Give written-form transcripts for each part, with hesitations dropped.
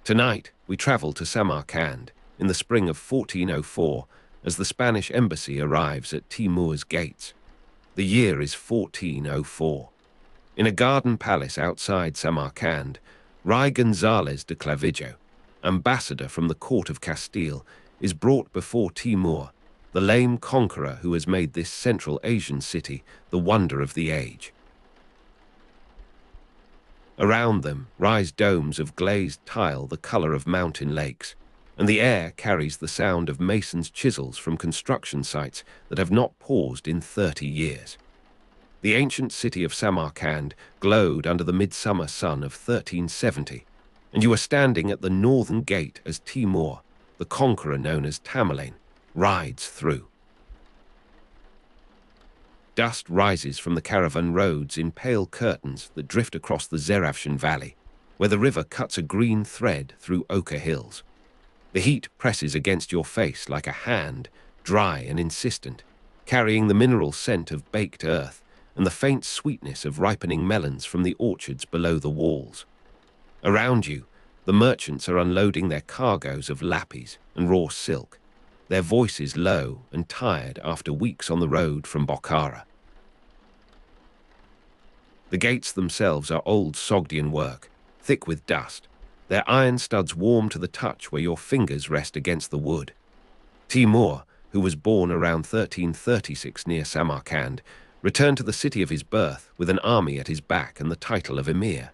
Tonight, we travel to Samarkand in the spring of 1404 as the Spanish embassy arrives at Timur's gates. The year is 1404. In a garden palace outside Samarkand, Rey González de Clavijo, ambassador from the court of Castile, is brought before Timur, the lame conqueror who has made this Central Asian city the wonder of the age. Around them rise domes of glazed tile the color of mountain lakes, and the air carries the sound of masons' chisels from construction sites that have not paused in 30 years. The ancient city of Samarkand glowed under the midsummer sun of 1370, and you are standing at the northern gate as Timur, the conqueror known as Tamerlane, rides through. Dust rises from the caravan roads in pale curtains that drift across the Zeravshan Valley, where the river cuts a green thread through ochre hills. The heat presses against your face like a hand, dry and insistent, carrying the mineral scent of baked earth and the faint sweetness of ripening melons from the orchards below the walls. Around you, the merchants are unloading their cargoes of lapis and raw silk, their voices low and tired after weeks on the road from Bokhara. The gates themselves are old Sogdian work, thick with dust, their iron studs warm to the touch where your fingers rest against the wood. Timur, who was born around 1336 near Samarkand, returned to the city of his birth with an army at his back and the title of Amir.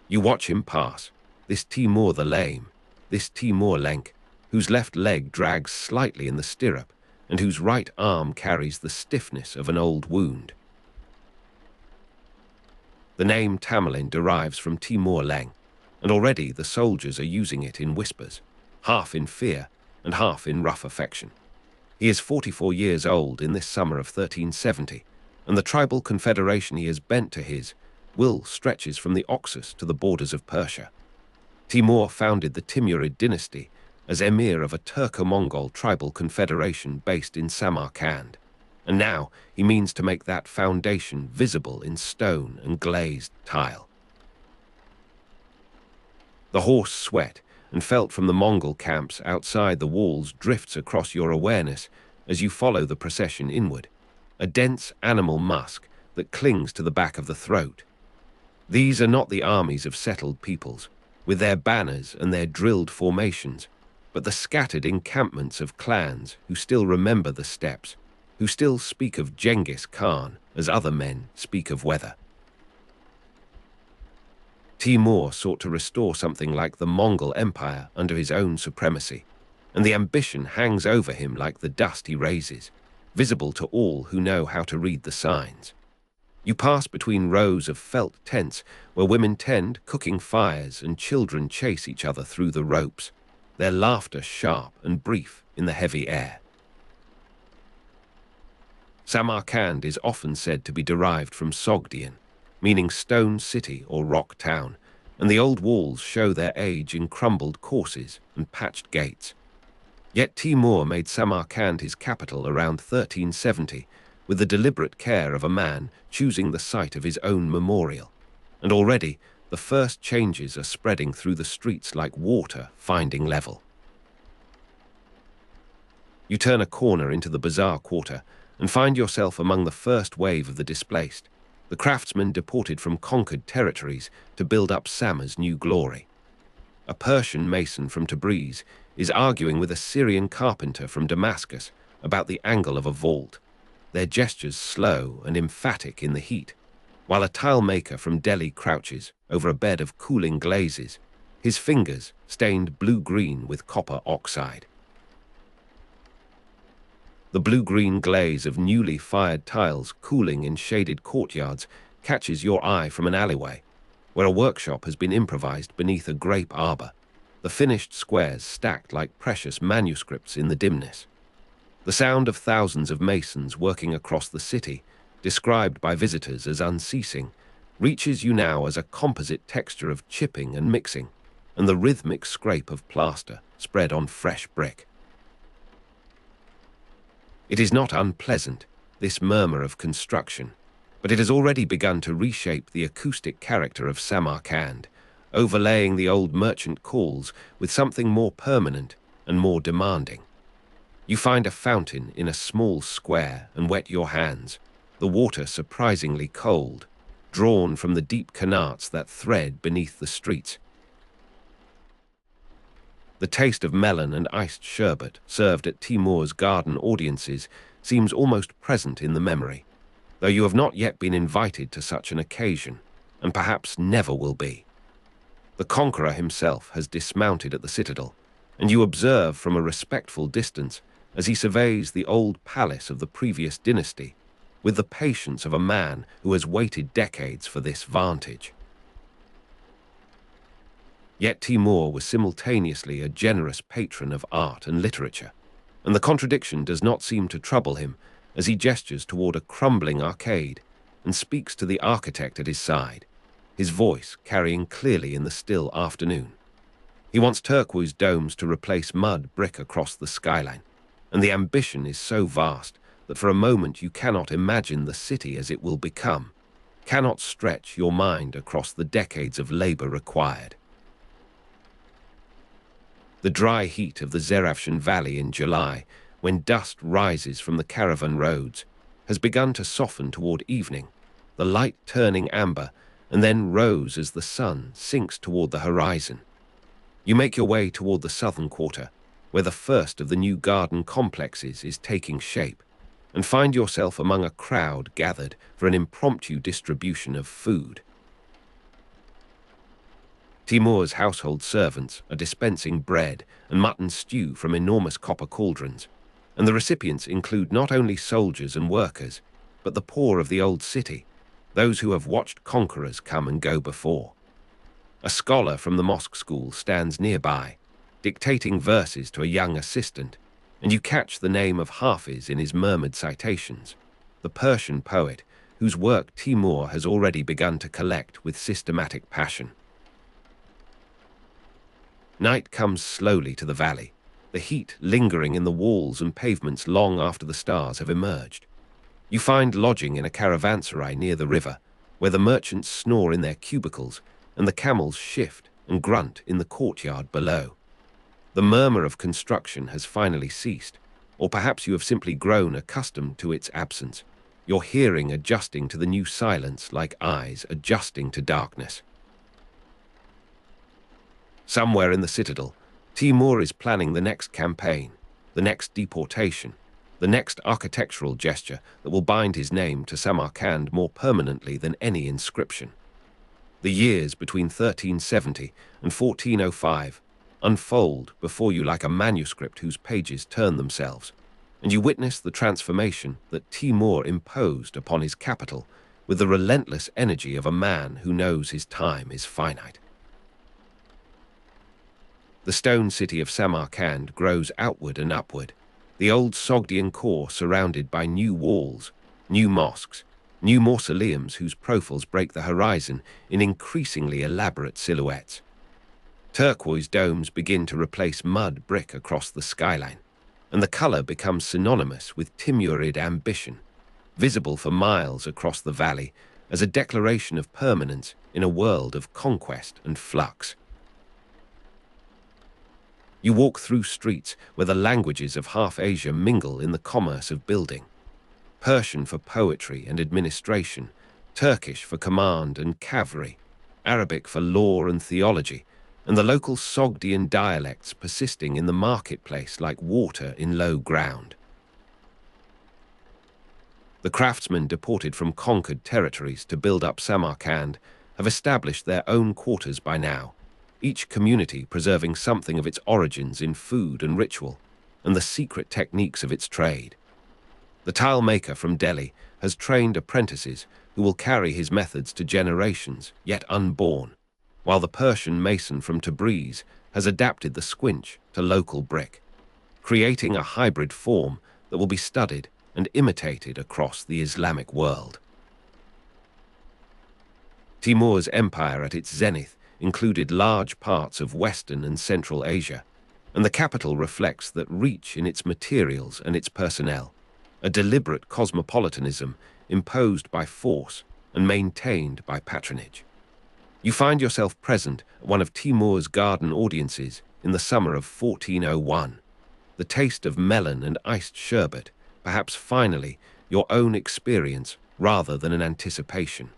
You watch him pass, this Timur the lame, this Timur Lenk, whose left leg drags slightly in the stirrup and whose right arm carries the stiffness of an old wound. The name Tamerlane derives from Timur Leng, and already the soldiers are using it in whispers, half in fear and half in rough affection. He is 44 years old in this summer of 1370, and the tribal confederation he has bent to his will stretches from the Oxus to the borders of Persia. Timur founded the Timurid dynasty as emir of a Turco-Mongol tribal confederation based in Samarkand, and now he means to make that foundation visible in stone and glazed tile. The horse sweat and felt from the Mongol camps outside the walls drifts across your awareness as you follow the procession inward, a dense animal musk that clings to the back of the throat. These are not the armies of settled peoples, with their banners and their drilled formations, but the scattered encampments of clans who still remember the steppes, who still speak of Genghis Khan as other men speak of weather. Timur sought to restore something like the Mongol Empire under his own supremacy, and the ambition hangs over him like the dust he raises, visible to all who know how to read the signs. You pass between rows of felt tents where women tend cooking fires and children chase each other through the ropes, their laughter sharp and brief in the heavy air. Samarkand is often said to be derived from Sogdian, meaning stone city or rock town, and the old walls show their age in crumbled courses and patched gates. Yet Timur made Samarkand his capital around 1370, with the deliberate care of a man choosing the site of his own memorial, and already the first changes are spreading through the streets like water finding level. You turn a corner into the bazaar quarter and find yourself among the first wave of the displaced, the craftsmen deported from conquered territories to build up Samar's new glory. A Persian mason from Tabriz is arguing with a Syrian carpenter from Damascus about the angle of a vault, their gestures slow and emphatic in the heat, while a tile maker from Delhi crouches over a bed of cooling glazes, his fingers stained blue-green with copper oxide. The blue-green glaze of newly fired tiles cooling in shaded courtyards catches your eye from an alleyway, where a workshop has been improvised beneath a grape arbor, the finished squares stacked like precious manuscripts in the dimness. The sound of thousands of masons working across the city, described by visitors as unceasing, reaches you now as a composite texture of chipping and mixing, and the rhythmic scrape of plaster spread on fresh brick. It is not unpleasant, this murmur of construction, but it has already begun to reshape the acoustic character of Samarkand, overlaying the old merchant calls with something more permanent and more demanding. You find a fountain in a small square and wet your hands, the water surprisingly cold, drawn from the deep canards that thread beneath the streets. The taste of melon and iced sherbet served at Timur's garden audiences seems almost present in the memory, though you have not yet been invited to such an occasion, and perhaps never will be. The Conqueror himself has dismounted at the citadel, and you observe from a respectful distance as he surveys the old palace of the previous dynasty with the patience of a man who has waited decades for this vantage. Yet Timur was simultaneously a generous patron of art and literature, and the contradiction does not seem to trouble him as he gestures toward a crumbling arcade and speaks to the architect at his side, his voice carrying clearly in the still afternoon. He wants turquoise domes to replace mud brick across the skyline, and the ambition is so vast that for a moment you cannot imagine the city as it will become, cannot stretch your mind across the decades of labor required. The dry heat of the Zeravshan Valley in July, when dust rises from the caravan roads, has begun to soften toward evening, the light turning amber, and then rose as the sun sinks toward the horizon. You make your way toward the southern quarter, where the first of the new garden complexes is taking shape, and find yourself among a crowd gathered for an impromptu distribution of food. Timur's household servants are dispensing bread and mutton stew from enormous copper cauldrons, and the recipients include not only soldiers and workers, but the poor of the old city, those who have watched conquerors come and go before. A scholar from the Mosque school stands nearby, dictating verses to a young assistant, and you catch the name of Hafiz in his murmured citations, the Persian poet whose work Timur has already begun to collect with systematic passion. Night comes slowly to the valley, the heat lingering in the walls and pavements long after the stars have emerged. You find lodging in a caravanserai near the river, where the merchants snore in their cubicles and the camels shift and grunt in the courtyard below. The murmur of construction has finally ceased, or perhaps you have simply grown accustomed to its absence, your hearing adjusting to the new silence like eyes adjusting to darkness. Somewhere in the citadel, Timur is planning the next campaign, the next deportation, the next architectural gesture that will bind his name to Samarkand more permanently than any inscription. The years between 1370 and 1405 unfold before you like a manuscript whose pages turn themselves, and you witness the transformation that Timur imposed upon his capital with the relentless energy of a man who knows his time is finite. The stone city of Samarkand grows outward and upward, the old Sogdian core surrounded by new walls, new mosques, new mausoleums whose profiles break the horizon in increasingly elaborate silhouettes. Turquoise domes begin to replace mud brick across the skyline, and the color becomes synonymous with Timurid ambition, visible for miles across the valley as a declaration of permanence in a world of conquest and flux. You walk through streets where the languages of half Asia mingle in the commerce of building. Persian for poetry and administration, Turkish for command and cavalry, Arabic for law and theology, and the local Sogdian dialects persisting in the marketplace like water in low ground. The craftsmen deported from conquered territories to build up Samarkand have established their own quarters by now, each community preserving something of its origins in food and ritual, and the secret techniques of its trade. The tile maker from Delhi has trained apprentices who will carry his methods to generations yet unborn, while the Persian mason from Tabriz has adapted the squinch to local brick, creating a hybrid form that will be studied and imitated across the Islamic world. Timur's empire at its zenith included large parts of Western and Central Asia, and the capital reflects that reach in its materials and its personnel, a deliberate cosmopolitanism imposed by force and maintained by patronage. You find yourself present at one of Timur's garden audiences in the summer of 1401. The taste of melon and iced sherbet, perhaps finally your own experience rather than an anticipation.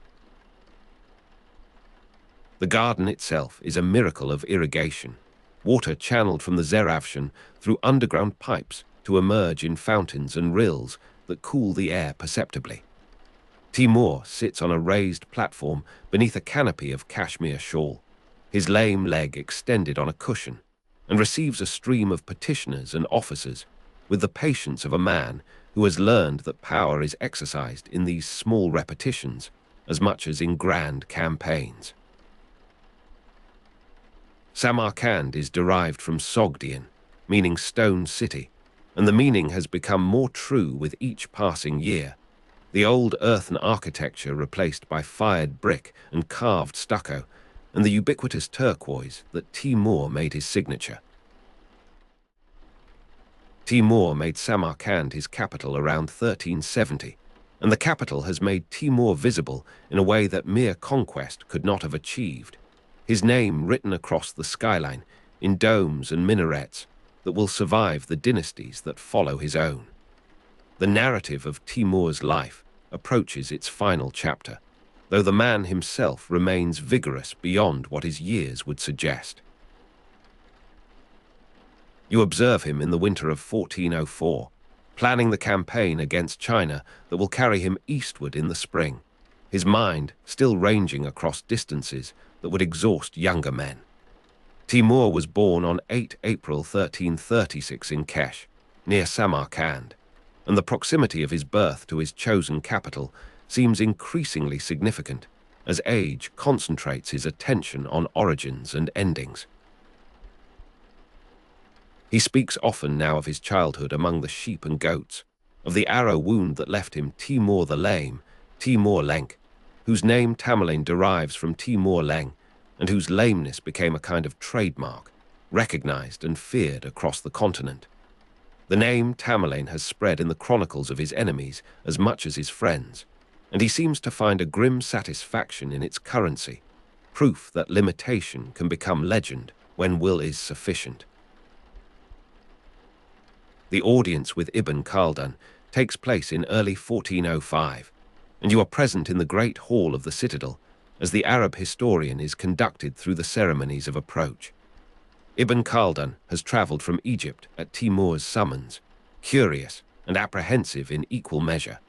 The garden itself is a miracle of irrigation, water channeled from the Zeravshan through underground pipes to emerge in fountains and rills that cool the air perceptibly. Timur sits on a raised platform beneath a canopy of cashmere shawl, his lame leg extended on a cushion, and receives a stream of petitioners and officers with the patience of a man who has learned that power is exercised in these small repetitions as much as in grand campaigns. Samarkand is derived from Sogdian, meaning stone city, and the meaning has become more true with each passing year. The old earthen architecture replaced by fired brick and carved stucco, and the ubiquitous turquoise that Timur made his signature. Timur made Samarkand his capital around 1370, and the capital has made Timur visible in a way that mere conquest could not have achieved. His name written across the skyline in domes and minarets that will survive the dynasties that follow his own. The narrative of Timur's life approaches its final chapter, though the man himself remains vigorous beyond what his years would suggest. You observe him in the winter of 1404, planning the campaign against China that will carry him eastward in the spring, his mind still ranging across distances that would exhaust younger men. Timur was born on 8 April 1336 in Kesh, near Samarkand, and the proximity of his birth to his chosen capital seems increasingly significant as age concentrates his attention on origins and endings. He speaks often now of his childhood among the sheep and goats, of the arrow wound that left him Timur the Lame, Timur Lenk, whose name Tamerlane derives from Timur Leng, and whose lameness became a kind of trademark, recognized and feared across the continent. The name Tamerlane has spread in the chronicles of his enemies as much as his friends, and he seems to find a grim satisfaction in its currency, proof that limitation can become legend when will is sufficient. The audience with Ibn Khaldun takes place in early 1405, and you are present in the great hall of the citadel as the Arab historian is conducted through the ceremonies of approach. Ibn Khaldun has travelled from Egypt at Timur's summons, curious and apprehensive in equal measure,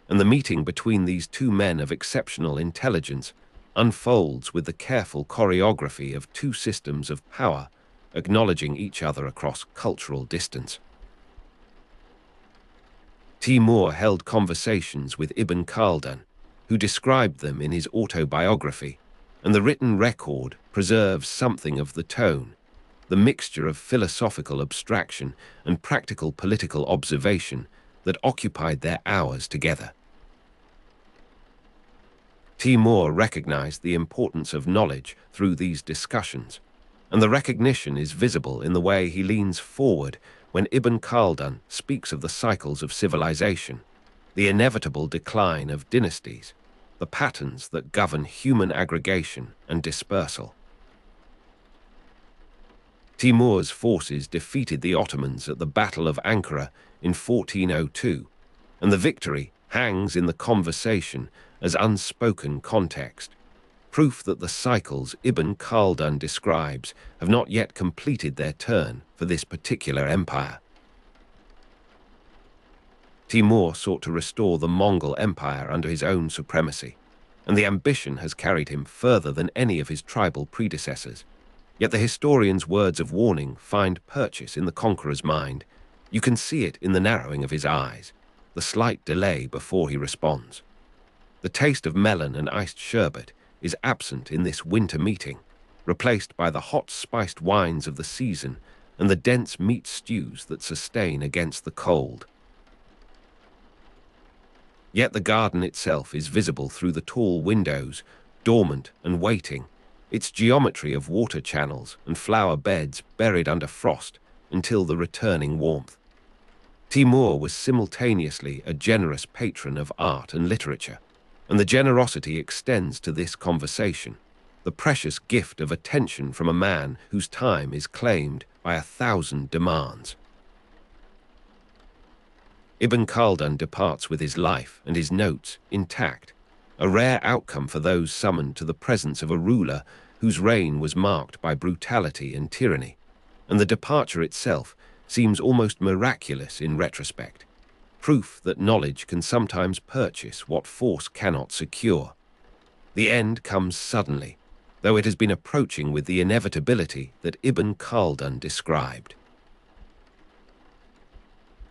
and the meeting between these two men of exceptional intelligence unfolds with the careful choreography of two systems of power acknowledging each other across cultural distance. Timur held conversations with Ibn Khaldun, who described them in his autobiography, and the written record preserves something of the tone, the mixture of philosophical abstraction and practical political observation that occupied their hours together. Timur recognized the importance of knowledge through these discussions, and the recognition is visible in the way he leans forward when Ibn Khaldun speaks of the cycles of civilization, the inevitable decline of dynasties, the patterns that govern human aggregation and dispersal. Timur's forces defeated the Ottomans at the Battle of Ankara in 1402, and the victory hangs in the conversation as unspoken context, proof that the cycles Ibn Khaldun describes have not yet completed their turn for this particular empire. Timur sought to restore the Mongol Empire under his own supremacy, and the ambition has carried him further than any of his tribal predecessors. Yet the historian's words of warning find purchase in the conqueror's mind. You can see it in the narrowing of his eyes, the slight delay before he responds. The taste of melon and iced sherbet is absent in this winter meeting, replaced by the hot spiced wines of the season and the dense meat stews that sustain against the cold. Yet the garden itself is visible through the tall windows, dormant and waiting, its geometry of water channels and flower beds buried under frost until the returning warmth. Timur was simultaneously a generous patron of art and literature, and the generosity extends to this conversation. the precious gift of attention from a man whose time is claimed by 1,000 demands. Ibn Khaldun departs with his life and his notes intact, a rare outcome for those summoned to the presence of a ruler whose reign was marked by brutality and tyranny, and the departure itself seems almost miraculous in retrospect, proof that knowledge can sometimes purchase what force cannot secure. The end comes suddenly, though it has been approaching with the inevitability that Ibn Khaldun described.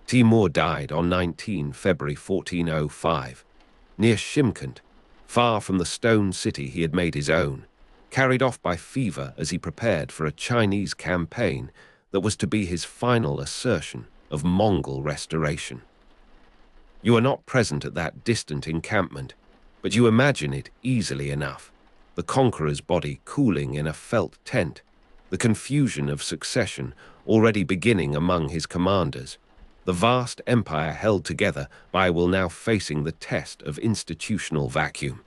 Timur died on 19 February 1405, near Shymkent, far from the stone city he had made his own, carried off by fever as he prepared for a Chinese campaign that was to be his final assertion of Mongol restoration. You are not present at that distant encampment, but you imagine it easily enough. The conqueror's body cooling in a felt tent, the confusion of succession already beginning among his commanders, the vast empire held together by will now facing the test of institutional vacuum.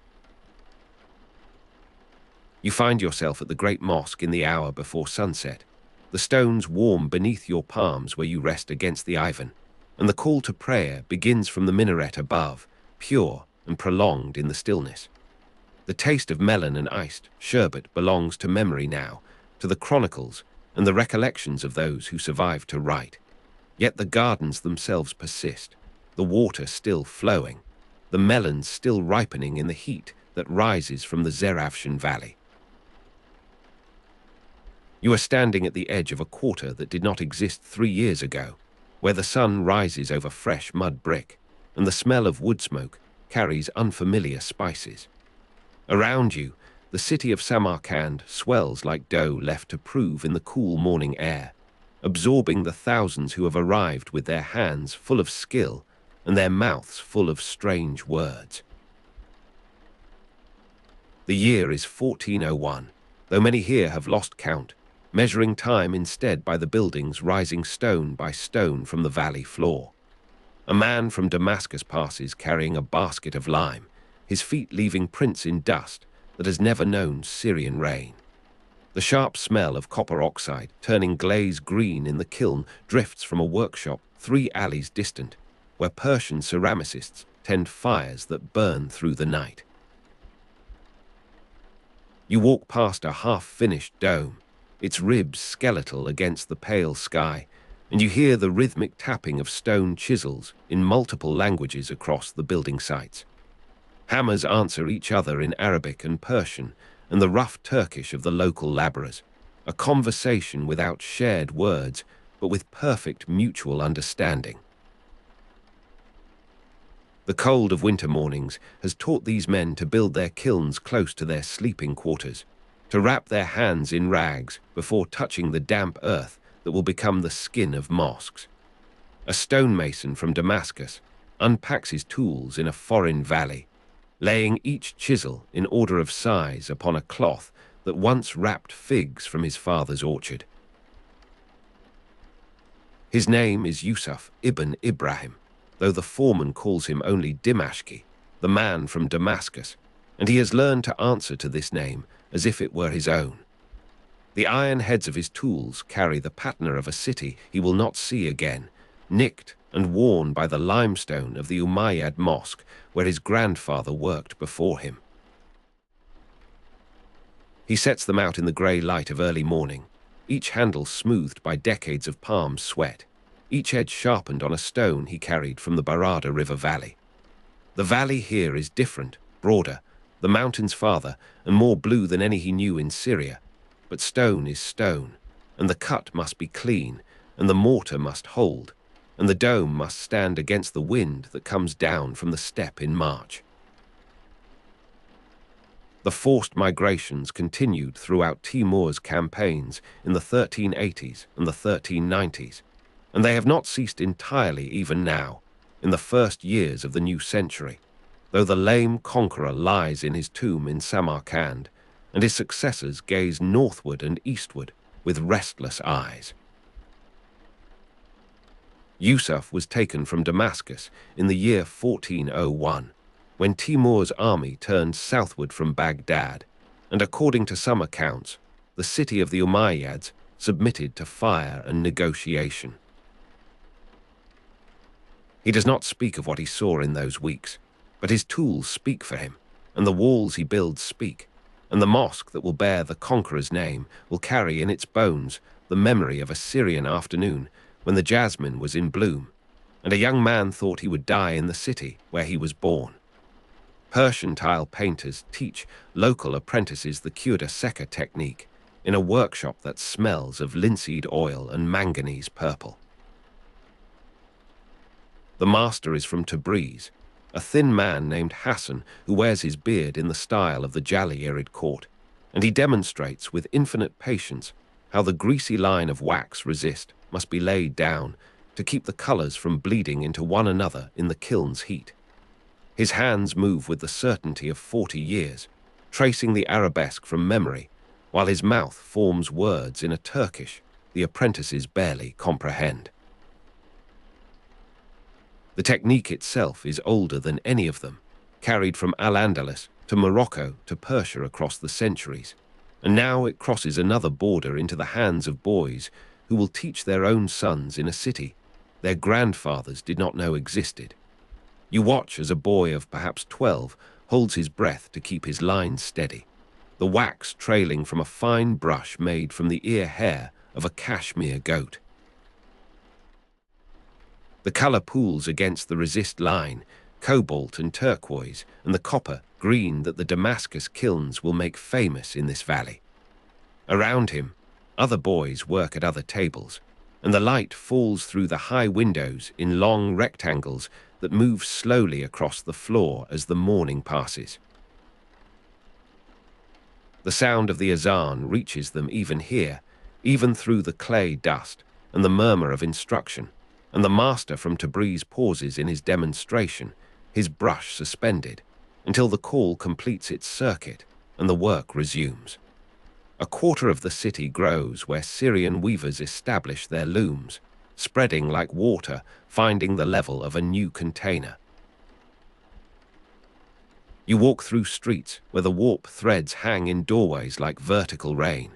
You find yourself at the great mosque in the hour before sunset, the stones warm beneath your palms where you rest against the Ivan, and the call to prayer begins from the minaret above, pure and prolonged in the stillness. The taste of melon and iced sherbet belongs to memory now, to the chronicles and the recollections of those who survived to write. Yet the gardens themselves persist, the water still flowing, the melons still ripening in the heat that rises from the Zeravshan Valley. You are standing at the edge of a quarter that did not exist 3 years ago, where the sun rises over fresh mud brick, and the smell of wood smoke carries unfamiliar spices. Around you, the city of Samarkand swells like dough left to prove in the cool morning air, absorbing the thousands who have arrived with their hands full of skill and their mouths full of strange words. The year is 1401, though many here have lost count, measuring time instead by the buildings rising stone by stone from the valley floor. A man from Damascus passes carrying a basket of lime, his feet leaving prints in dust that has never known Syrian rain. The sharp smell of copper oxide, turning glaze green in the kiln, drifts from a workshop 3 alleys distant, where Persian ceramicists tend fires that burn through the night. You walk past a half-finished dome, its ribs skeletal against the pale sky, and you hear the rhythmic tapping of stone chisels in multiple languages across the building sites. Hammers answer each other in Arabic and Persian and the rough Turkish of the local labourers, a conversation without shared words, but with perfect mutual understanding. The cold of winter mornings has taught these men to build their kilns close to their sleeping quarters, to wrap their hands in rags before touching the damp earth that will become the skin of mosques. A stonemason from Damascus unpacks his tools in a foreign valley, laying each chisel in order of size upon a cloth that once wrapped figs from his father's orchard. His name is Yusuf ibn Ibrahim, though the foreman calls him only Dimashqi, the man from Damascus, and he has learned to answer to this name as if it were his own. The iron heads of his tools carry the patina of a city he will not see again, nicked and worn by the limestone of the Umayyad Mosque where his grandfather worked before him. He sets them out in the grey light of early morning, each handle smoothed by decades of palm sweat, each edge sharpened on a stone he carried from the Barada River Valley. The valley here is different, broader, the mountains farther, and more blue than any he knew in Syria. But stone is stone, and the cut must be clean, and the mortar must hold, and the dome must stand against the wind that comes down from the steppe in March. The forced migrations continued throughout Timur's campaigns in the 1380s and the 1390s, and they have not ceased entirely even now, in the first years of the new century, though the lame conqueror lies in his tomb in Samarkand, and his successors gaze northward and eastward with restless eyes. Yusuf was taken from Damascus in the year 1401, when Timur's army turned southward from Baghdad, and according to some accounts, the city of the Umayyads submitted to fire and negotiation. He does not speak of what he saw in those weeks, but his tools speak for him, and the walls he builds speak, and the mosque that will bear the Conqueror's name will carry in its bones the memory of a Syrian afternoon when the jasmine was in bloom, and a young man thought he would die in the city where he was born. Persian tile painters teach local apprentices the Gur-e technique in a workshop that smells of linseed oil and manganese purple. The master is from Tabriz, a thin man named Hassan who wears his beard in the style of the Jali-Irid court, and he demonstrates with infinite patience how the greasy line of wax resist must be laid down to keep the colors from bleeding into one another in the kiln's heat. His hands move with the certainty of 40 years, tracing the arabesque from memory, while his mouth forms words in a Turkish the apprentices barely comprehend. The technique itself is older than any of them, carried from Al-Andalus to Morocco to Persia across the centuries, and now it crosses another border into the hands of boys who will teach their own sons in a city their grandfathers did not know existed. You watch as a boy of perhaps 12 holds his breath to keep his lines steady, the wax trailing from a fine brush made from the ear hair of a cashmere goat. The color pools against the resist line, cobalt and turquoise, and the copper green that the Damascus kilns will make famous in this valley. Around him, other boys work at other tables, and the light falls through the high windows in long rectangles that move slowly across the floor as the morning passes. The sound of the azan reaches them even here, even through the clay dust and the murmur of instruction, and the master from Tabriz pauses in his demonstration, his brush suspended, until the call completes its circuit and the work resumes. A quarter of the city grows where Syrian weavers establish their looms, spreading like water, finding the level of a new container. You walk through streets where the warp threads hang in doorways like vertical rain,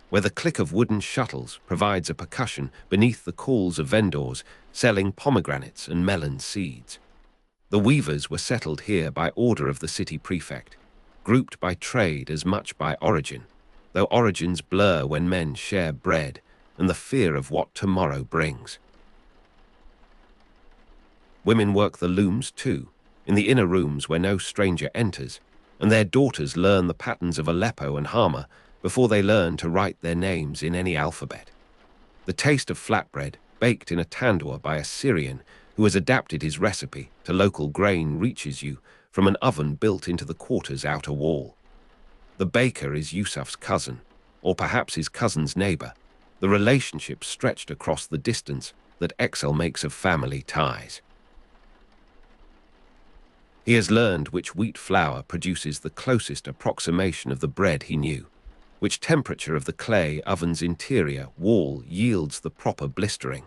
where the click of wooden shuttles provides a percussion beneath the calls of vendors selling pomegranates and melon seeds. The weavers were settled here by order of the city prefect, grouped by trade as much by origin, though origins blur when men share bread and the fear of what tomorrow brings. Women work the looms too, in the inner rooms where no stranger enters, and their daughters learn the patterns of Aleppo and Hama before they learn to write their names in any alphabet. The taste of flatbread, baked in a tandoor by a Syrian who has adapted his recipe to local grain, reaches you from an oven built into the quarter's outer wall. The baker is Yusuf's cousin, or perhaps his cousin's neighbor, the relationship stretched across the distance that Excel makes of family ties. He has learned which wheat flour produces the closest approximation of the bread he knew, which temperature of the clay oven's interior wall yields the proper blistering,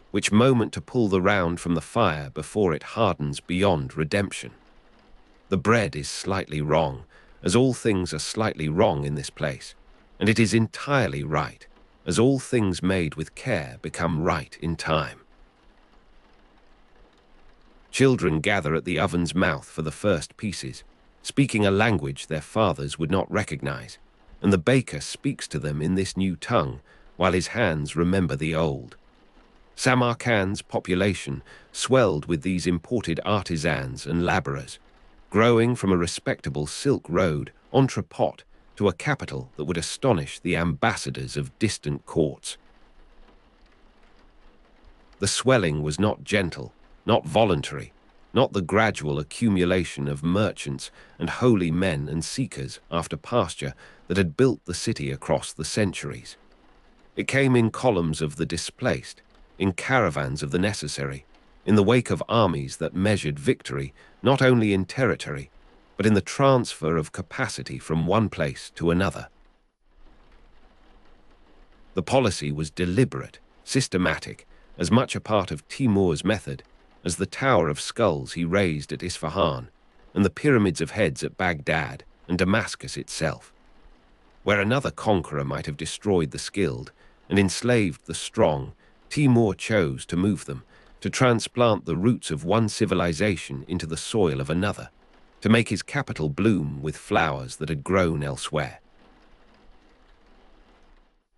which moment to pull the round from the fire before it hardens beyond redemption. The bread is slightly wrong, as all things are slightly wrong in this place, and it is entirely right, as all things made with care become right in time. Children gather at the oven's mouth for the first pieces, speaking a language their fathers would not recognize, and the baker speaks to them in this new tongue while his hands remember the old. Samarkand's population swelled with these imported artisans and labourers, growing from a respectable Silk Road entrepot to a capital that would astonish the ambassadors of distant courts. The swelling was not gentle, not voluntary, not the gradual accumulation of merchants and holy men and seekers after pasture that had built the city across the centuries. It came in columns of the displaced, in caravans of the necessary, in the wake of armies that measured victory not only in territory, but in the transfer of capacity from one place to another. The policy was deliberate, systematic, as much a part of Timur's method as the Tower of Skulls he raised at Isfahan and the pyramids of heads at Baghdad and Damascus itself. Where another conqueror might have destroyed the skilled and enslaved the strong, Timur chose to move them, to transplant the roots of one civilization into the soil of another, to make his capital bloom with flowers that had grown elsewhere.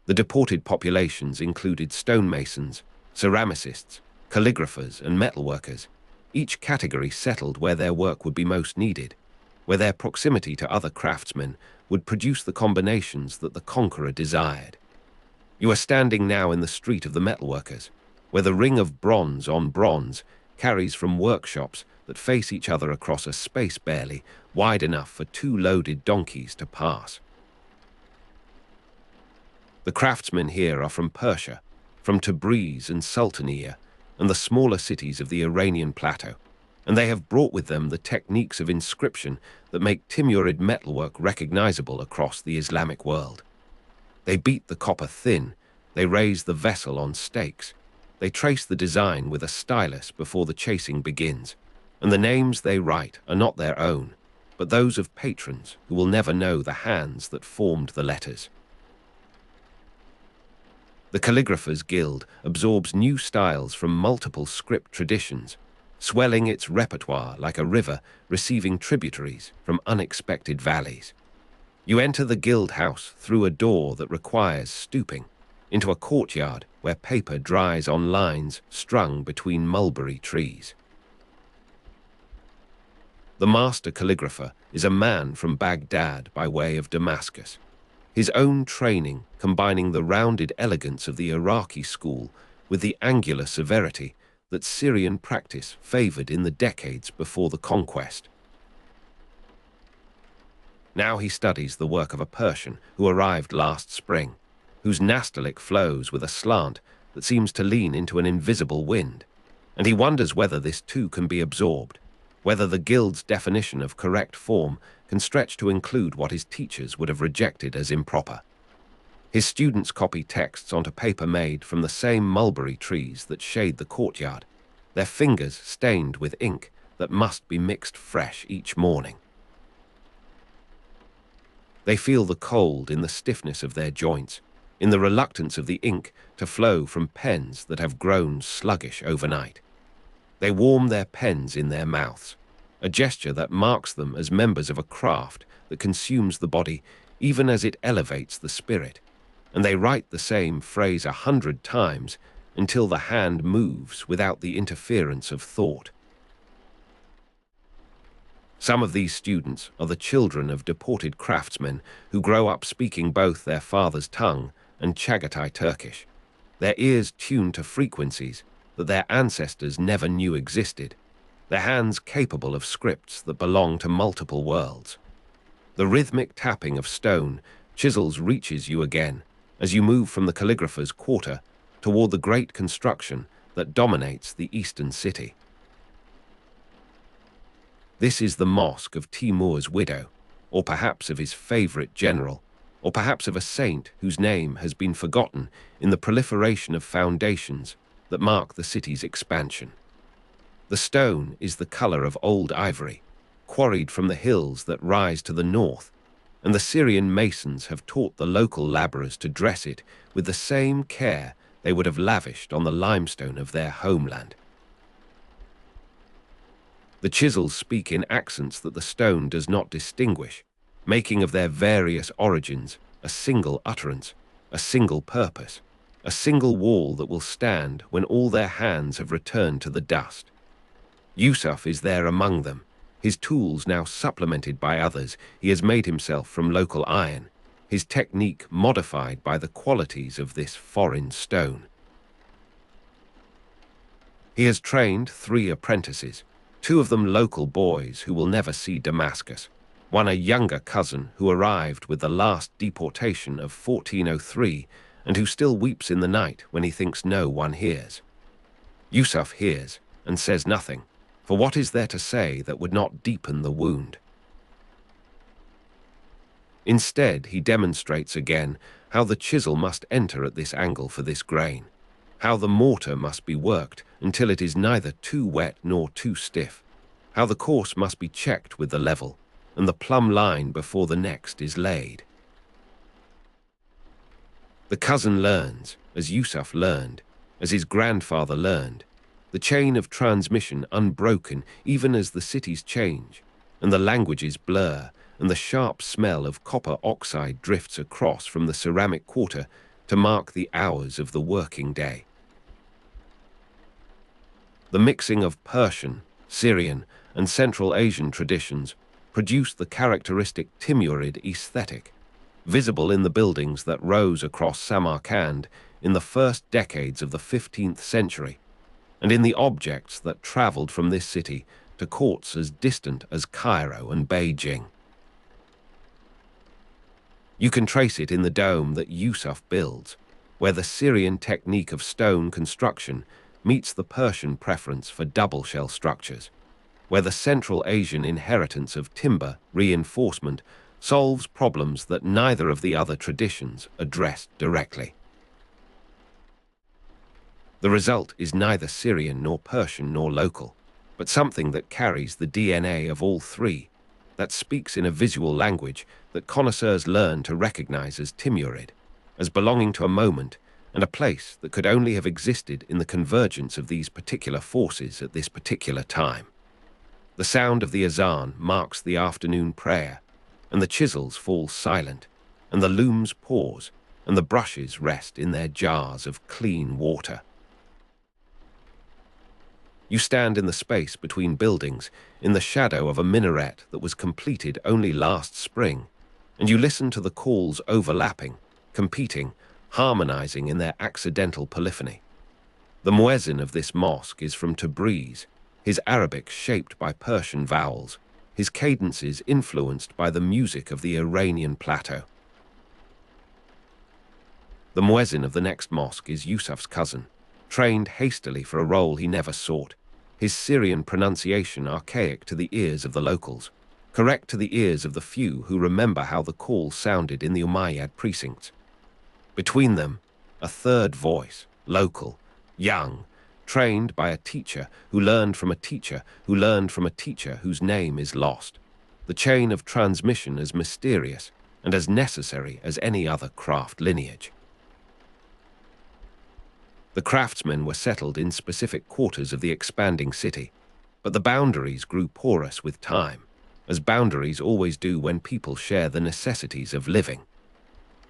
The deported populations included stonemasons, ceramicists, calligraphers, and metalworkers, each category settled where their work would be most needed, where their proximity to other craftsmen would produce the combinations that the conqueror desired. You are standing now in the street of the metalworkers, where the ring of bronze on bronze carries from workshops that face each other across a space barely wide enough for two loaded donkeys to pass. The craftsmen here are from Persia, from Tabriz and Sultaniya, and the smaller cities of the Iranian plateau, and they have brought with them the techniques of inscription that make Timurid metalwork recognizable across the Islamic world. They beat the copper thin, they raise the vessel on stakes, they trace the design with a stylus before the chasing begins, and the names they write are not their own, but those of patrons who will never know the hands that formed the letters. The Calligraphers Guild absorbs new styles from multiple script traditions, swelling its repertoire like a river receiving tributaries from unexpected valleys. You enter the guild house through a door that requires stooping, into a courtyard where paper dries on lines strung between mulberry trees. The master calligrapher is a man from Baghdad by way of Damascus, his own training combining the rounded elegance of the Iraqi school with the angular severity that Syrian practice favored in the decades before the conquest. Now he studies the work of a Persian who arrived last spring, whose Nastaliq flows with a slant that seems to lean into an invisible wind, and he wonders whether this too can be absorbed, whether the guild's definition of correct form can stretch to include what his teachers would have rejected as improper. His students copy texts onto paper made from the same mulberry trees that shade the courtyard, their fingers stained with ink that must be mixed fresh each morning. They feel the cold in the stiffness of their joints, in the reluctance of the ink to flow from pens that have grown sluggish overnight. They warm their pens in their mouths, a gesture that marks them as members of a craft that consumes the body even as it elevates the spirit, and they write the same phrase 100 times until the hand moves without the interference of thought. Some of these students are the children of deported craftsmen who grow up speaking both their father's tongue and Chagatai Turkish, their ears tuned to frequencies that their ancestors never knew existed, their hands capable of scripts that belong to multiple worlds. The rhythmic tapping of stone chisels reaches you again as you move from the calligrapher's quarter toward the great construction that dominates the eastern city. This is the mosque of Timur's widow, or perhaps of his favorite general, or perhaps of a saint whose name has been forgotten in the proliferation of foundations that mark the city's expansion. The stone is the color of old ivory, quarried from the hills that rise to the north, and the Syrian masons have taught the local laborers to dress it with the same care they would have lavished on the limestone of their homeland. The chisels speak in accents that the stone does not distinguish, making of their various origins a single utterance, a single purpose, a single wall that will stand when all their hands have returned to the dust. Yusuf is there among them, his tools now supplemented by others he has made himself from local iron, his technique modified by the qualities of this foreign stone. He has trained 3 apprentices, 2 of them local boys who will never see Damascus, one a younger cousin who arrived with the last deportation of 1403 and who still weeps in the night when he thinks no one hears. Yusuf hears and says nothing, for what is there to say that would not deepen the wound? Instead, he demonstrates again how the chisel must enter at this angle for this grain, how the mortar must be worked until it is neither too wet nor too stiff, how the course must be checked with the level, and the plumb line before the next is laid. The cousin learns, as Yusuf learned, as his grandfather learned, the chain of transmission unbroken even as the cities change, and the languages blur, and the sharp smell of copper oxide drifts across from the ceramic quarter to mark the hours of the working day. The mixing of Persian, Syrian, and Central Asian traditions produced the characteristic Timurid aesthetic, visible in the buildings that rose across Samarkand in the first decades of the 15th century, and in the objects that traveled from this city to courts as distant as Cairo and Beijing. You can trace it in the dome that Yusuf builds, where the Syrian technique of stone construction meets the Persian preference for double-shell structures, where the Central Asian inheritance of timber reinforcement solves problems that neither of the other traditions addressed directly. The result is neither Syrian nor Persian nor local, but something that carries the DNA of all three, that speaks in a visual language that connoisseurs learn to recognize as Timurid, as belonging to a moment and a place that could only have existed in the convergence of these particular forces at this particular time. The sound of the azan marks the afternoon prayer, and the chisels fall silent, and the looms pause, and the brushes rest in their jars of clean water. You stand in the space between buildings, in the shadow of a minaret that was completed only last spring, and you listen to the calls overlapping, competing, harmonizing in their accidental polyphony. The muezzin of this mosque is from Tabriz, his Arabic shaped by Persian vowels, his cadences influenced by the music of the Iranian plateau. The muezzin of the next mosque is Yusuf's cousin, trained hastily for a role he never sought, his Syrian pronunciation archaic to the ears of the locals, correct to the ears of the few who remember how the call sounded in the Umayyad precincts. Between them, a third voice, local, young, trained by a teacher who learned from a teacher who learned from a teacher whose name is lost. The chain of transmission as mysterious and as necessary as any other craft lineage. The craftsmen were settled in specific quarters of the expanding city, but the boundaries grew porous with time, as boundaries always do when people share the necessities of living.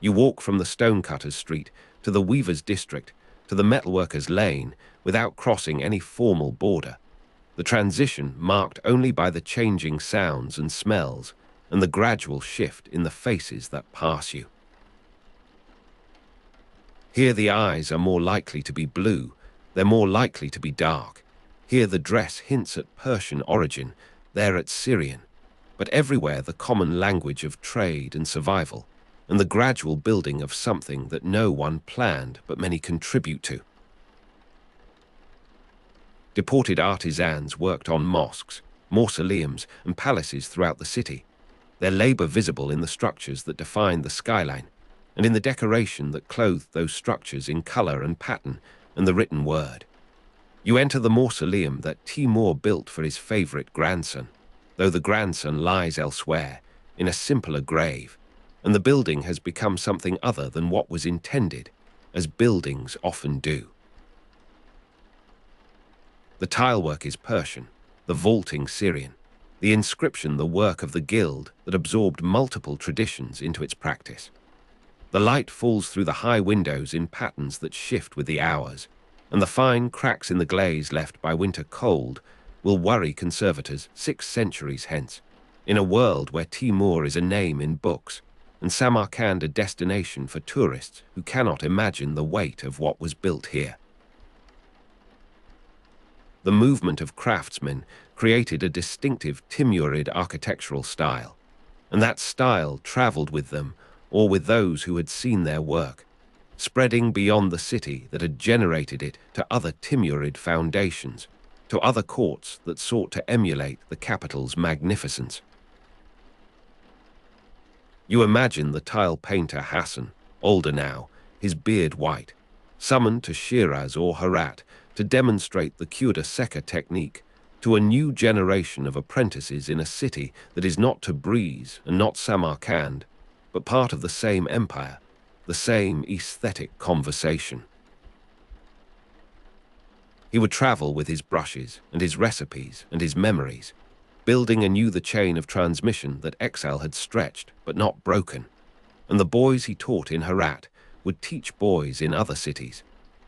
You walk from the stonecutter's street to the weaver's district to the metalworker's lane without crossing any formal border, the transition marked only by the changing sounds and smells and the gradual shift in the faces that pass you. Here the eyes are more likely to be blue, they're more likely to be dark. Here the dress hints at Persian origin, there at Syrian, but everywhere the common language of trade and survival, and the gradual building of something that no one planned but many contribute to. Deported artisans worked on mosques, mausoleums, and palaces throughout the city, their labor visible in the structures that defined the skyline, and in the decoration that clothed those structures in color and pattern and the written word. You enter the mausoleum that Timur built for his favorite grandson, though the grandson lies elsewhere, in a simpler grave, and the building has become something other than what was intended, as buildings often do. The tilework is Persian, the vaulting Syrian, the inscription the work of the guild that absorbed multiple traditions into its practice. The light falls through the high windows in patterns that shift with the hours, and the fine cracks in the glaze left by winter cold will worry conservators 6 centuries hence, in a world where Timur is a name in books, and Samarkand a destination for tourists who cannot imagine the weight of what was built here. The movement of craftsmen created a distinctive Timurid architectural style, and that style traveled with them or with those who had seen their work, spreading beyond the city that had generated it to other Timurid foundations, to other courts that sought to emulate the capital's magnificence. You imagine the tile painter Hassan, older now, his beard white, summoned to Shiraz or Herat to demonstrate the Gur-e technique to a new generation of apprentices in a city that is not Tabriz and not Samarkand, but part of the same empire, the same aesthetic conversation. He would travel with his brushes and his recipes and his memories, building anew the chain of transmission that exile had stretched but not broken. And the boys he taught in Herat would teach boys in other cities,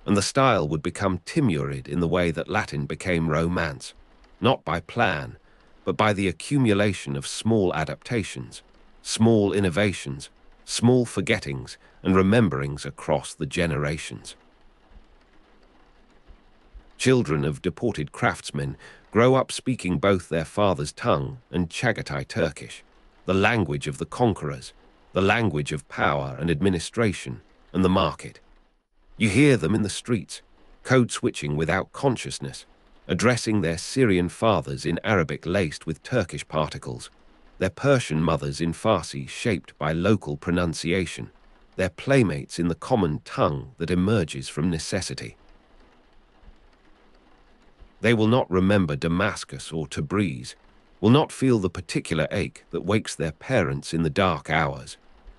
and the style would become Timurid in the way that Latin became Romance, not by plan, but by the accumulation of small adaptations, small innovations, small forgettings and rememberings across the generations. Children of deported craftsmen grow up speaking both their father's tongue and Chagatai Turkish, the language of the conquerors, the language of power and administration and the market. You hear them in the streets, code switching without consciousness, addressing their Syrian fathers in Arabic laced with Turkish particles, their Persian mothers in Farsi shaped by local pronunciation, their playmates in the common tongue that emerges from necessity. They will not remember Damascus or Tabriz, will not feel the particular ache that wakes their parents in the dark hours,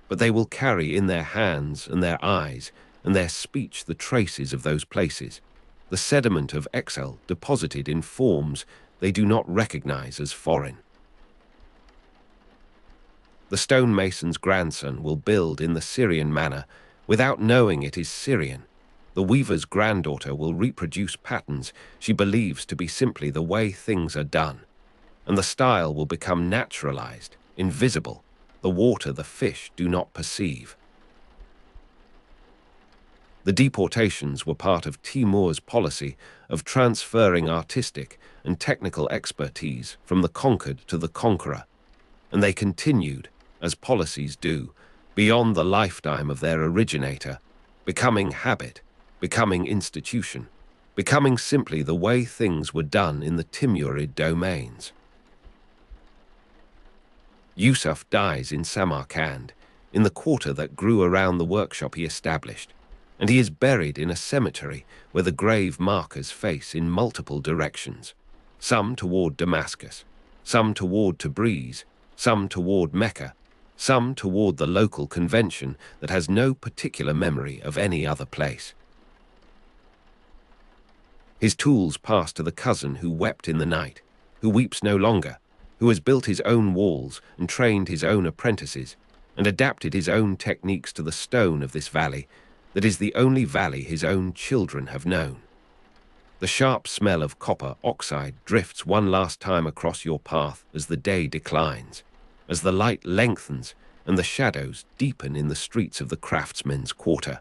but they will carry in their hands and their eyes and their speech the traces of those places, the sediment of exile deposited in forms they do not recognize as foreign. The stonemason's grandson will build in the Syrian manner without knowing it is Syrian. The weaver's granddaughter will reproduce patterns she believes to be simply the way things are done, and the style will become naturalized, invisible, the water the fish do not perceive. The deportations were part of Timur's policy of transferring artistic and technical expertise from the conquered to the conqueror, and they continued, as policies do, beyond the lifetime of their originator, becoming habit, becoming institution, becoming simply the way things were done in the Timurid domains. Yusuf dies in Samarkand, in the quarter that grew around the workshop he established, and he is buried in a cemetery where the grave markers face in multiple directions, some toward Damascus, some toward Tabriz, some toward Mecca, some toward the local convention that has no particular memory of any other place. His tools pass to the cousin who wept in the night, who weeps no longer, who has built his own walls and trained his own apprentices and adapted his own techniques to the stone of this valley that is the only valley his own children have known. The sharp smell of copper oxide drifts one last time across your path as the day declines, as the light lengthens and the shadows deepen in the streets of the craftsmen's quarter.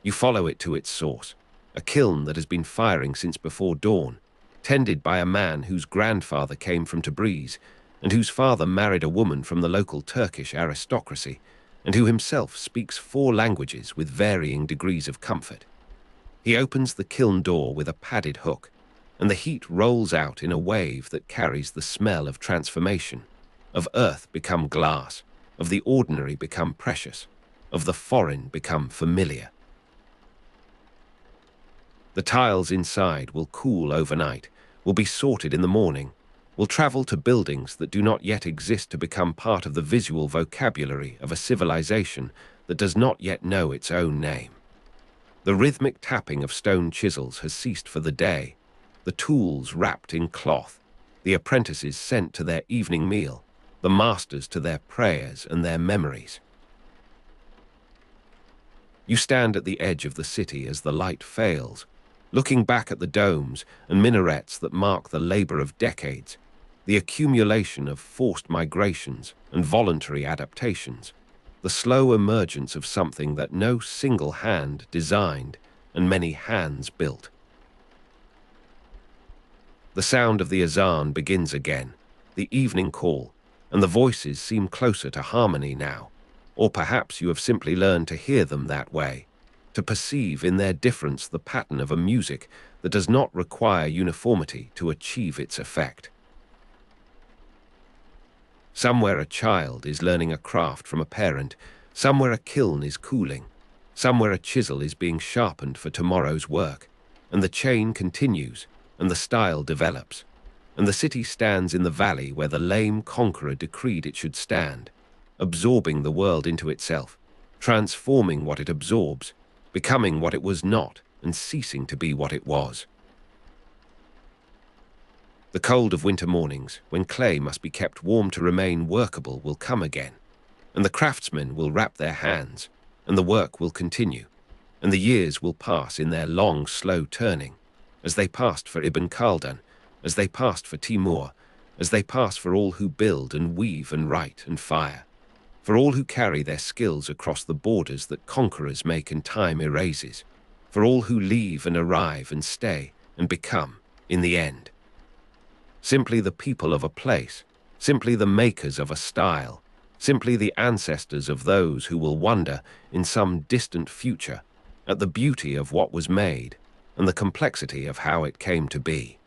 You follow it to its source, a kiln that has been firing since before dawn, tended by a man whose grandfather came from Tabriz and whose father married a woman from the local Turkish aristocracy, and who himself speaks 4 languages with varying degrees of comfort. He opens the kiln door with a padded hook, and the heat rolls out in a wave that carries the smell of transformation, of earth become glass, of the ordinary become precious, of the foreign become familiar. The tiles inside will cool overnight, will be sorted in the morning, will travel to buildings that do not yet exist to become part of the visual vocabulary of a civilization that does not yet know its own name. The rhythmic tapping of stone chisels has ceased for the day, the tools wrapped in cloth, the apprentices sent to their evening meal, the masters to their prayers and their memories. You stand at the edge of the city as the light fails, looking back at the domes and minarets that mark the labor of decades, the accumulation of forced migrations and voluntary adaptations, the slow emergence of something that no single hand designed and many hands built. The sound of the azan begins again, the evening call, and the voices seem closer to harmony now, or perhaps you have simply learned to hear them that way, to perceive in their difference the pattern of a music that does not require uniformity to achieve its effect. Somewhere a child is learning a craft from a parent, somewhere a kiln is cooling, somewhere a chisel is being sharpened for tomorrow's work, and the chain continues, and the style develops, and the city stands in the valley where the lame conqueror decreed it should stand, absorbing the world into itself, transforming what it absorbs, becoming what it was not, and ceasing to be what it was. The cold of winter mornings, when clay must be kept warm to remain workable, will come again, and the craftsmen will wrap their hands, and the work will continue, and the years will pass in their long, slow turning, as they passed for Ibn Khaldun, as they passed for Timur, as they pass for all who build and weave and write and fire, for all who carry their skills across the borders that conquerors make and time erases, for all who leave and arrive and stay and become, in the end, simply the people of a place, simply the makers of a style, simply the ancestors of those who will wonder in some distant future at the beauty of what was made and the complexity of how it came to be.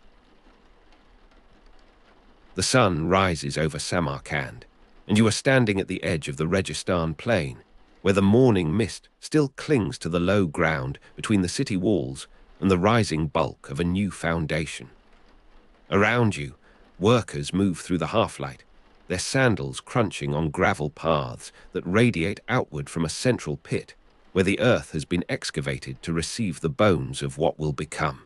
The sun rises over Samarkand, and you are standing at the edge of the Registan plain, where the morning mist still clings to the low ground between the city walls and the rising bulk of a new foundation. Around you, workers move through the half-light, their sandals crunching on gravel paths that radiate outward from a central pit, where the earth has been excavated to receive the bones of what will become.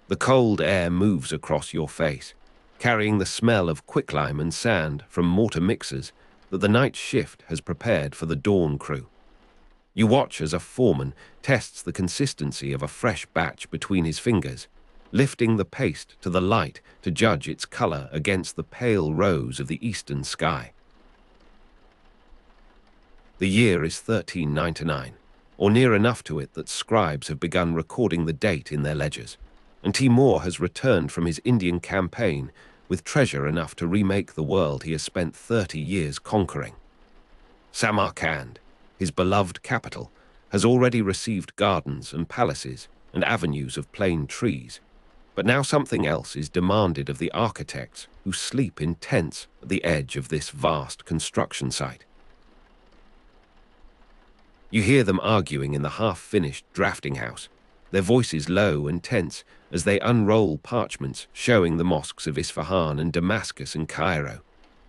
The cold air moves across your face, carrying the smell of quicklime and sand from mortar mixers that the night shift has prepared for the dawn crew. You watch as a foreman tests the consistency of a fresh batch between his fingers, lifting the paste to the light to judge its color against the pale rose of the eastern sky. The year is 1399, or near enough to it that scribes have begun recording the date in their ledgers, and Timur has returned from his Indian campaign with treasure enough to remake the world he has spent 30 years conquering. Samarkand, his beloved capital, has already received gardens and palaces and avenues of plane trees, but now something else is demanded of the architects who sleep in tents at the edge of this vast construction site. You hear them arguing in the half-finished drafting house, their voices low and tense as they unroll parchments showing the mosques of Isfahan and Damascus and Cairo,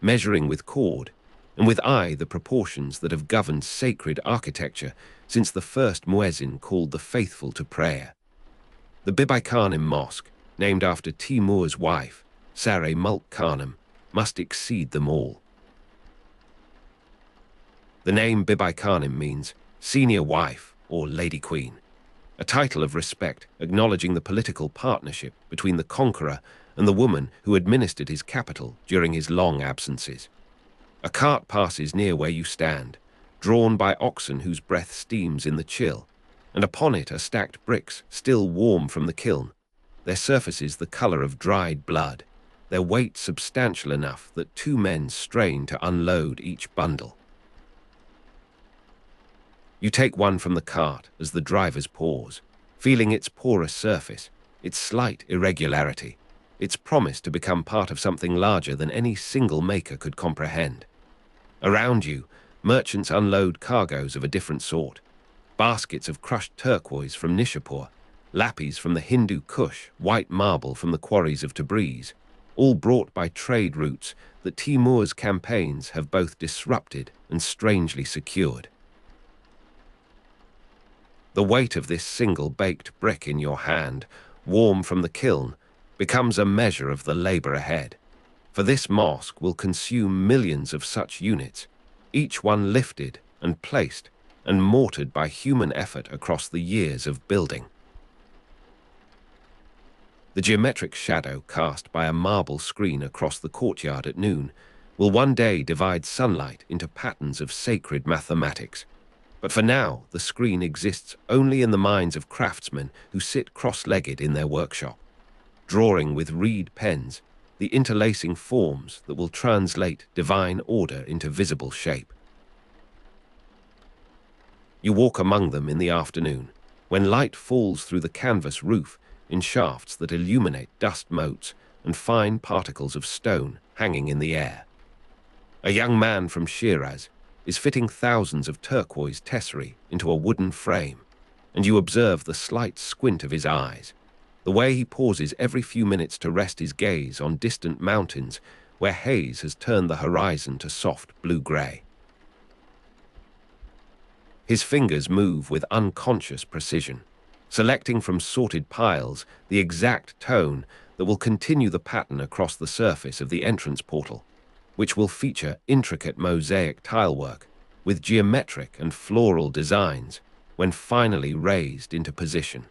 measuring with cord and with eye the proportions that have governed sacred architecture since the first muezzin called the faithful to prayer. The Bibi-Khanym Mosque, named after Timur's wife, Sare Mulk Khanim, must exceed them all. The name Bibi-Khanym means senior wife or lady queen, a title of respect acknowledging the political partnership between the conqueror and the woman who administered his capital during his long absences. A cart passes near where you stand, drawn by oxen whose breath steams in the chill, and upon it are stacked bricks still warm from the kiln, their surfaces the color of dried blood, their weight substantial enough that 2 men strain to unload each bundle. You take one from the cart as the drivers pause, feeling its porous surface, its slight irregularity, its promise to become part of something larger than any single maker could comprehend. Around you, merchants unload cargoes of a different sort, baskets of crushed turquoise from Nishapur, lapis from the Hindu Kush, white marble from the quarries of Tabriz, all brought by trade routes that Timur's campaigns have both disrupted and strangely secured. The weight of this single baked brick in your hand, warm from the kiln, becomes a measure of the labor ahead. For this mosque will consume millions of such units, each one lifted and placed and mortared by human effort across the years of building. The geometric shadow cast by a marble screen across the courtyard at noon will one day divide sunlight into patterns of sacred mathematics. But for now, the screen exists only in the minds of craftsmen who sit cross-legged in their workshop, drawing with reed pens the interlacing forms that will translate divine order into visible shape. You walk among them in the afternoon, when light falls through the canvas roof in shafts that illuminate dust motes and fine particles of stone hanging in the air. A young man from Shiraz is fitting thousands of turquoise tesserae into a wooden frame, and you observe the slight squint of his eyes, the way he pauses every few minutes to rest his gaze on distant mountains where haze has turned the horizon to soft blue-gray. His fingers move with unconscious precision, selecting from sorted piles the exact tone that will continue the pattern across the surface of the entrance portal, which will feature intricate mosaic tilework with geometric and floral designs when finally raised into position.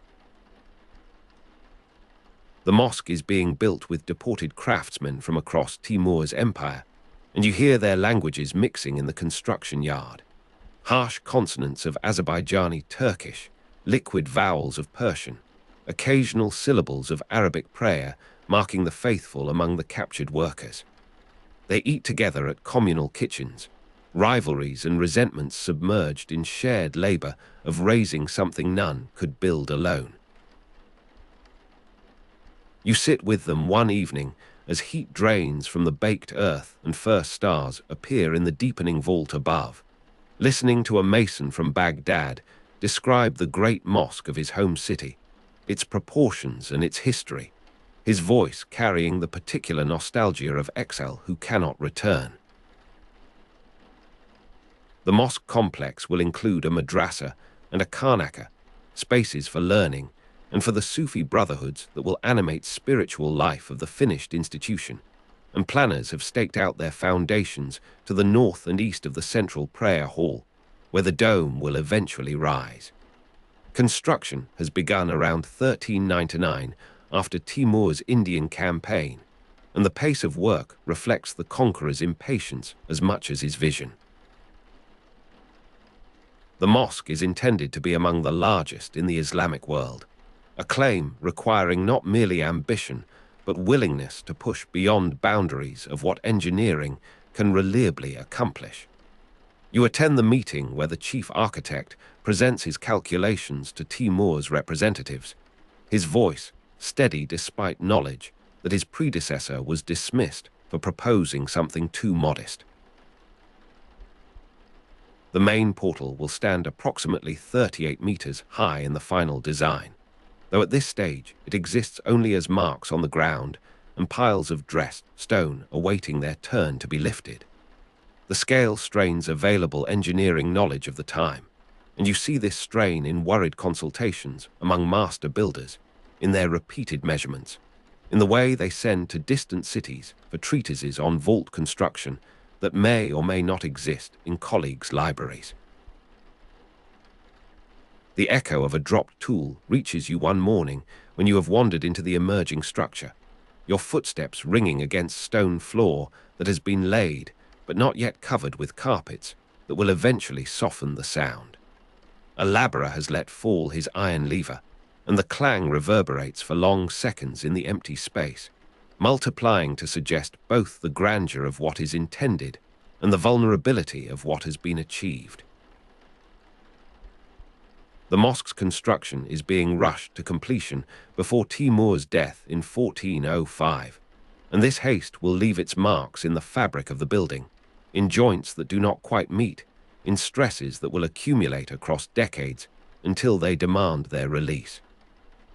The mosque is being built with deported craftsmen from across Timur's empire, and you hear their languages mixing in the construction yard. Harsh consonants of Azerbaijani Turkish, liquid vowels of Persian, occasional syllables of Arabic prayer marking the faithful among the captured workers. They eat together at communal kitchens, rivalries and resentments submerged in shared labor of raising something none could build alone. You sit with them one evening as heat drains from the baked earth and first stars appear in the deepening vault above, listening to a mason from Baghdad describe the great mosque of his home city, its proportions and its history, his voice carrying the particular nostalgia of exile who cannot return. The mosque complex will include a madrasa and a khanaka, spaces for learning, and for the Sufi brotherhoods that will animate spiritual life of the finished institution, and planners have staked out their foundations to the north and east of the central prayer hall, where the dome will eventually rise. Construction has begun around 1399 after Timur's Indian campaign, and the pace of work reflects the conqueror's impatience as much as his vision. The mosque is intended to be among the largest in the Islamic world, a claim requiring not merely ambition, but willingness to push beyond boundaries of what engineering can reliably accomplish. You attend the meeting where the chief architect presents his calculations to Timur's representatives, his voice steady despite knowledge that his predecessor was dismissed for proposing something too modest. The main portal will stand approximately 38 meters high in the final design, though at this stage it exists only as marks on the ground and piles of dressed stone awaiting their turn to be lifted. The scale strains available engineering knowledge of the time, and you see this strain in worried consultations among master builders, in their repeated measurements, in the way they send to distant cities for treatises on vault construction that may or may not exist in colleagues' libraries. The echo of a dropped tool reaches you one morning when you have wandered into the emerging structure, your footsteps ringing against stone floor that has been laid but not yet covered with carpets that will eventually soften the sound. A laborer has let fall his iron lever, and the clang reverberates for long seconds in the empty space, multiplying to suggest both the grandeur of what is intended and the vulnerability of what has been achieved. The mosque's construction is being rushed to completion before Timur's death in 1405, and this haste will leave its marks in the fabric of the building, in joints that do not quite meet, in stresses that will accumulate across decades until they demand their release.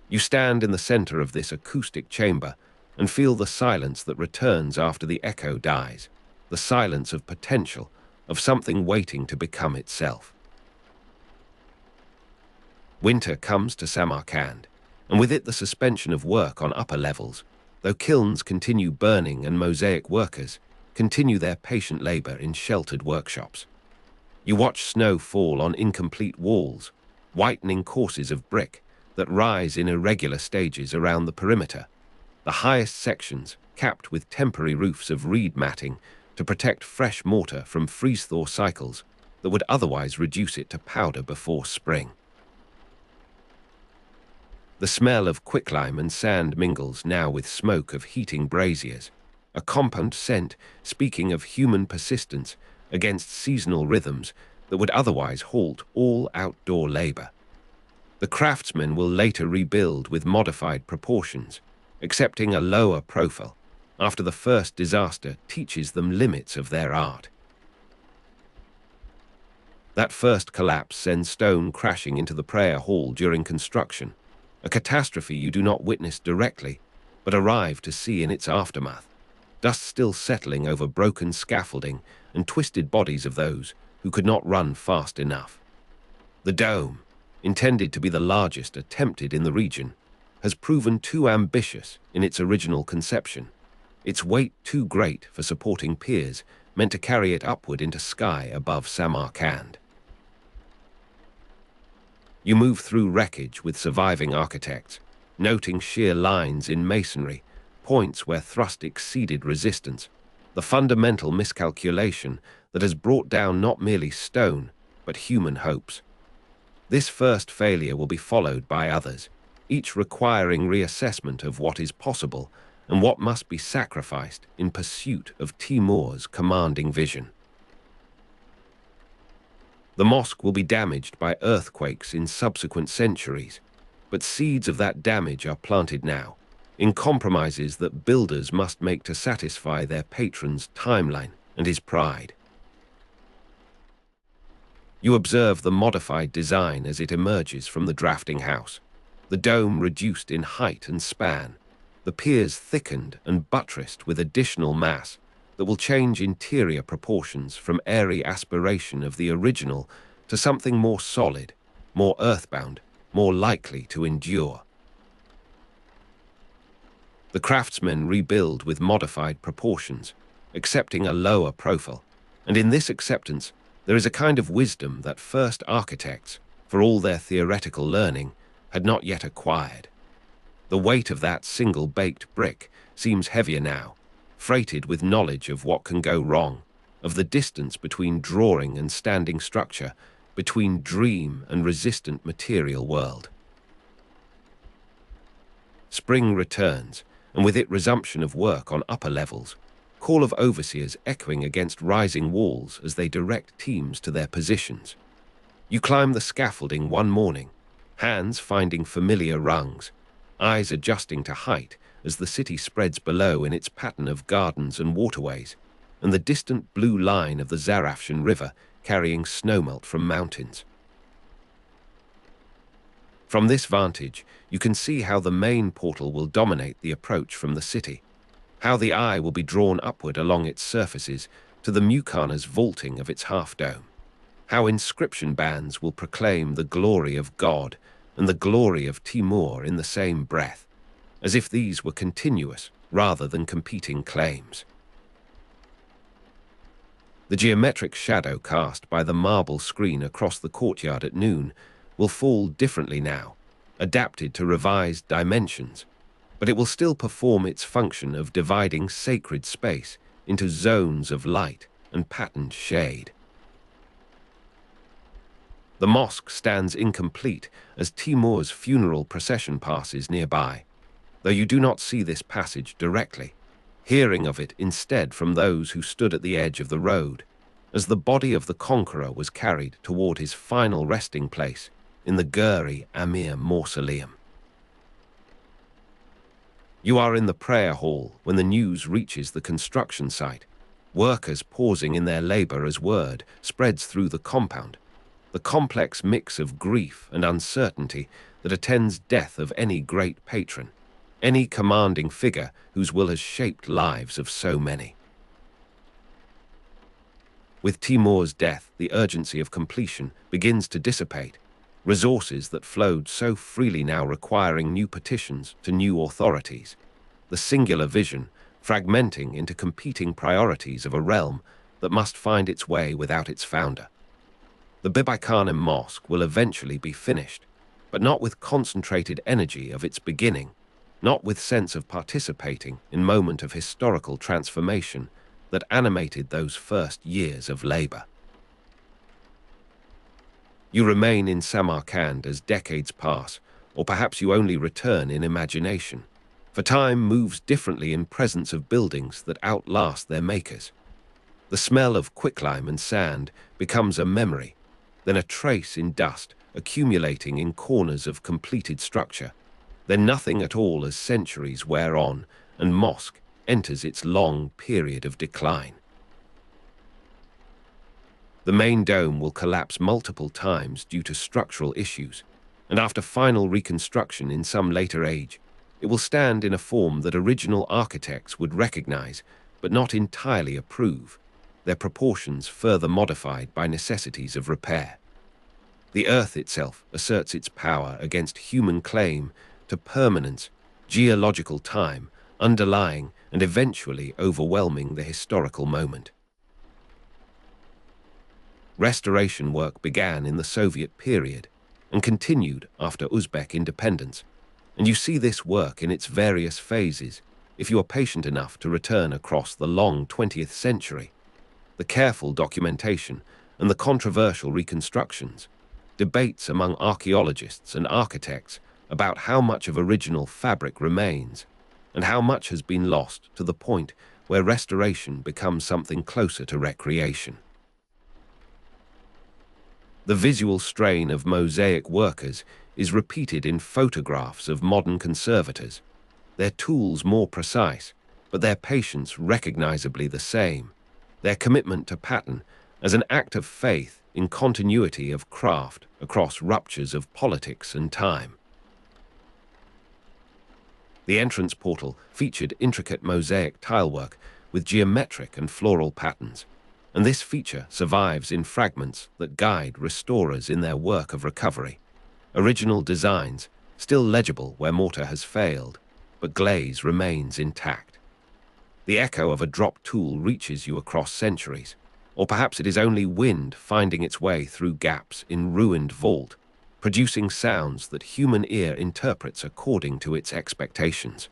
You stand in the center of this acoustic chamber and feel the silence that returns after the echo dies, the silence of potential, of something waiting to become itself. Winter comes to Samarkand, and with it the suspension of work on upper levels, though kilns continue burning and mosaic workers continue their patient labor in sheltered workshops. You watch snow fall on incomplete walls, whitening courses of brick that rise in irregular stages around the perimeter, the highest sections capped with temporary roofs of reed matting to protect fresh mortar from freeze-thaw cycles that would otherwise reduce it to powder before spring. The smell of quicklime and sand mingles now with smoke of heating braziers, a compound scent speaking of human persistence against seasonal rhythms that would otherwise halt all outdoor labor. The craftsmen will later rebuild with modified proportions, accepting a lower profile after the first disaster teaches them limits of their art. That first collapse sends stone crashing into the prayer hall during construction, a catastrophe you do not witness directly, but arrive to see in its aftermath. dust still settling over broken scaffolding and twisted bodies of those who could not run fast enough. The dome, intended to be the largest attempted in the region, has proven too ambitious in its original conception, its weight too great for supporting piers meant to carry it upward into sky above Samarkand. You move through wreckage with surviving architects, noting sheer lines in masonry, points where thrust exceeded resistance, the fundamental miscalculation that has brought down not merely stone, but human hopes. This first failure will be followed by others, each requiring reassessment of what is possible and what must be sacrificed in pursuit of Timur's commanding vision. The mosque will be damaged by earthquakes in subsequent centuries, but seeds of that damage are planted now, in compromises that builders must make to satisfy their patron's timeline and his pride. You observe the modified design as it emerges from the drafting house, the dome reduced in height and span, the piers thickened and buttressed with additional mass that will change interior proportions from airy aspiration of the original to something more solid, more earthbound, more likely to endure. The craftsmen rebuild with modified proportions, accepting a lower profile, and in this acceptance there is a kind of wisdom that first architects, for all their theoretical learning, had not yet acquired. The weight of that single baked brick seems heavier now, freighted with knowledge of what can go wrong, of the distance between drawing and standing structure, between dream and resistant material world. Spring returns, and with it resumption of work on upper levels, call of overseers echoing against rising walls as they direct teams to their positions. You climb the scaffolding one morning, hands finding familiar rungs, eyes adjusting to height as the city spreads below in its pattern of gardens and waterways, and the distant blue line of the Zarafshan River carrying snowmelt from mountains. From this vantage, you can see how the main portal will dominate the approach from the city, how the eye will be drawn upward along its surfaces to the Muqarna's vaulting of its half-dome, how inscription bands will proclaim the glory of God and the glory of Timur in the same breath, as if these were continuous rather than competing claims. The geometric shadow cast by the marble screen across the courtyard at noon will fall differently now, adapted to revised dimensions, but it will still perform its function of dividing sacred space into zones of light and patterned shade. The mosque stands incomplete as Timur's funeral procession passes nearby, though you do not see this passage directly, hearing of it instead from those who stood at the edge of the road, as the body of the Conqueror was carried toward his final resting place in the Gur-e Amir mausoleum. You are in the prayer hall when the news reaches the construction site, workers pausing in their labor as word spreads through the compound, the complex mix of grief and uncertainty that attends death of any great patron, any commanding figure whose will has shaped lives of so many. With Timur's death, the urgency of completion begins to dissipate, resources that flowed so freely now requiring new petitions to new authorities, the singular vision fragmenting into competing priorities of a realm that must find its way without its founder. The Bibi-Khanym Mosque will eventually be finished, but not with concentrated energy of its beginning, not with sense of participating in moment of historical transformation that animated those first years of labor. You remain in Samarkand as decades pass, or perhaps you only return in imagination, for time moves differently in presence of buildings that outlast their makers. The smell of quicklime and sand becomes a memory, then a trace in dust accumulating in corners of completed structure, then nothing at all as centuries wear on and mosque enters its long period of decline. The main dome will collapse multiple times due to structural issues, and after final reconstruction in some later age, it will stand in a form that original architects would recognize but not entirely approve, their proportions further modified by necessities of repair. The earth itself asserts its power against human claim to permanence, geological time, underlying and eventually overwhelming the historical moment. Restoration work began in the Soviet period and continued after Uzbek independence, and you see this work in its various phases if you are patient enough to return across the long 20th century. The careful documentation and the controversial reconstructions, debates among archaeologists and architects about how much of original fabric remains and how much has been lost to the point where restoration becomes something closer to recreation. The visual strain of mosaic workers is repeated in photographs of modern conservators, their tools more precise, but their patience recognizably the same, their commitment to pattern as an act of faith in continuity of craft across ruptures of politics and time. The entrance portal featured intricate mosaic tilework with geometric and floral patterns, and this feature survives in fragments that guide restorers in their work of recovery. Original designs, still legible where mortar has failed, but glaze remains intact. The echo of a dropped tool reaches you across centuries, or perhaps it is only wind finding its way through gaps in ruined vault, producing sounds that human ear interprets according to its expectations.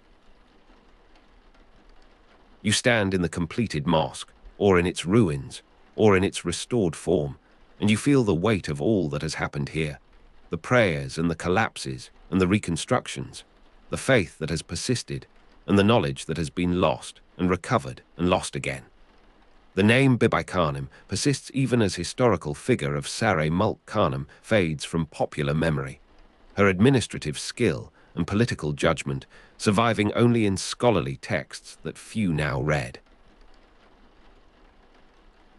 You stand in the completed mosque, or in its ruins, or in its restored form, and you feel the weight of all that has happened here, the prayers and the collapses and the reconstructions, the faith that has persisted, and the knowledge that has been lost and recovered and lost again. The name Bibi-Khanym persists even as historical figure of Samarkand fades from popular memory, her administrative skill and political judgment surviving only in scholarly texts that few now read.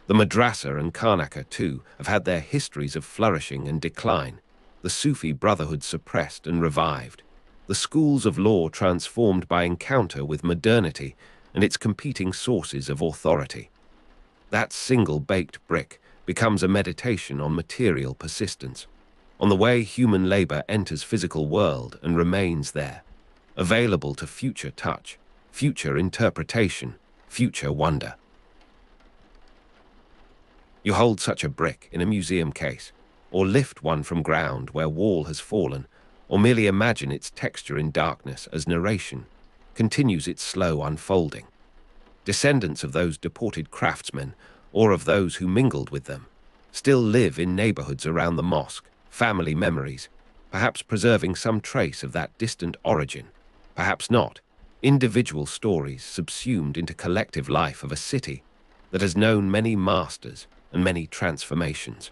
The Madrasa and Karnaka, too, have had their histories of flourishing and decline, the Sufi brotherhood suppressed and revived, the schools of law transformed by encounter with modernity and its competing sources of authority. That single baked brick becomes a meditation on material persistence, on the way human labor enters physical world and remains there, available to future touch, future interpretation, future wonder. You hold such a brick in a museum case, or lift one from ground where wall has fallen, or merely imagine its texture in darkness as narration continues its slow unfolding. Descendants of those deported craftsmen, or of those who mingled with them, still live in neighborhoods around the mosque, family memories, perhaps preserving some trace of that distant origin, perhaps not, individual stories subsumed into collective life of a city that has known many masters and many transformations.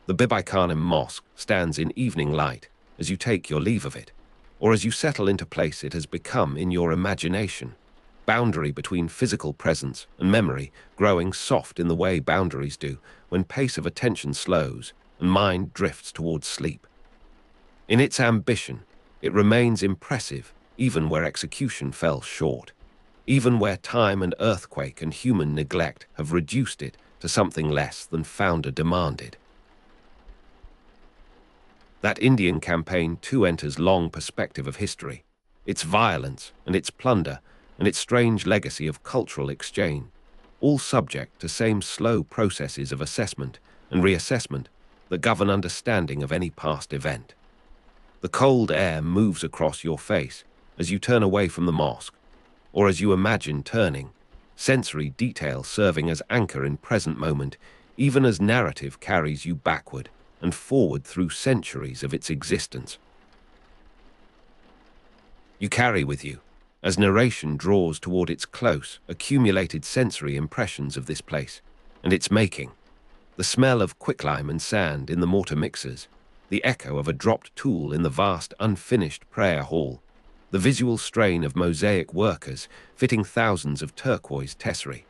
The Bibi-Khanym Mosque stands in evening light as you take your leave of it, or as you settle into place it has become in your imagination, boundary between physical presence and memory growing soft in the way boundaries do when pace of attention slows and mind drifts towards sleep. In its ambition, it remains impressive even where execution fell short, even where time and earthquake and human neglect have reduced it to something less than founder demanded. That Indian campaign too enters long perspective of history, its violence and its plunder and its strange legacy of cultural exchange, all subject to same slow processes of assessment and reassessment that govern understanding of any past event. The cold air moves across your face as you turn away from the mosque, or as you imagine turning, sensory detail serving as anchor in present moment, even as narrative carries you backward and forward through centuries of its existence. You carry with you, as narration draws toward its close, accumulated sensory impressions of this place and its making, the smell of quicklime and sand in the mortar mixers, the echo of a dropped tool in the vast unfinished prayer hall, the visual strain of mosaic workers fitting thousands of turquoise tesserae,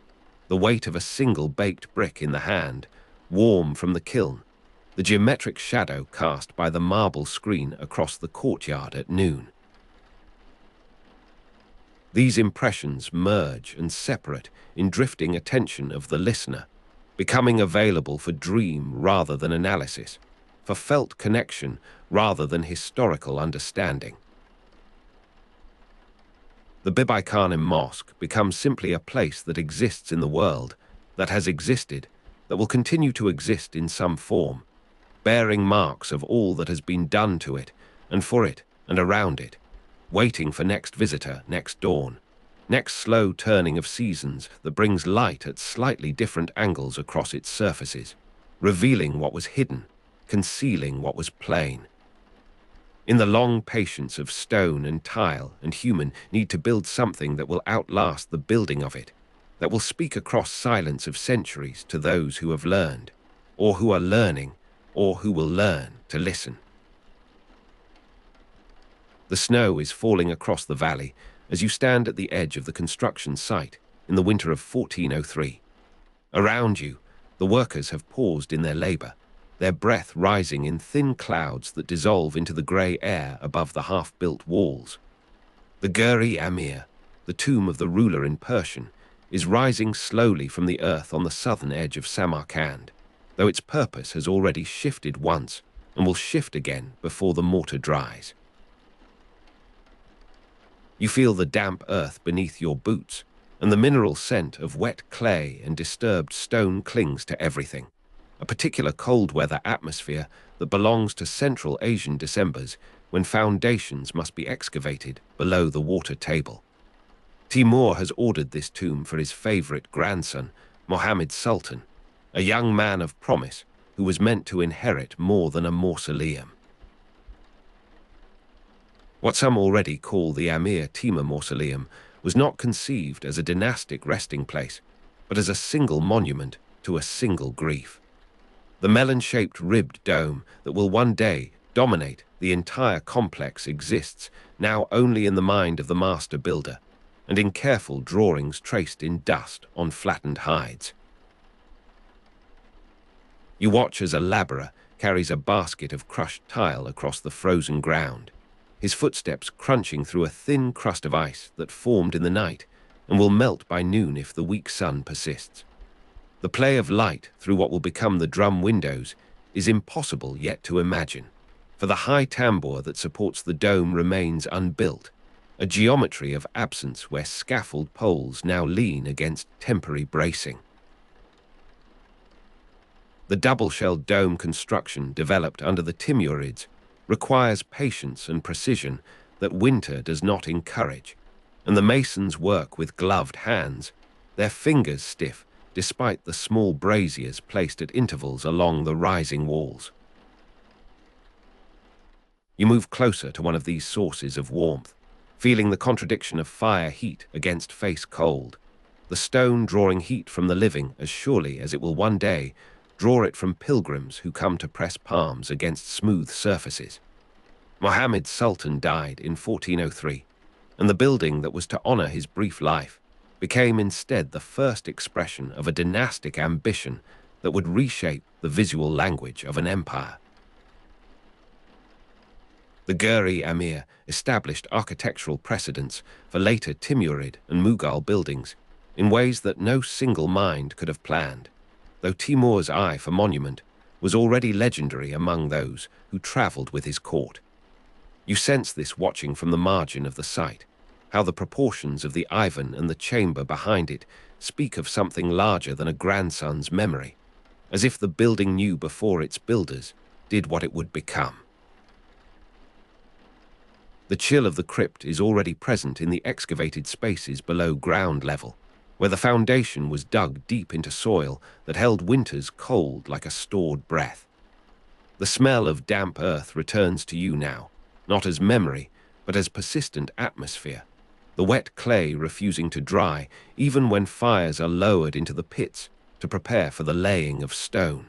the weight of a single baked brick in the hand, warm from the kiln, the geometric shadow cast by the marble screen across the courtyard at noon. These impressions merge and separate in drifting attention of the listener, becoming available for dream rather than analysis, for felt connection rather than historical understanding. The Bibi-Khanym Mosque becomes simply a place that exists in the world, that has existed, that will continue to exist in some form, bearing marks of all that has been done to it, and for it, and around it, waiting for next visitor, next dawn, next slow turning of seasons that brings light at slightly different angles across its surfaces, revealing what was hidden, concealing what was plain. In the long patience of stone and tile and human need to build something that will outlast the building of it, that will speak across silence of centuries to those who have learned, or who are learning, or who will learn to listen. The snow is falling across the valley as you stand at the edge of the construction site in the winter of 1403. Around you, the workers have paused in their labor, their breath rising in thin clouds that dissolve into the grey air above the half-built walls. The Gur-e Amir, the tomb of the ruler in Persian, is rising slowly from the earth on the southern edge of Samarkand, though its purpose has already shifted once and will shift again before the mortar dries. You feel the damp earth beneath your boots, and the mineral scent of wet clay and disturbed stone clings to everything, a particular cold-weather atmosphere that belongs to Central Asian Decembers when foundations must be excavated below the water table. Timur has ordered this tomb for his favorite grandson, Mohammed Sultan, a young man of promise who was meant to inherit more than a mausoleum. What some already call the Amir Timur Mausoleum was not conceived as a dynastic resting place, but as a single monument to a single grief. The melon-shaped ribbed dome that will one day dominate the entire complex exists now only in the mind of the master builder and in careful drawings traced in dust on flattened hides. You watch as a laborer carries a basket of crushed tile across the frozen ground, his footsteps crunching through a thin crust of ice that formed in the night and will melt by noon if the weak sun persists. The play of light through what will become the drum windows is impossible yet to imagine, for the high tambour that supports the dome remains unbuilt, a geometry of absence where scaffold poles now lean against temporary bracing. The double-shelled dome construction developed under the Timurids requires patience and precision that winter does not encourage, and the masons work with gloved hands, their fingers stiff despite the small braziers placed at intervals along the rising walls. You move closer to one of these sources of warmth, feeling the contradiction of fire heat against face cold, the stone drawing heat from the living as surely as it will one day draw it from pilgrims who come to press palms against smooth surfaces. Mohammed Sultan died in 1403, and the building that was to honor his brief life became instead the first expression of a dynastic ambition that would reshape the visual language of an empire. The Gur-e Amir established architectural precedents for later Timurid and Mughal buildings in ways that no single mind could have planned, though Timur's eye for monument was already legendary among those who traveled with his court. You sense this watching from the margin of the site, how the proportions of the Ivan and the chamber behind it speak of something larger than a grandson's memory, as if the building knew before its builders did what it would become. The chill of the crypt is already present in the excavated spaces below ground level, where the foundation was dug deep into soil that held winter's cold like a stored breath. The smell of damp earth returns to you now, not as memory, but as persistent atmosphere, the wet clay refusing to dry even when fires are lowered into the pits to prepare for the laying of stone.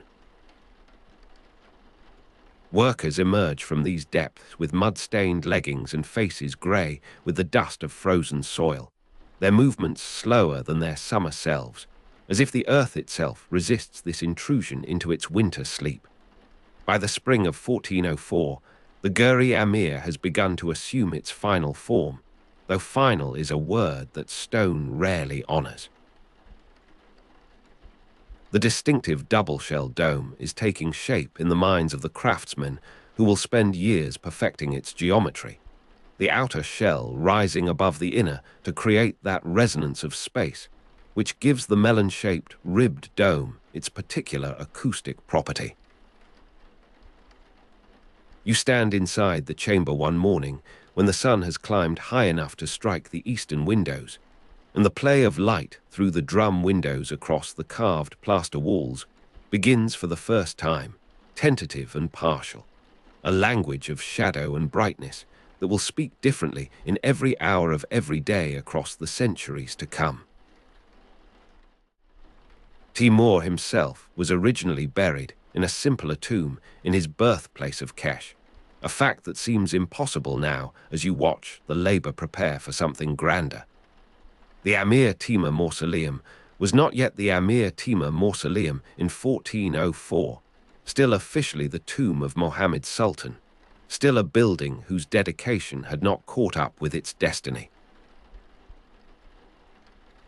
Workers emerge from these depths with mud-stained leggings and faces grey with the dust of frozen soil, their movements slower than their summer selves, as if the earth itself resists this intrusion into its winter sleep. By the spring of 1404, the Gur-e Amir has begun to assume its final form, though final is a word that stone rarely honors. The distinctive double-shell dome is taking shape in the minds of the craftsmen who will spend years perfecting its geometry, the outer shell rising above the inner to create that resonance of space, which gives the melon-shaped, ribbed dome its particular acoustic property. You stand inside the chamber one morning when the sun has climbed high enough to strike the eastern windows, and the play of light through the drum windows across the carved plaster walls begins for the first time, tentative and partial, a language of shadow and brightness that will speak differently in every hour of every day across the centuries to come. Timur himself was originally buried in a simpler tomb in his birthplace of Kesh, a fact that seems impossible now as you watch the labor prepare for something grander. The Amir Timur Mausoleum was not yet the Amir Timur Mausoleum in 1404, still officially the tomb of Mohammed's Sultan, still a building whose dedication had not caught up with its destiny.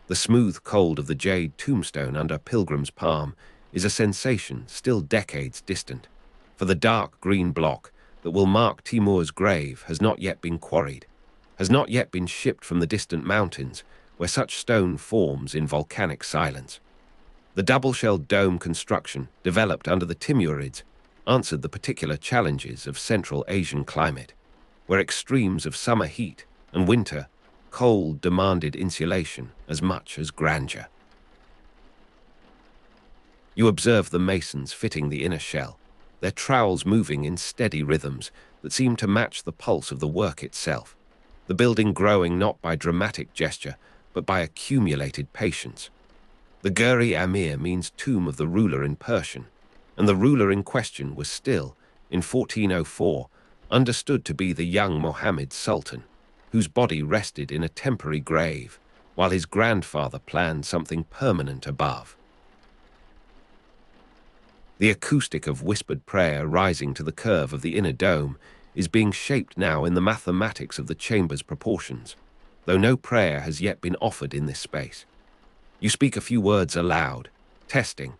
The smooth cold of the jade tombstone under Pilgrim's Palm is a sensation still decades distant, for the dark green block that will mark Timur's grave has not yet been quarried, has not yet been shipped from the distant mountains where such stone forms in volcanic silence. The double-shelled dome construction, developed under the Timurids, answered the particular challenges of Central Asian climate, where extremes of summer heat and winter cold demanded insulation as much as grandeur. You observe the masons fitting the inner shell, their trowels moving in steady rhythms that seem to match the pulse of the work itself, the building growing not by dramatic gesture, but by accumulated patience. The Gur-e Amir means tomb of the ruler in Persian, and the ruler in question was still, in 1404, understood to be the young Mohammed Sultan, whose body rested in a temporary grave, while his grandfather planned something permanent above. The acoustic of whispered prayer rising to the curve of the inner dome is being shaped now in the mathematics of the chamber's proportions, though no prayer has yet been offered in this space. You speak a few words aloud, testing,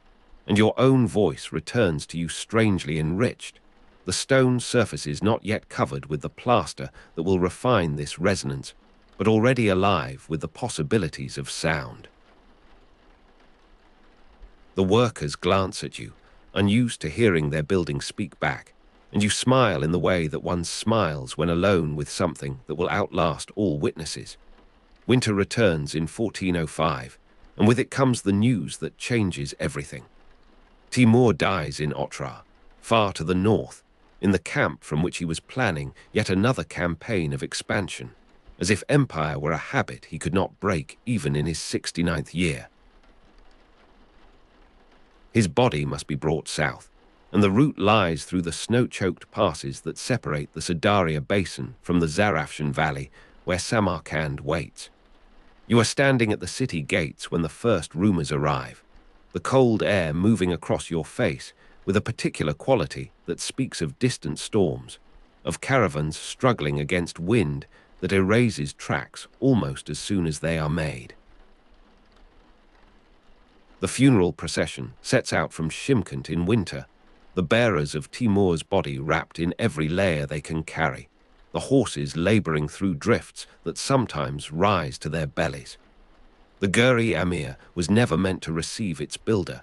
and your own voice returns to you strangely enriched, the stone surfaces not yet covered with the plaster that will refine this resonance, but already alive with the possibilities of sound. The workers glance at you, unused to hearing their building speak back, and you smile in the way that one smiles when alone with something that will outlast all witnesses. Winter returns in 1405, and with it comes the news that changes everything. Timur dies in Otrar, far to the north, in the camp from which he was planning yet another campaign of expansion, as if empire were a habit he could not break even in his 69th year. His body must be brought south, and the route lies through the snow-choked passes that separate the Sadaria Basin from the Zarafshan Valley, where Samarkand waits. You are standing at the city gates when the first rumors arrive, the cold air moving across your face with a particular quality that speaks of distant storms, of caravans struggling against wind that erases tracks almost as soon as they are made. The funeral procession sets out from Shimkent in winter, the bearers of Timur's body wrapped in every layer they can carry, the horses laboring through drifts that sometimes rise to their bellies. The Gur-e Amir was never meant to receive its builder,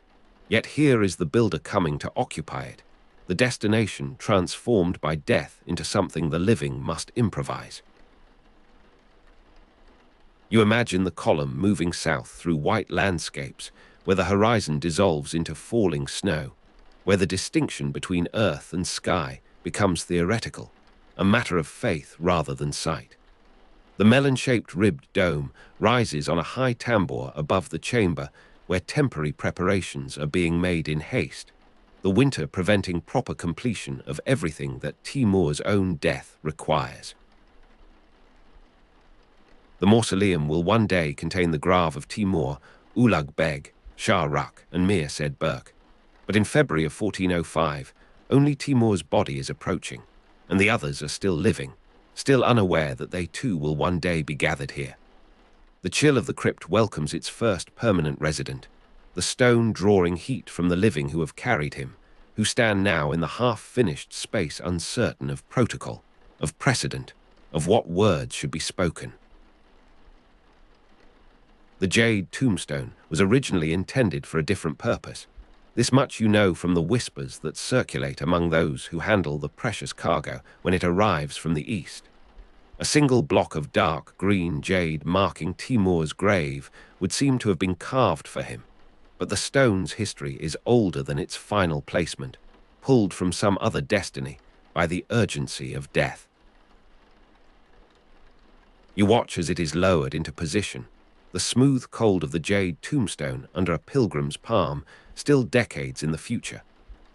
yet here is the builder coming to occupy it, the destination transformed by death into something the living must improvise. You imagine the column moving south through white landscapes where the horizon dissolves into falling snow, where the distinction between earth and sky becomes theoretical, a matter of faith rather than sight. The melon-shaped ribbed dome rises on a high tambour above the chamber where temporary preparations are being made in haste, the winter preventing proper completion of everything that Timur's own death requires. The mausoleum will one day contain the grave of Timur, Ulugh Beg, Shah Rukh, and Mir said Burke. But in February of 1405, only Timur's body is approaching, and the others are still living, still unaware that they too will one day be gathered here. The chill of the crypt welcomes its first permanent resident, the stone drawing heat from the living who have carried him, who stand now in the half-finished space uncertain of protocol, of precedent, of what words should be spoken. The jade tombstone was originally intended for a different purpose. This much you know from the whispers that circulate among those who handle the precious cargo when it arrives from the east. A single block of dark green jade marking Timur's grave would seem to have been carved for him, but the stone's history is older than its final placement, pulled from some other destiny by the urgency of death. You watch as it is lowered into position, the smooth cold of the jade tombstone under a pilgrim's palm, still decades in the future,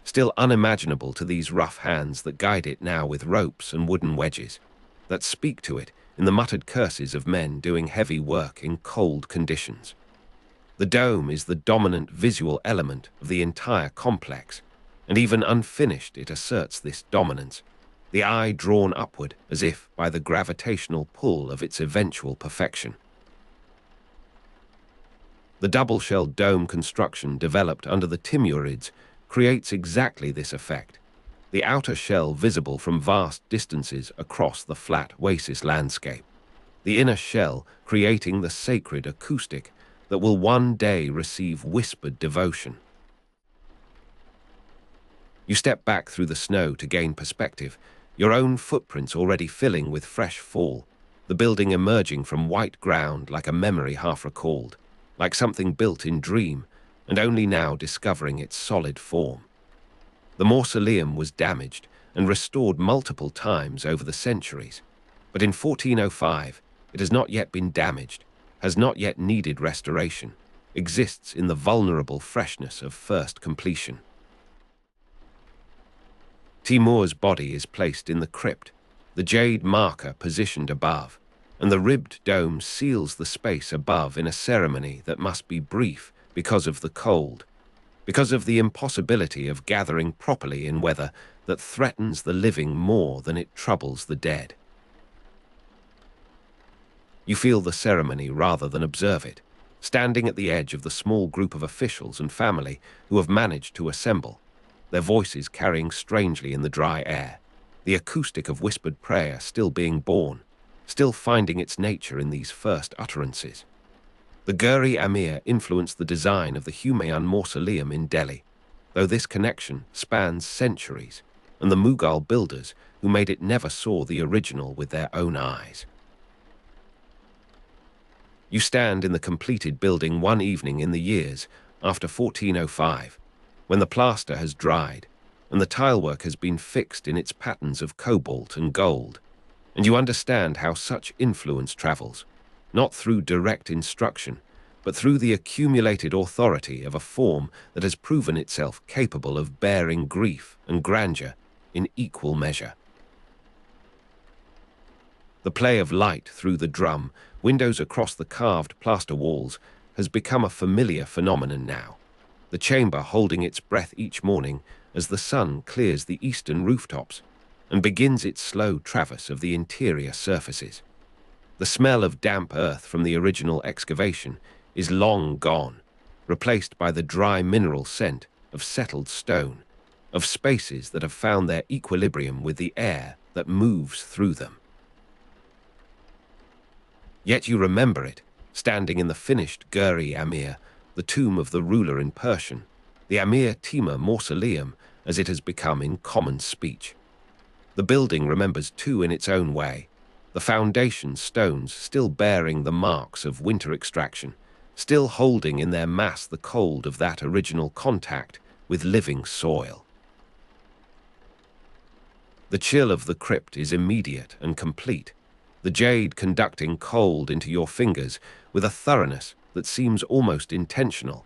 still unimaginable to these rough hands that guide it now with ropes and wooden wedges, that speak to it in the muttered curses of men doing heavy work in cold conditions. The dome is the dominant visual element of the entire complex, and even unfinished it asserts this dominance, the eye drawn upward as if by the gravitational pull of its eventual perfection. The double-shelled dome construction developed under the Timurids creates exactly this effect, the outer shell visible from vast distances across the flat oasis landscape, the inner shell creating the sacred acoustic that will one day receive whispered devotion. You step back through the snow to gain perspective, your own footprints already filling with fresh fall, the building emerging from white ground like a memory half recalled, like something built in dream and only now discovering its solid form. The mausoleum was damaged and restored multiple times over the centuries, but in 1405 it has not yet been damaged, has not yet needed restoration, exists in the vulnerable freshness of first completion. Timur's body is placed in the crypt, the jade marker positioned above, and the ribbed dome seals the space above in a ceremony that must be brief because of the cold, because of the impossibility of gathering properly in weather that threatens the living more than it troubles the dead. You feel the ceremony rather than observe it, standing at the edge of the small group of officials and family who have managed to assemble, their voices carrying strangely in the dry air, the acoustic of whispered prayer still being born, still finding its nature in these first utterances. The Gur-e Amir influenced the design of the Humayun mausoleum in Delhi, though this connection spans centuries, and the Mughal builders who made it never saw the original with their own eyes. You stand in the completed building one evening in the years after 1405, when the plaster has dried and the tilework has been fixed in its patterns of cobalt and gold, and you understand how such influence travels, not through direct instruction, but through the accumulated authority of a form that has proven itself capable of bearing grief and grandeur in equal measure. The play of light through the drum, windows across the carved plaster walls, has become a familiar phenomenon now, the chamber holding its breath each morning as the sun clears the eastern rooftops and begins its slow traverse of the interior surfaces. The smell of damp earth from the original excavation is long gone, replaced by the dry mineral scent of settled stone, of spaces that have found their equilibrium with the air that moves through them. Yet you remember it, standing in the finished Gur-e Amir, the tomb of the ruler in Persian, the Amir Timur mausoleum as it has become in common speech. The building remembers too in its own way, the foundation stones still bearing the marks of winter extraction, still holding in their mass the cold of that original contact with living soil. The chill of the crypt is immediate and complete, the jade conducting cold into your fingers with a thoroughness that seems almost intentional,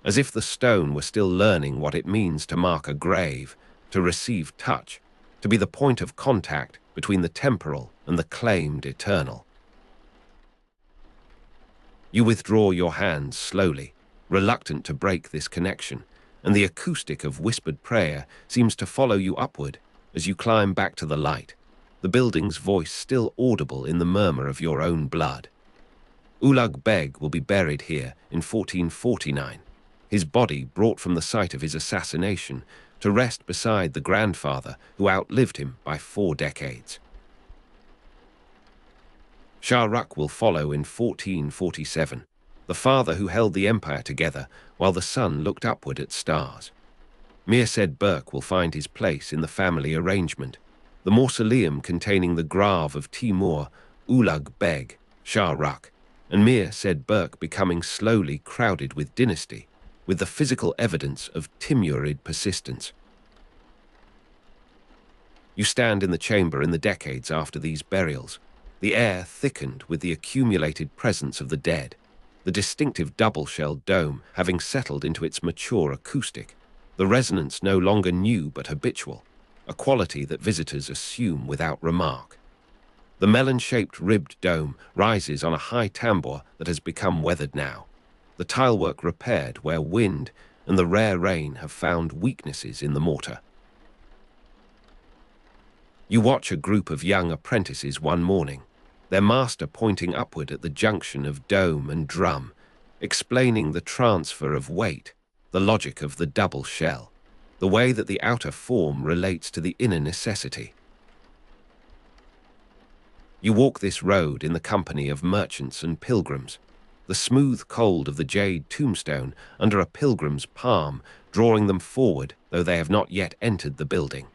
as if the stone were still learning what it means to mark a grave, to receive touch, to be the point of contact between the temporal and the claimed eternal. You withdraw your hands slowly, reluctant to break this connection, and the acoustic of whispered prayer seems to follow you upward as you climb back to the light, the the building's voice still audible in the murmur of your own blood. Ulugh Beg will be buried here in 1449, his body brought from the site of his assassination to rest beside the grandfather who outlived him by 4 decades. Shah Rukh will follow in 1447, the father who held the empire together while the son looked upward at stars. Mir said Burke will find his place in the family arrangement, the mausoleum containing the grave of Timur, Ulugh Beg, Shah Rukh, and Mir said Burke becoming slowly crowded with dynasty, with the physical evidence of Timurid persistence. You stand in the chamber in the decades after these burials, the air thickened with the accumulated presence of the dead, the distinctive double-shelled dome having settled into its mature acoustic, the resonance no longer new but habitual, a quality that visitors assume without remark. The melon-shaped ribbed dome rises on a high tambour that has become weathered now, the tilework repaired where wind and the rare rain have found weaknesses in the mortar. You watch a group of young apprentices one morning, their master pointing upward at the junction of dome and drum, explaining the transfer of weight, the logic of the double shell, the way that the outer form relates to the inner necessity. You walk this road in the company of merchants and pilgrims, the smooth cold of the jade tombstone under a pilgrim's palm drawing them forward though they have not yet entered the building,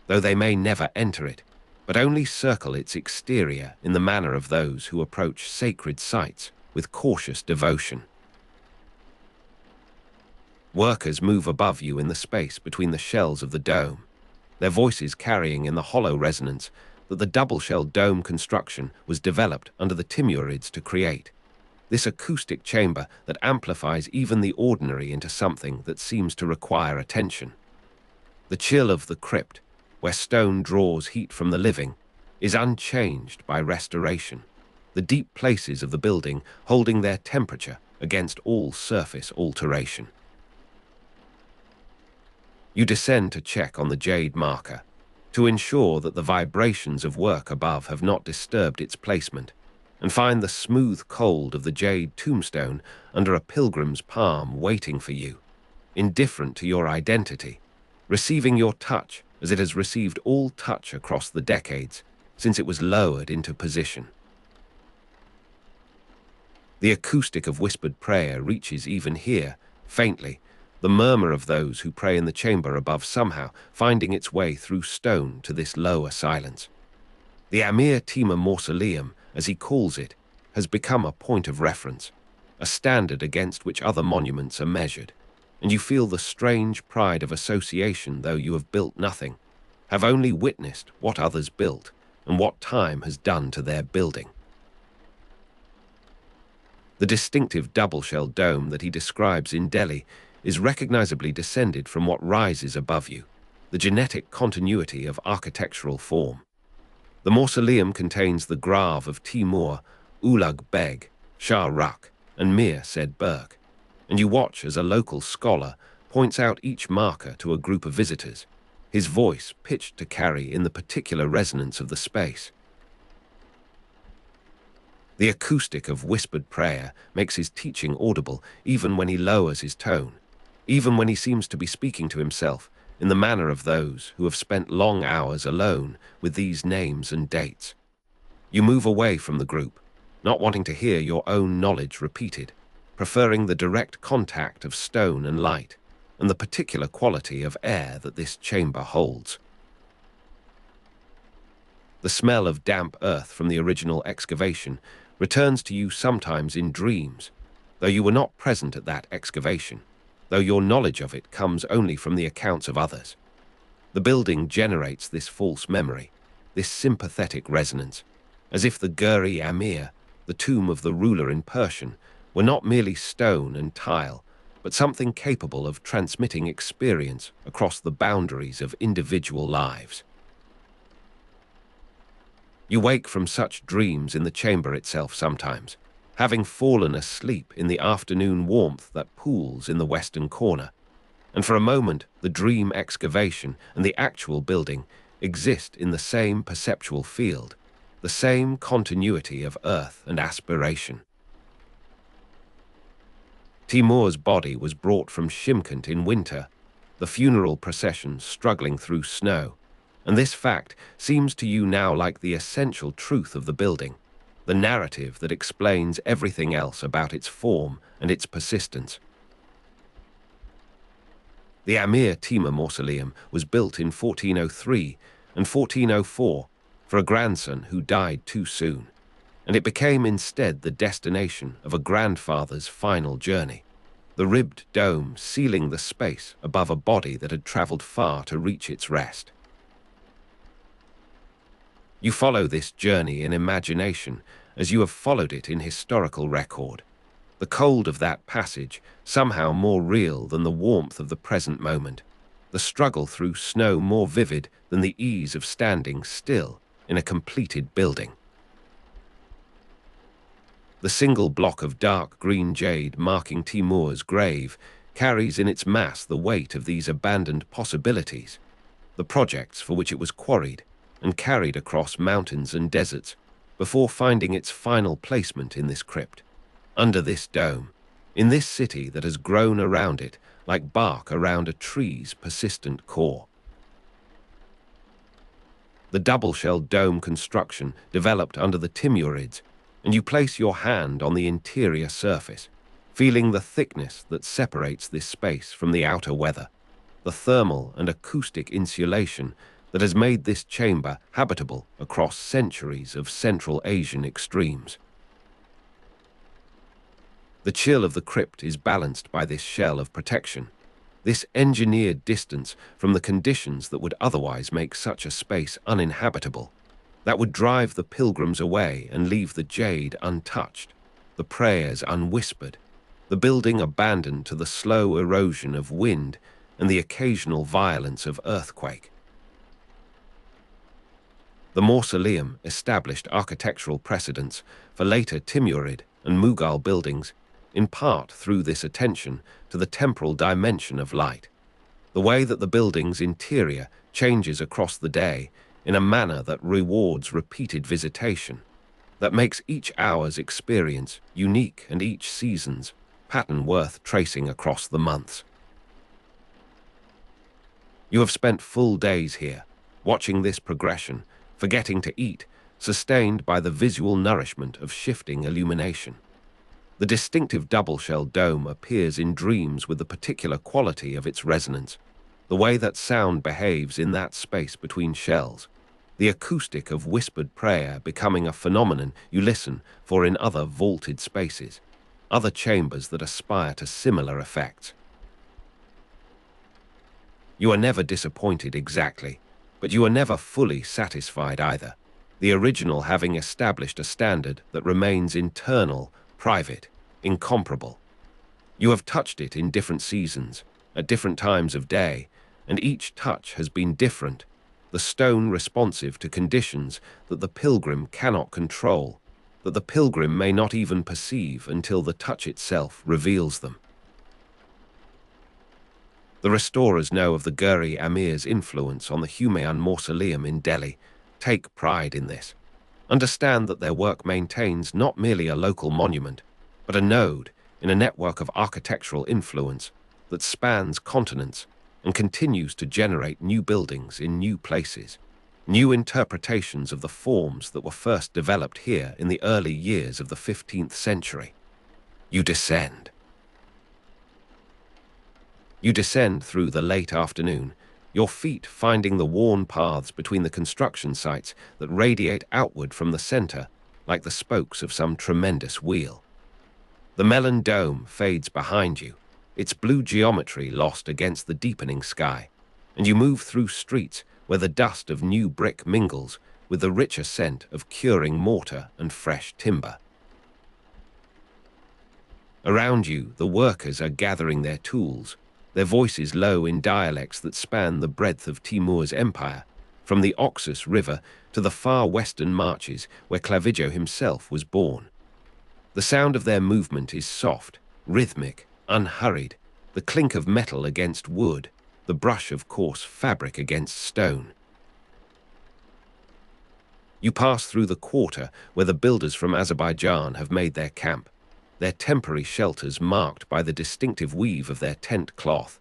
though they may never enter it, but only circle its exterior in the manner of those who approach sacred sites with cautious devotion. Workers move above you in the space between the shells of the dome, their voices carrying in the hollow resonance that the double-shelled dome construction was developed under the Timurids to create, this acoustic chamber that amplifies even the ordinary into something that seems to require attention. The chill of the crypt, where stone draws heat from the living, is unchanged by restoration, the deep places of the building holding their temperature against all surface alteration. You descend to check on the jade marker, to ensure that the vibrations of work above have not disturbed its placement, and find the smooth cold of the jade tombstone under a pilgrim's palm waiting for you, indifferent to your identity, receiving your touch as it has received all touch across the decades since it was lowered into position. The acoustic of whispered prayer reaches even here, faintly, the murmur of those who pray in the chamber above somehow finding its way through stone to this lower silence. The Amir Timur mausoleum, as he calls it, has become a point of reference, a standard against which other monuments are measured, and you feel the strange pride of association though you have built nothing, have only witnessed what others built and what time has done to their building. The distinctive double-shelled dome that he describes in Delhi is recognizably descended from what rises above you, the genetic continuity of architectural form. The mausoleum contains the grave of Timur, Ulugh Beg, Shah Rukh, and Mir said Burke, and you watch as a local scholar points out each marker to a group of visitors, his voice pitched to carry in the particular resonance of the space. The acoustic of whispered prayer makes his teaching audible even when he lowers his tone, even when he seems to be speaking to himself in the manner of those who have spent long hours alone with these names and dates. You move away from the group, not wanting to hear your own knowledge repeated, preferring the direct contact of stone and light, and the particular quality of air that this chamber holds. The smell of damp earth from the original excavation returns to you sometimes in dreams, though you were not present at that excavation, though your knowledge of it comes only from the accounts of others. The building generates this false memory, this sympathetic resonance, as if the Gur-e Amir, the tomb of the ruler in Persian, were not merely stone and tile, but something capable of transmitting experience across the boundaries of individual lives. You wake from such dreams in the chamber itself sometimes, having fallen asleep in the afternoon warmth that pools in the western corner, and for a moment the dream excavation and the actual building exist in the same perceptual field, the same continuity of earth and aspiration. Timur's body was brought from Shymkent in winter, the funeral procession struggling through snow, and this fact seems to you now like the essential truth of the building, the narrative that explains everything else about its form and its persistence. The Amir Timur mausoleum was built in 1403 and 1404 for a grandson who died too soon, and it became instead the destination of a grandfather's final journey, the ribbed dome sealing the space above a body that had traveled far to reach its rest. You follow this journey in imagination as you have followed it in historical record, the cold of that passage somehow more real than the warmth of the present moment, the struggle through snow more vivid than the ease of standing still in a completed building. The single block of dark green jade marking Timur's grave carries in its mass the weight of these abandoned possibilities, the projects for which it was quarried and carried across mountains and deserts before finding its final placement in this crypt, under this dome, in this city that has grown around it like bark around a tree's persistent core. The double-shelled dome construction developed under the Timurids, and you place your hand on the interior surface, feeling the thickness that separates this space from the outer weather, the thermal and acoustic insulation that has made this chamber habitable across centuries of Central Asian extremes. The chill of the crypt is balanced by this shell of protection, this engineered distance from the conditions that would otherwise make such a space uninhabitable, that would drive the pilgrims away and leave the jade untouched, the prayers unwhispered, the building abandoned to the slow erosion of wind and the occasional violence of earthquake. The mausoleum established architectural precedents for later Timurid and Mughal buildings, in part through this attention to the temporal dimension of light, the way that the building's interior changes across the day in a manner that rewards repeated visitation, that makes each hour's experience unique and each season's pattern worth tracing across the months. You have spent full days here, watching this progression, forgetting to eat, sustained by the visual nourishment of shifting illumination. The distinctive double-shelled dome appears in dreams with the particular quality of its resonance, the way that sound behaves in that space between shells, the acoustic of whispered prayer becoming a phenomenon you listen for in other vaulted spaces, other chambers that aspire to similar effects. You are never disappointed exactly, but you are never fully satisfied either, the original having established a standard that remains internal, private, incomparable. You have touched it in different seasons, at different times of day, and each touch has been different, the stone responsive to conditions that the pilgrim cannot control, that the pilgrim may not even perceive until the touch itself reveals them. The restorers know of the Gur-e Amir's influence on the Humayun mausoleum in Delhi, take pride in this. Understand that their work maintains not merely a local monument, but a node in a network of architectural influence that spans continents and continues to generate new buildings in new places, new interpretations of the forms that were first developed here in the early years of the 15th century. You descend. You descend through the late afternoon, your feet finding the worn paths between the construction sites that radiate outward from the center like the spokes of some tremendous wheel. The melon dome fades behind you, its blue geometry lost against the deepening sky, and you move through streets where the dust of new brick mingles with the richer scent of curing mortar and fresh timber. Around you, the workers are gathering their tools, their voices low in dialects that span the breadth of Timur's empire, from the Oxus River to the far western marches where Clavijo himself was born. The sound of their movement is soft, rhythmic, unhurried, the clink of metal against wood, the brush of coarse fabric against stone. You pass through the quarter where the builders from Azerbaijan have made their camp, their temporary shelters marked by the distinctive weave of their tent cloth.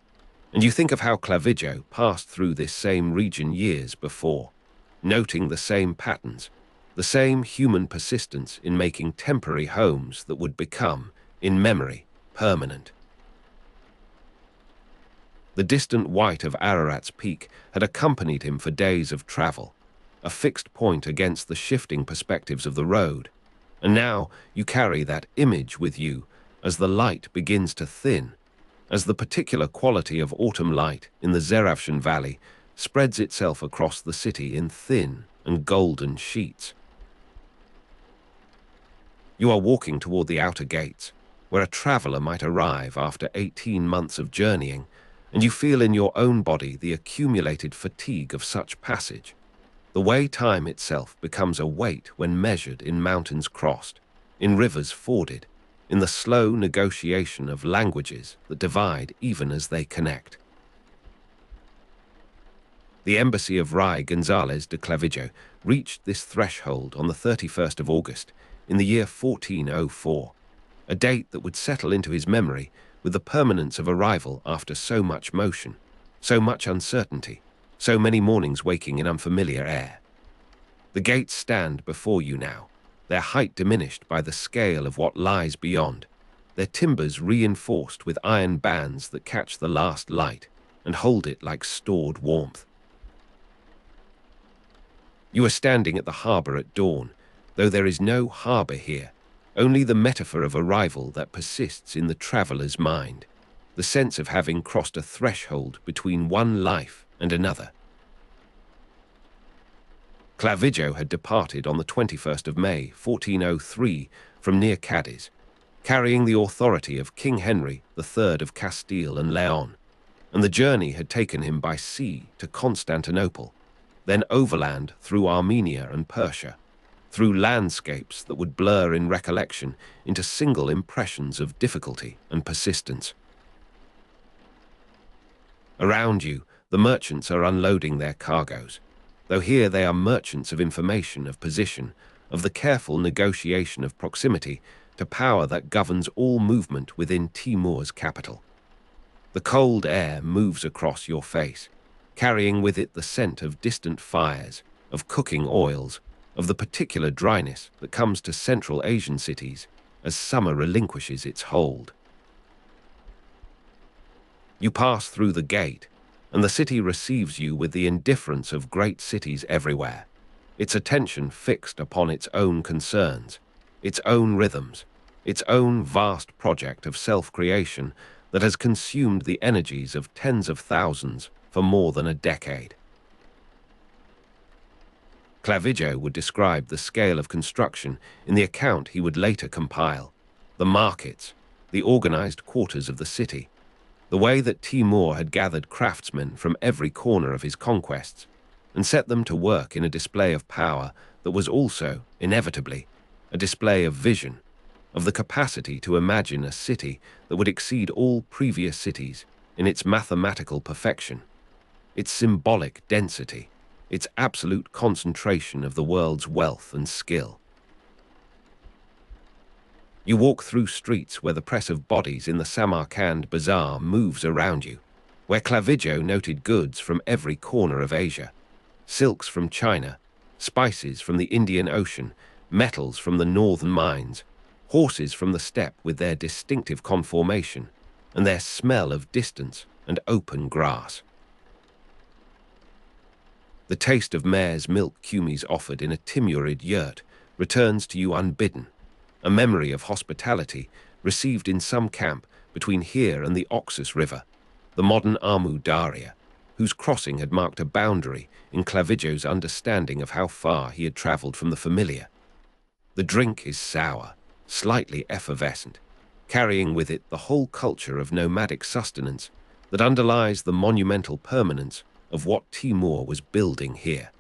And you think of how Clavijo passed through this same region years before, noting the same patterns, the same human persistence in making temporary homes that would become, in memory, permanent. The distant white of Ararat's peak had accompanied him for days of travel, a fixed point against the shifting perspectives of the road, and now you carry that image with you as the light begins to thin, as the particular quality of autumn light in the Zeravshan Valley spreads itself across the city in thin and golden sheets. You are walking toward the outer gates, where a traveler might arrive after 18 months of journeying, and you feel in your own body the accumulated fatigue of such passage, the way time itself becomes a weight when measured in mountains crossed, in rivers forded, in the slow negotiation of languages that divide even as they connect. The embassy of Rey González de Clavijo reached this threshold on the 31st of August in the year 1404, a date that would settle into his memory with the permanence of arrival after so much motion, so much uncertainty, so many mornings waking in unfamiliar air. The gates stand before you now, their height diminished by the scale of what lies beyond, their timbers reinforced with iron bands that catch the last light and hold it like stored warmth. You are standing at the harbour at dawn, though there is no harbour here, only the metaphor of arrival that persists in the traveller's mind, the sense of having crossed a threshold between one life and another. Clavijo had departed on the 21st of May, 1403, from near Cadiz, carrying the authority of King Henry III of Castile and Leon, and the journey had taken him by sea to Constantinople, then overland through Armenia and Persia, through landscapes that would blur in recollection into single impressions of difficulty and persistence. Around you, the merchants are unloading their cargoes, though here they are merchants of information, of position, of the careful negotiation of proximity to power that governs all movement within Timur's capital. The cold air moves across your face, carrying with it the scent of distant fires, of cooking oils, of the particular dryness that comes to Central Asian cities as summer relinquishes its hold. You pass through the gate, and the city receives you with the indifference of great cities everywhere, its attention fixed upon its own concerns, its own rhythms, its own vast project of self-creation that has consumed the energies of tens of thousands for more than a decade. Clavijo would describe the scale of construction in the account he would later compile, the markets, the organized quarters of the city, the way that Timur had gathered craftsmen from every corner of his conquests and set them to work in a display of power that was also, inevitably, a display of vision, of the capacity to imagine a city that would exceed all previous cities in its mathematical perfection, its symbolic density, its absolute concentration of the world's wealth and skill. You walk through streets where the press of bodies in the Samarkand bazaar moves around you, where Clavijo noted goods from every corner of Asia, silks from China, spices from the Indian Ocean, metals from the northern mines, horses from the steppe with their distinctive conformation and their smell of distance and open grass. The taste of mare's milk Kumis offered in a Timurid yurt returns to you unbidden, a memory of hospitality received in some camp between here and the Oxus River, the modern Amu Darya, whose crossing had marked a boundary in Clavijo's understanding of how far he had travelled from the familiar. The drink is sour, slightly effervescent, carrying with it the whole culture of nomadic sustenance that underlies the monumental permanence of what Timur was building here.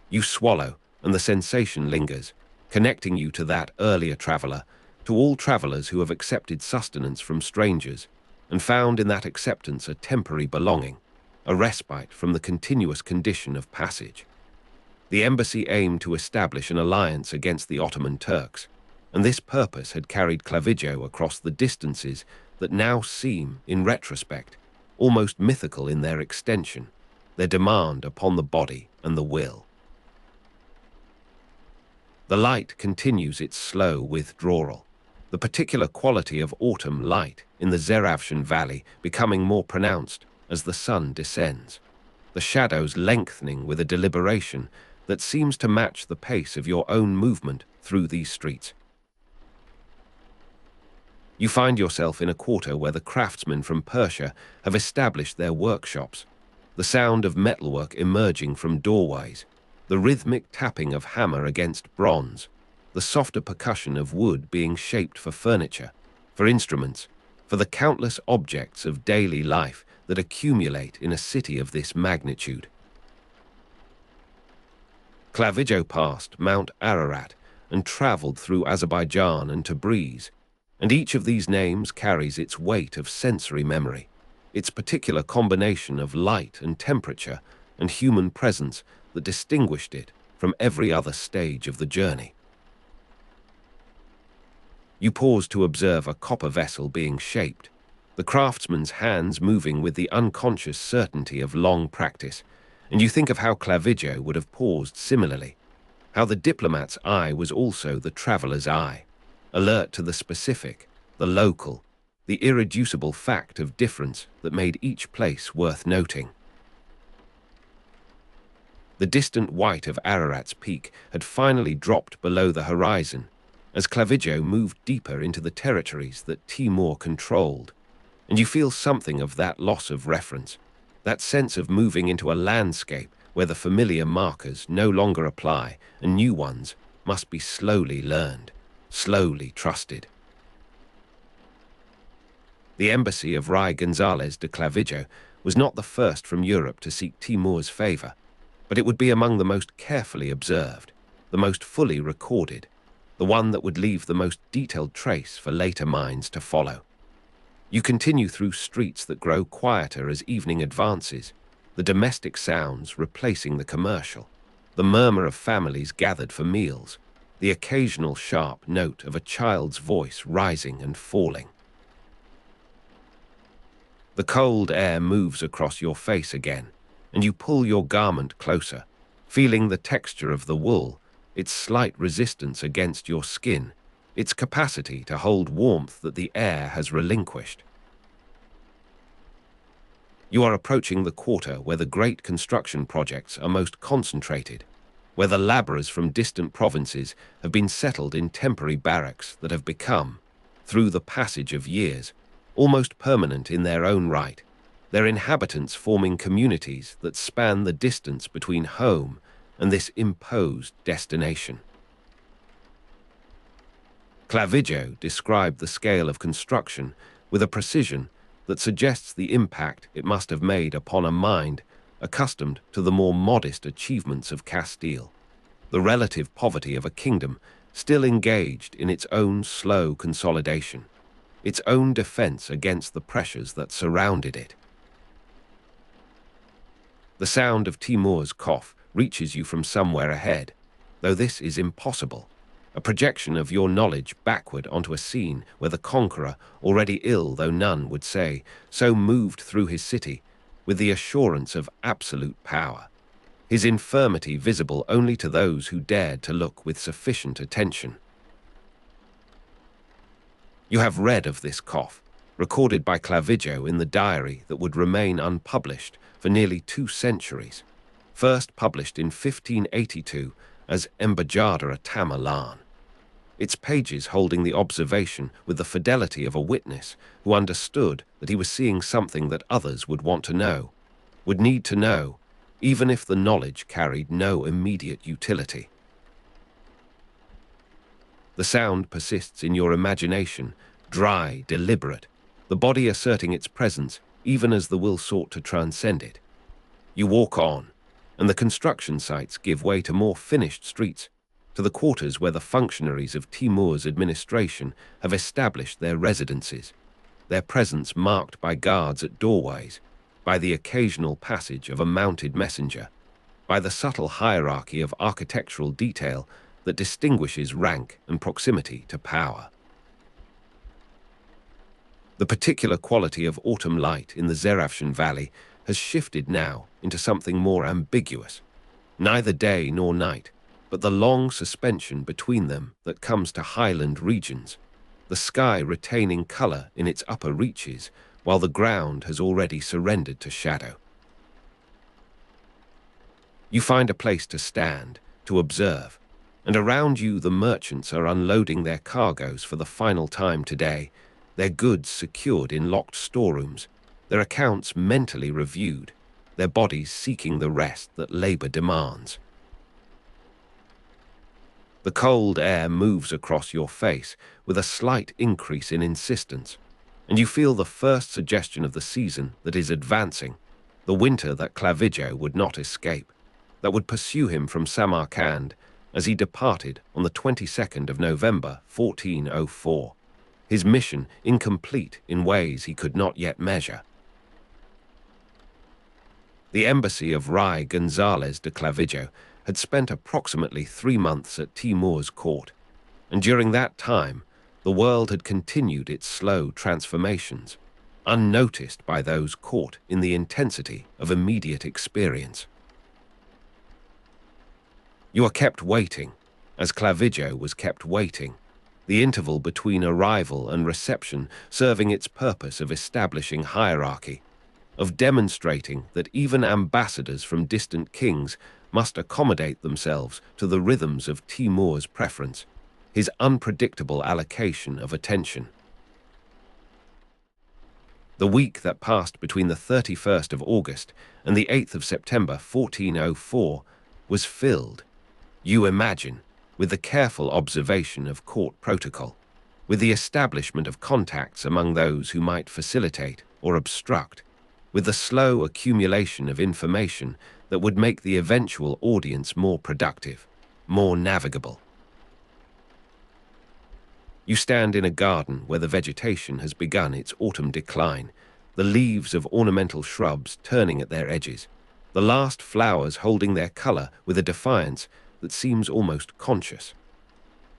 You swallow, and the sensation lingers, connecting you to that earlier traveller, to all travellers who have accepted sustenance from strangers, and found in that acceptance a temporary belonging, a respite from the continuous condition of passage. The embassy aimed to establish an alliance against the Ottoman Turks, and this purpose had carried Clavijo across the distances that now seem, in retrospect, almost mythical in their extension, their demand upon the body and the will. The light continues its slow withdrawal, the particular quality of autumn light in the Zeravshan Valley becoming more pronounced as the sun descends, the shadows lengthening with a deliberation that seems to match the pace of your own movement through these streets. You find yourself in a quarter where the craftsmen from Persia have established their workshops, the sound of metalwork emerging from doorways, the rhythmic tapping of hammer against bronze, the softer percussion of wood being shaped for furniture, for instruments, for the countless objects of daily life that accumulate in a city of this magnitude. Clavijo passed Mount Ararat and traveled through Azerbaijan and Tabriz, and each of these names carries its weight of sensory memory, its particular combination of light and temperature and human presence that distinguished it from every other stage of the journey. You pause to observe a copper vessel being shaped, the craftsman's hands moving with the unconscious certainty of long practice, and you think of how Clavijo would have paused similarly, how the diplomat's eye was also the traveler's eye, alert to the specific, the local, the irreducible fact of difference that made each place worth noting. The distant white of Ararat's peak had finally dropped below the horizon as Clavijo moved deeper into the territories that Timur controlled, and you feel something of that loss of reference, that sense of moving into a landscape where the familiar markers no longer apply and new ones must be slowly learned, slowly trusted. The embassy of González de Clavijo was not the first from Europe to seek Timur's favor, but it would be among the most carefully observed, the most fully recorded, the one that would leave the most detailed trace for later minds to follow. You continue through streets that grow quieter as evening advances, the domestic sounds replacing the commercial, the murmur of families gathered for meals, the occasional sharp note of a child's voice rising and falling. The cold air moves across your face again, and you pull your garment closer, feeling the texture of the wool, its slight resistance against your skin, its capacity to hold warmth that the air has relinquished. You are approaching the quarter where the great construction projects are most concentrated, where the laborers from distant provinces have been settled in temporary barracks that have become, through the passage of years, almost permanent in their own right, their inhabitants forming communities that span the distance between home and this imposed destination. Clavijo described the scale of construction with a precision that suggests the impact it must have made upon a mind accustomed to the more modest achievements of Castile, the relative poverty of a kingdom still engaged in its own slow consolidation, its own defense against the pressures that surrounded it. The sound of Timur's cough reaches you from somewhere ahead, though this is impossible, a projection of your knowledge backward onto a scene where the Conqueror, already ill though none would say, so moved through his city with the assurance of absolute power, his infirmity visible only to those who dared to look with sufficient attention. You have read of this cough, recorded by Clavijo in the diary that would remain unpublished for nearly 2 centuries, first published in 1582 as Embajada Tamerlane, its pages holding the observation with the fidelity of a witness who understood that he was seeing something that others would want to know, would need to know, even if the knowledge carried no immediate utility. The sound persists in your imagination, dry, deliberate, the body asserting its presence even as the will sought to transcend it. You walk on, and the construction sites give way to more finished streets, to the quarters where the functionaries of Timur's administration have established their residences, their presence marked by guards at doorways, by the occasional passage of a mounted messenger, by the subtle hierarchy of architectural detail that distinguishes rank and proximity to power. The particular quality of autumn light in the Zarafshan Valley has shifted now into something more ambiguous. Neither day nor night, but the long suspension between them that comes to highland regions, the sky retaining color in its upper reaches while the ground has already surrendered to shadow. You find a place to stand, to observe, and around you the merchants are unloading their cargoes for the final time today, their goods secured in locked storerooms, their accounts mentally reviewed, their bodies seeking the rest that labor demands. The cold air moves across your face with a slight increase in insistence, and you feel the first suggestion of the season that is advancing, the winter that Clavijo would not escape, that would pursue him from Samarkand as he departed on the 22nd of November 1404, his mission incomplete in ways he could not yet measure. The embassy of Rai González de Clavijo had spent approximately 3 months at Timur's court, and during that time, the world had continued its slow transformations, unnoticed by those caught in the intensity of immediate experience. You are kept waiting, as Clavijo was kept waiting, the interval between arrival and reception serving its purpose of establishing hierarchy, of demonstrating that even ambassadors from distant kings must accommodate themselves to the rhythms of Timur's preference, his unpredictable allocation of attention. The week that passed between the 31st of August and the 8th of September 1404 was filled, you imagine, with the careful observation of court protocol, with the establishment of contacts among those who might facilitate or obstruct, with the slow accumulation of information that would make the eventual audience more productive, more navigable. You stand in a garden where the vegetation has begun its autumn decline, the leaves of ornamental shrubs turning at their edges, the last flowers holding their color with a defiance that seems almost conscious.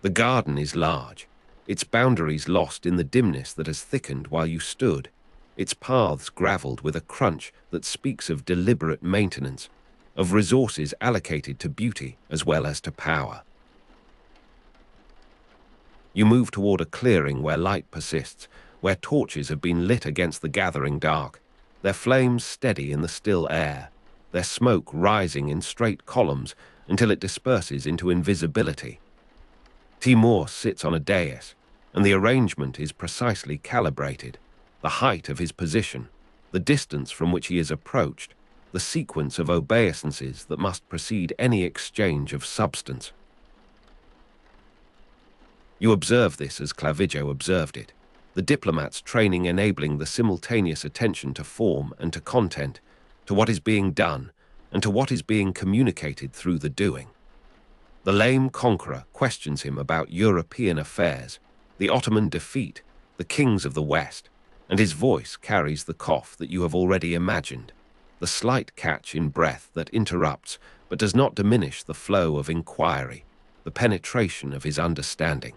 The garden is large, its boundaries lost in the dimness that has thickened while you stood, its paths gravelled with a crunch that speaks of deliberate maintenance, of resources allocated to beauty as well as to power. You move toward a clearing where light persists, where torches have been lit against the gathering dark, their flames steady in the still air, their smoke rising in straight columns until it disperses into invisibility. Timur sits on a dais, and the arrangement is precisely calibrated. The height of his position, the distance from which he is approached, the sequence of obeisances that must precede any exchange of substance. You observe this as Clavijo observed it, the diplomat's training enabling the simultaneous attention to form and to content, to what is being done, and to what is being communicated through the doing. The lame conqueror questions him about European affairs, the Ottoman defeat, the kings of the West, and his voice carries the cough that you have already imagined, the slight catch in breath that interrupts but does not diminish the flow of inquiry, the penetration of his understanding.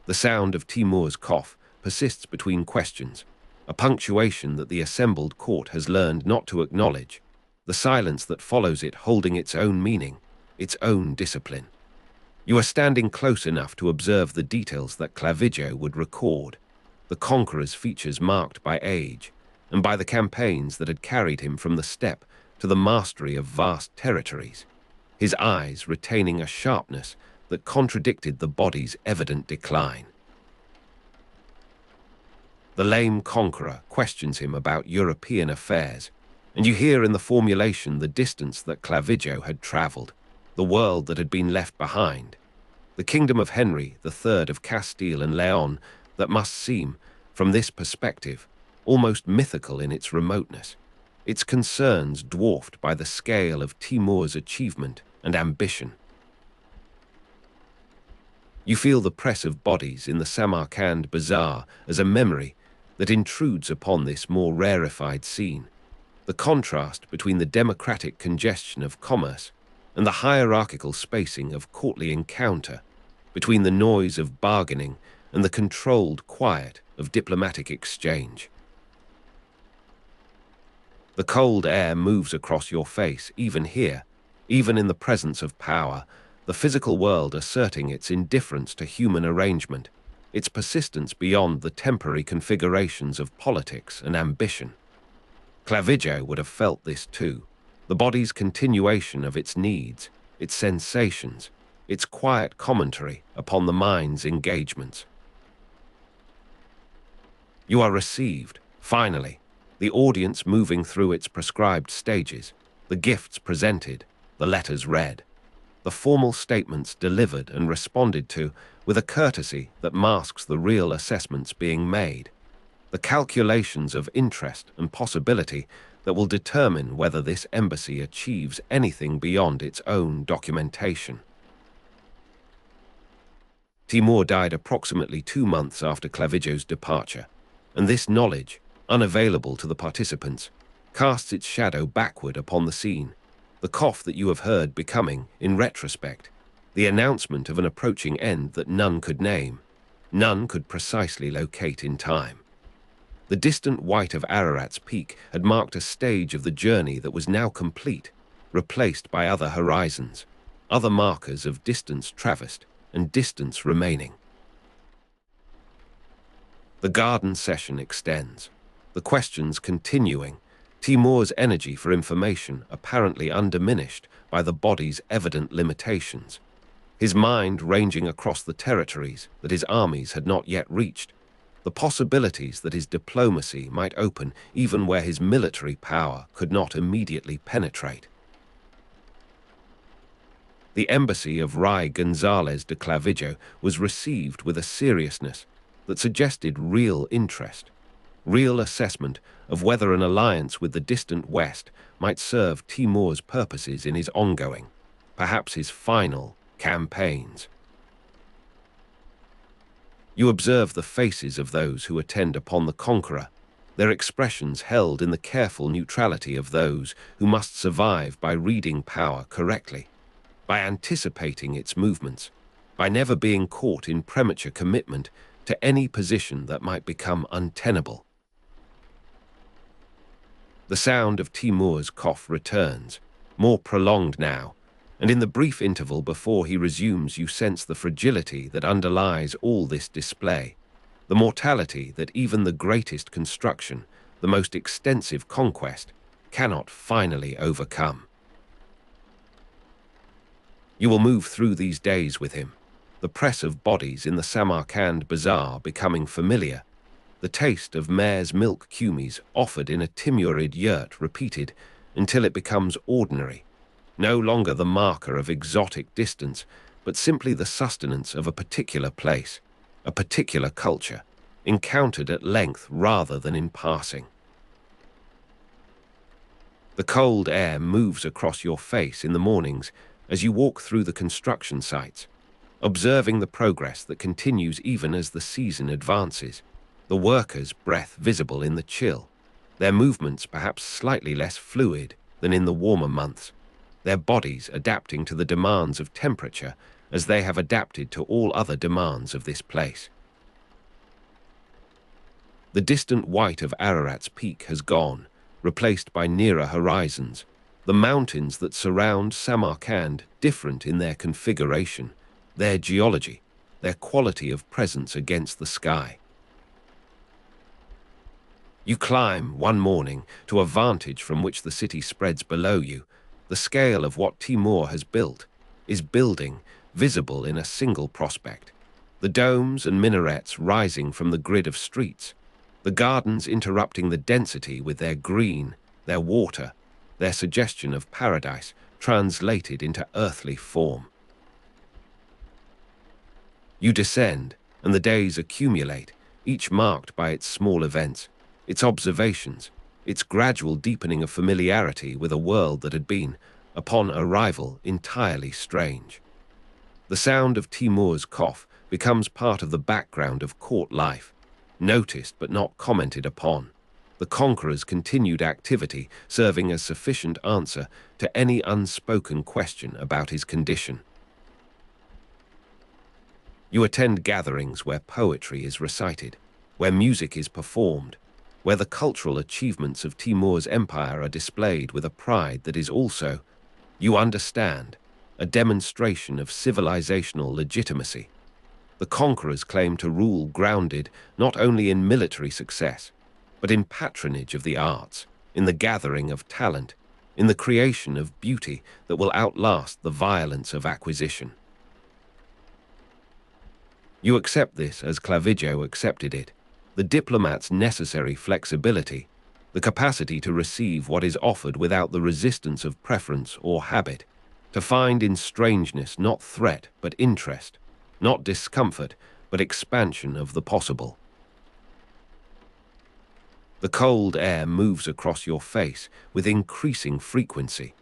The sound of Timur's cough persists between questions, a punctuation that the assembled court has learned not to acknowledge, the silence that follows it holding its own meaning, its own discipline. You are standing close enough to observe the details that Clavijo would record, the conqueror's features marked by age, and by the campaigns that had carried him from the steppe to the mastery of vast territories, his eyes retaining a sharpness that contradicted the body's evident decline. The lame conqueror questions him about European affairs, and you hear in the formulation the distance that Clavijo had travelled, the world that had been left behind, the kingdom of Henry III of Castile and Leon that must seem, from this perspective, almost mythical in its remoteness, its concerns dwarfed by the scale of Timur's achievement and ambition. You feel the press of bodies in the Samarkand bazaar as a memory that intrudes upon this more rarefied scene, The contrast between the democratic congestion of commerce and the hierarchical spacing of courtly encounter, between the noise of bargaining and the controlled quiet of diplomatic exchange. The cold air moves across your face, even here, even in the presence of power, the physical world asserting its indifference to human arrangement, its persistence beyond the temporary configurations of politics and ambition. Clavijo would have felt this too, the body's continuation of its needs, its sensations, its quiet commentary upon the mind's engagements. You are received, finally, the audience moving through its prescribed stages, the gifts presented, the letters read, the formal statements delivered and responded to with a courtesy that masks the real assessments being made, the calculations of interest and possibility that will determine whether this embassy achieves anything beyond its own documentation. Timur died approximately 2 months after Clavijo's departure, and this knowledge, unavailable to the participants, casts its shadow backward upon the scene, the cough that you have heard becoming, in retrospect, the announcement of an approaching end that none could name, none could precisely locate in time. The distant white of Ararat's peak had marked a stage of the journey that was now complete, replaced by other horizons, other markers of distance traversed and distance remaining. The garden session extends, the questions continuing, Timur's energy for information apparently undiminished by the body's evident limitations, his mind ranging across the territories that his armies had not yet reached, the possibilities that his diplomacy might open even where his military power could not immediately penetrate. The embassy of Rey González de Clavijo was received with a seriousness that suggested real interest, real assessment of whether an alliance with the distant West might serve Timur's purposes in his ongoing, perhaps his final, campaigns. You observe the faces of those who attend upon the Conqueror, their expressions held in the careful neutrality of those who must survive by reading power correctly, by anticipating its movements, by never being caught in premature commitment to any position that might become untenable. The sound of Timur's cough returns, more prolonged now, and in the brief interval before he resumes you sense the fragility that underlies all this display, the mortality that even the greatest construction, the most extensive conquest, cannot finally overcome. You will move through these days with him, the press of bodies in the Samarkand bazaar becoming familiar, the taste of mare's milk kumis offered in a Timurid yurt repeated until it becomes ordinary, no longer the marker of exotic distance, but simply the sustenance of a particular place, a particular culture, encountered at length rather than in passing. The cold air moves across your face in the mornings as you walk through the construction sites, observing the progress that continues even as the season advances, the workers' breath visible in the chill, their movements perhaps slightly less fluid than in the warmer months, their bodies adapting to the demands of temperature as they have adapted to all other demands of this place. The distant white of Ararat's peak has gone, replaced by nearer horizons, the mountains that surround Samarkand different in their configuration, their geology, their quality of presence against the sky. You climb one morning to a vantage from which the city spreads below you. The scale of what Timur has built is building, visible in a single prospect. The domes and minarets rising from the grid of streets, the gardens interrupting the density with their green, their water, their suggestion of paradise translated into earthly form. You descend, and the days accumulate, each marked by its small events, its observations, its gradual deepening of familiarity with a world that had been, upon arrival, entirely strange. The sound of Timur's cough becomes part of the background of court life, noticed but not commented upon, the Conqueror's continued activity serving as sufficient answer to any unspoken question about his condition. You attend gatherings where poetry is recited, where music is performed, where the cultural achievements of Timur's empire are displayed with a pride that is also, you understand, a demonstration of civilizational legitimacy. The Conqueror's claim to rule grounded not only in military success, but in patronage of the arts, in the gathering of talent, in the creation of beauty that will outlast the violence of acquisition. You accept this as Clavijo accepted it, the diplomat's necessary flexibility, the capacity to receive what is offered without the resistance of preference or habit, to find in strangeness not threat but interest, not discomfort but expansion of the possible. The cold air moves across your face with increasing frequency,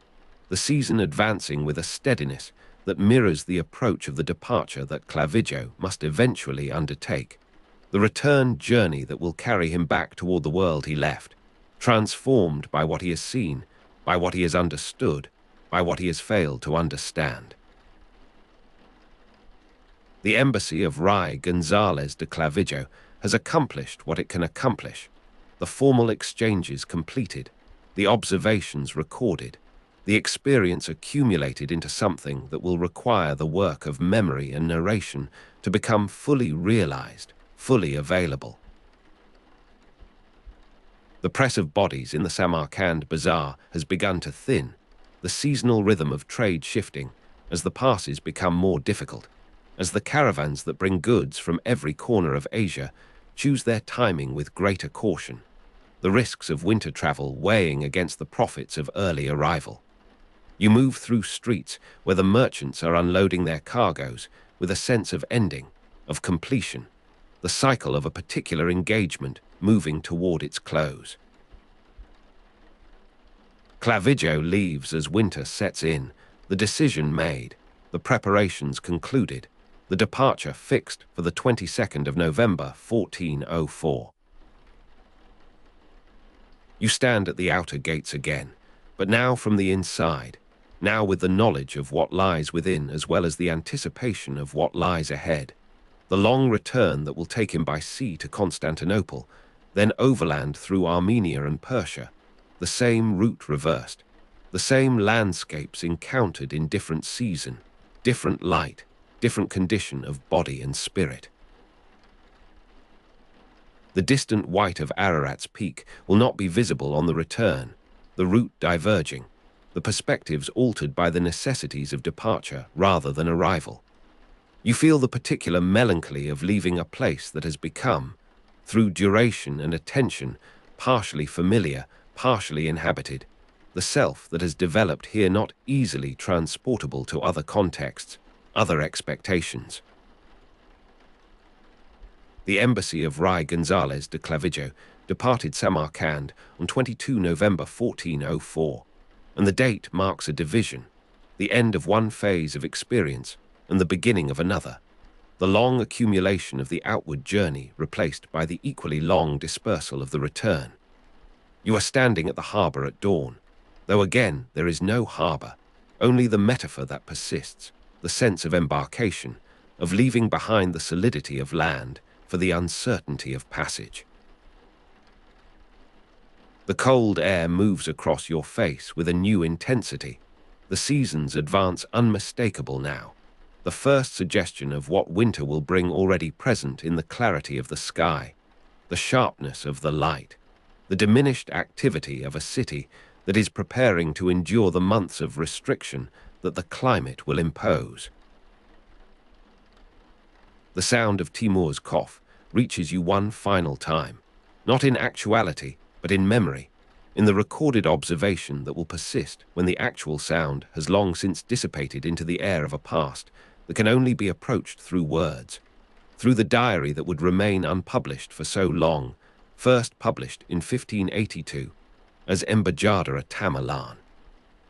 the season advancing with a steadiness that mirrors the approach of the departure that Clavijo must eventually undertake, the return journey that will carry him back toward the world he left, transformed by what he has seen, by what he has understood, by what he has failed to understand. The embassy of González de Clavijo has accomplished what it can accomplish. The formal exchanges completed, the observations recorded, the experience accumulated into something that will require the work of memory and narration to become fully realized, fully available. The press of bodies in the Samarkand bazaar has begun to thin, the seasonal rhythm of trade shifting as the passes become more difficult, as the caravans that bring goods from every corner of Asia choose their timing with greater caution, the risks of winter travel weighing against the profits of early arrival. You move through streets where the merchants are unloading their cargoes with a sense of ending, of completion, the cycle of a particular engagement moving toward its close. Clavijo leaves as winter sets in, the decision made, the preparations concluded, the departure fixed for the 22nd of November, 1404. You stand at the outer gates again, but now from the inside, now with the knowledge of what lies within as well as the anticipation of what lies ahead. The long return that will take him by sea to Constantinople, then overland through Armenia and Persia, the same route reversed, the same landscapes encountered in different season, different light, different condition of body and spirit. The distant white of Ararat's peak will not be visible on the return, the route diverging, the perspectives altered by the necessities of departure rather than arrival. You feel the particular melancholy of leaving a place that has become, through duration and attention, partially familiar, partially inhabited, the self that has developed here not easily transportable to other contexts, other expectations. The embassy of González de Clavijo departed Samarkand on 22 November 1404, and the date marks a division, the end of one phase of experience and the beginning of another, the long accumulation of the outward journey replaced by the equally long dispersal of the return. You are standing at the harbour at dawn, though again there is no harbour, only the metaphor that persists, the sense of embarkation, of leaving behind the solidity of land for the uncertainty of passage. The cold air moves across your face with a new intensity. The seasons advance unmistakable now, the first suggestion of what winter will bring already present in the clarity of the sky, the sharpness of the light, the diminished activity of a city that is preparing to endure the months of restriction that the climate will impose. The sound of Timur's cough reaches you one final time, not in actuality, but in memory, in the recorded observation that will persist when the actual sound has long since dissipated into the air of a past that can only be approached through words, through the diary that would remain unpublished for so long, first published in 1582 as Embajada a Tamerlane,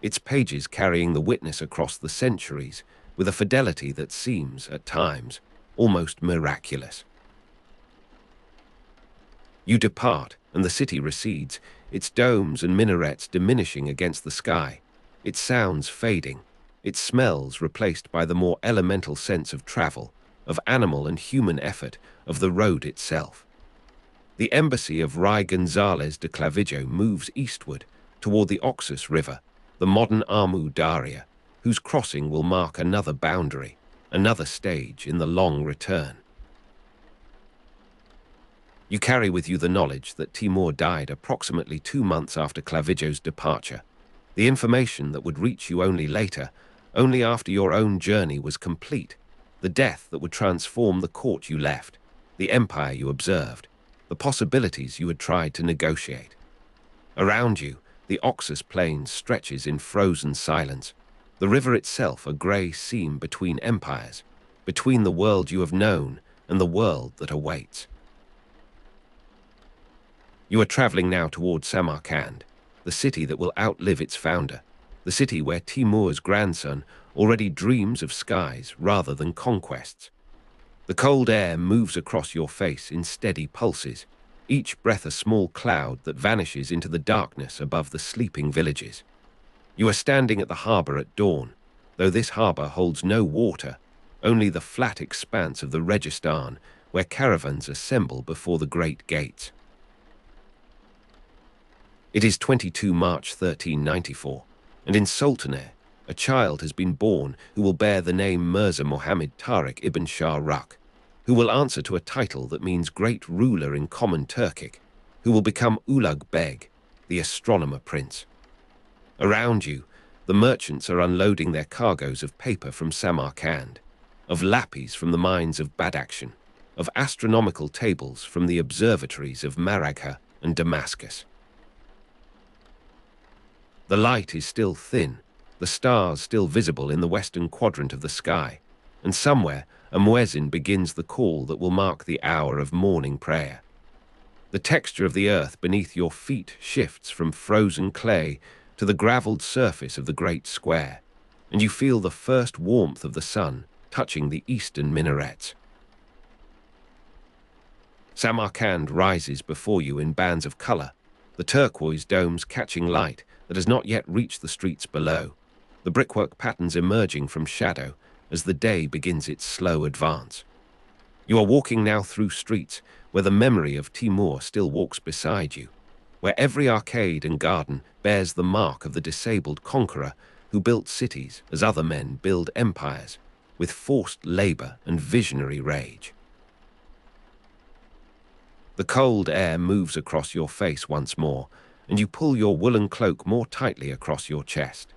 its pages carrying the witness across the centuries with a fidelity that seems, at times, almost miraculous. You depart, and the city recedes, its domes and minarets diminishing against the sky, its sounds fading, its smells replaced by the more elemental sense of travel, of animal and human effort, of the road itself. The embassy of Rey González de Clavijo moves eastward toward the Oxus River, the modern Amu Daria, whose crossing will mark another boundary, another stage in the long return. You carry with you the knowledge that Timur died approximately 2 months after Clavijo's departure, the information that would reach you only later, only after your own journey was complete, the death that would transform the court you left, the empire you observed, the possibilities you had tried to negotiate. Around you, the Oxus Plains stretches in frozen silence, the river itself a grey seam between empires, between the world you have known and the world that awaits. You are traveling now toward Samarkand, the city that will outlive its founder, the city where Timur's grandson already dreams of skies rather than conquests. The cold air moves across your face in steady pulses, each breath a small cloud that vanishes into the darkness above the sleeping villages. You are standing at the harbour at dawn, though this harbour holds no water, only the flat expanse of the Registan, where caravans assemble before the great gates. It is 22 March 1394, and in Sultaneh, a child has been born who will bear the name Mirza Muhammad Tariq ibn Shah Rukh, who will answer to a title that means great ruler in common Turkic, who will become Ulugh Beg, the astronomer prince. Around you, the merchants are unloading their cargoes of paper from Samarkand, of lapis from the mines of Badakhshan, of astronomical tables from the observatories of Markham and Damascus. The light is still thin, the stars still visible in the western quadrant of the sky, and somewhere a muezzin begins the call that will mark the hour of morning prayer. The texture of the earth beneath your feet shifts from frozen clay to the gravelled surface of the great square, and you feel the first warmth of the sun touching the eastern minarets. Samarkand rises before you in bands of colour, the turquoise domes catching light that has not yet reached the streets below, the brickwork patterns emerging from shadow as the day begins its slow advance. You are walking now through streets where the memory of Timur still walks beside you, where every arcade and garden bears the mark of the disabled conqueror who built cities as other men build empires, with forced labour and visionary rage. The cold air moves across your face once more, and you pull your woolen cloak more tightly across your chest.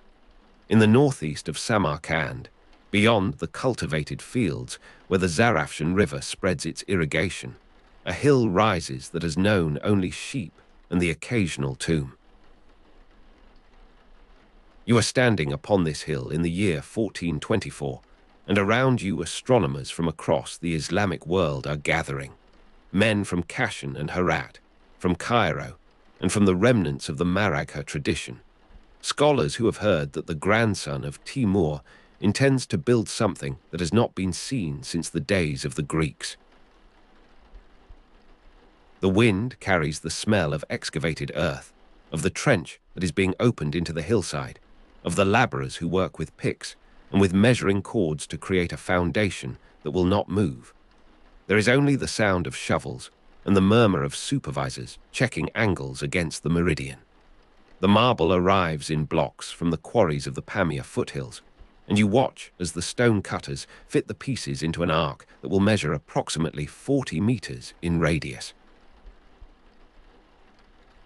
In the northeast of Samarkand, beyond the cultivated fields where the Zarafshan River spreads its irrigation, a hill rises that has known only sheep and the occasional tomb. You are standing upon this hill in the year 1424, and around you astronomers from across the Islamic world are gathering. Men from Kashan and Herat, from Cairo, and from the remnants of the Maragha tradition. Scholars who have heard that the grandson of Timur intends to build something that has not been seen since the days of the Greeks. The wind carries the smell of excavated earth, of the trench that is being opened into the hillside, of the labourers who work with picks and with measuring cords to create a foundation that will not move. There is only the sound of shovels and the murmur of supervisors checking angles against the meridian. The marble arrives in blocks from the quarries of the Pamir foothills, and you watch as the stone cutters fit the pieces into an arc that will measure approximately 40 meters in radius.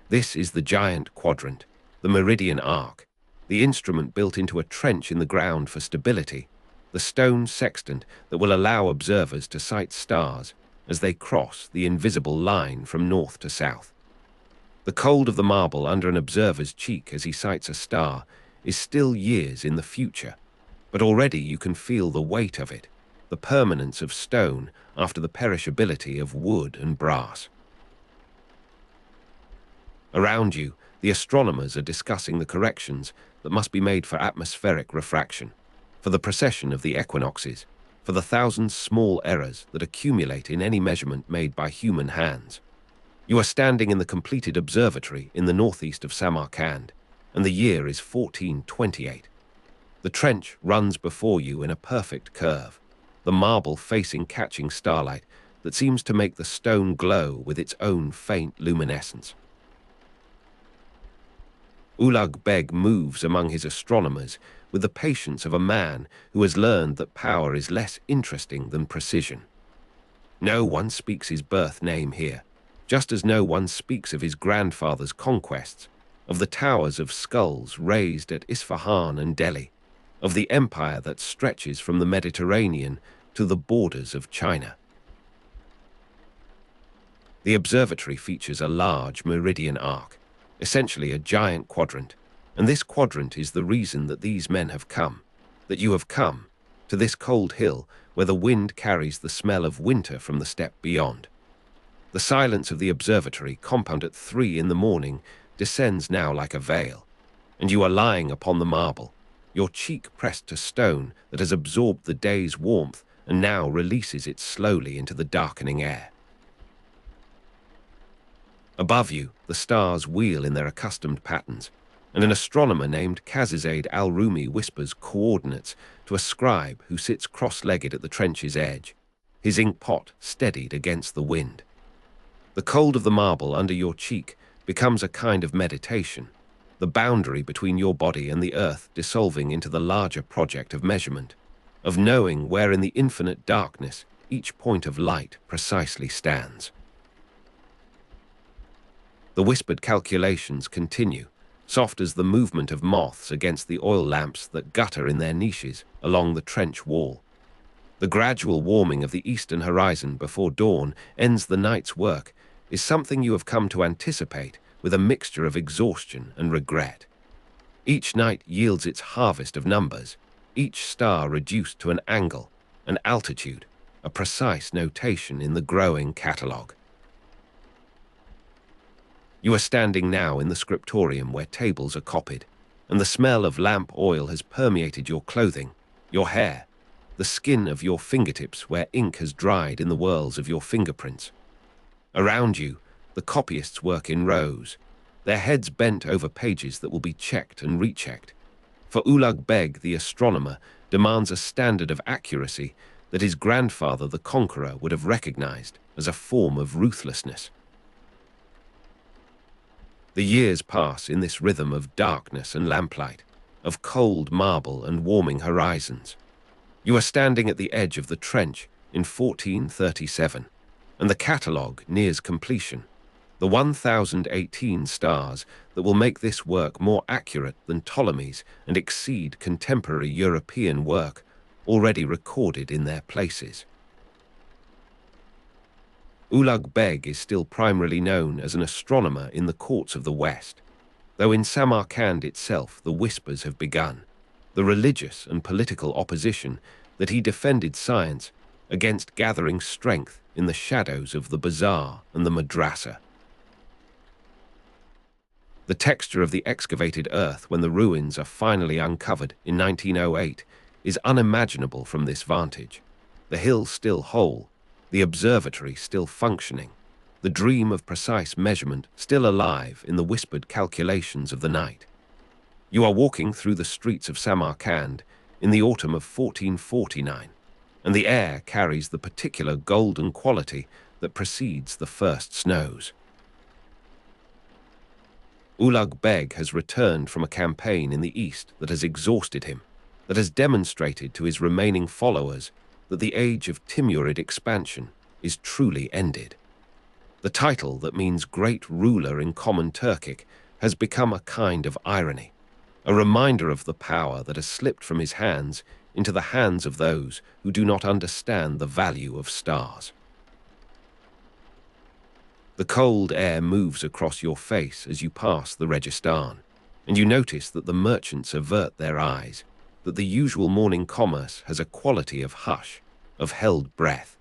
This is the giant quadrant, the meridian arc, the instrument built into a trench in the ground for stability, the stone sextant that will allow observers to sight stars as they cross the invisible line from north to south. The cold of the marble under an observer's cheek as he sights a star is still years in the future, but already you can feel the weight of it, the permanence of stone after the perishability of wood and brass. Around you, the astronomers are discussing the corrections that must be made for atmospheric refraction, for the precession of the equinoxes, for the 1,000 small errors that accumulate in any measurement made by human hands. You are standing in the completed observatory in the northeast of Samarkand, and the year is 1428. The trench runs before you in a perfect curve, the marble facing catching starlight that seems to make the stone glow with its own faint luminescence. Ulugh Beg moves among his astronomers with the patience of a man who has learned that power is less interesting than precision. No one speaks his birth name here, just as no one speaks of his grandfather's conquests, of the towers of skulls raised at Isfahan and Delhi, of the empire that stretches from the Mediterranean to the borders of China. The observatory features a large meridian arc, essentially a giant quadrant, and this quadrant is the reason that these men have come, that you have come, to this cold hill where the wind carries the smell of winter from the steppe beyond. The silence of the observatory compound at 3 in the morning descends now like a veil, and you are lying upon the marble, your cheek pressed to stone that has absorbed the day's warmth and now releases it slowly into the darkening air. Above you, the stars wheel in their accustomed patterns, and an astronomer named Kazizade al-Rumi whispers coordinates to a scribe who sits cross-legged at the trench's edge, his ink pot steadied against the wind. The cold of the marble under your cheek becomes a kind of meditation, the boundary between your body and the earth dissolving into the larger project of measurement, of knowing where in the infinite darkness each point of light precisely stands. The whispered calculations continue, soft as the movement of moths against the oil lamps that gutter in their niches along the trench wall. The gradual warming of the eastern horizon before dawn ends the night's work is something you have come to anticipate with a mixture of exhaustion and regret. Each night yields its harvest of numbers, each star reduced to an angle, an altitude, a precise notation in the growing catalogue. You are standing now in the scriptorium where tables are copied, and the smell of lamp oil has permeated your clothing, your hair, the skin of your fingertips where ink has dried in the whirls of your fingerprints. Around you, the copyists work in rows, their heads bent over pages that will be checked and rechecked. For Ulugh Beg, the astronomer, demands a standard of accuracy that his grandfather, the Conqueror, would have recognized as a form of ruthlessness. The years pass in this rhythm of darkness and lamplight, of cold marble and warming horizons. You are standing at the edge of the trench in 1437, and the catalogue nears completion. The 1018 stars that will make this work more accurate than Ptolemy's and exceed contemporary European work already recorded in their places. Ulugh Beg is still primarily known as an astronomer in the courts of the West, though in Samarkand itself the whispers have begun, the religious and political opposition that he defended science against gathering strength in the shadows of the bazaar and the madrasa. The texture of the excavated earth when the ruins are finally uncovered in 1908 is unimaginable from this vantage. The hill still whole, the observatory still functioning, the dream of precise measurement still alive in the whispered calculations of the night. You are walking through the streets of Samarkand in the autumn of 1449, and the air carries the particular golden quality that precedes the first snows. Ulugh Beg has returned from a campaign in the east that has exhausted him, that has demonstrated to his remaining followers that the age of Timurid expansion is truly ended. The title that means great ruler in common Turkic has become a kind of irony, a reminder of the power that has slipped from his hands into the hands of those who do not understand the value of stars. The cold air moves across your face as you pass the Registan, and you notice that the merchants avert their eyes, that the usual morning commerce has a quality of hush, of held breath.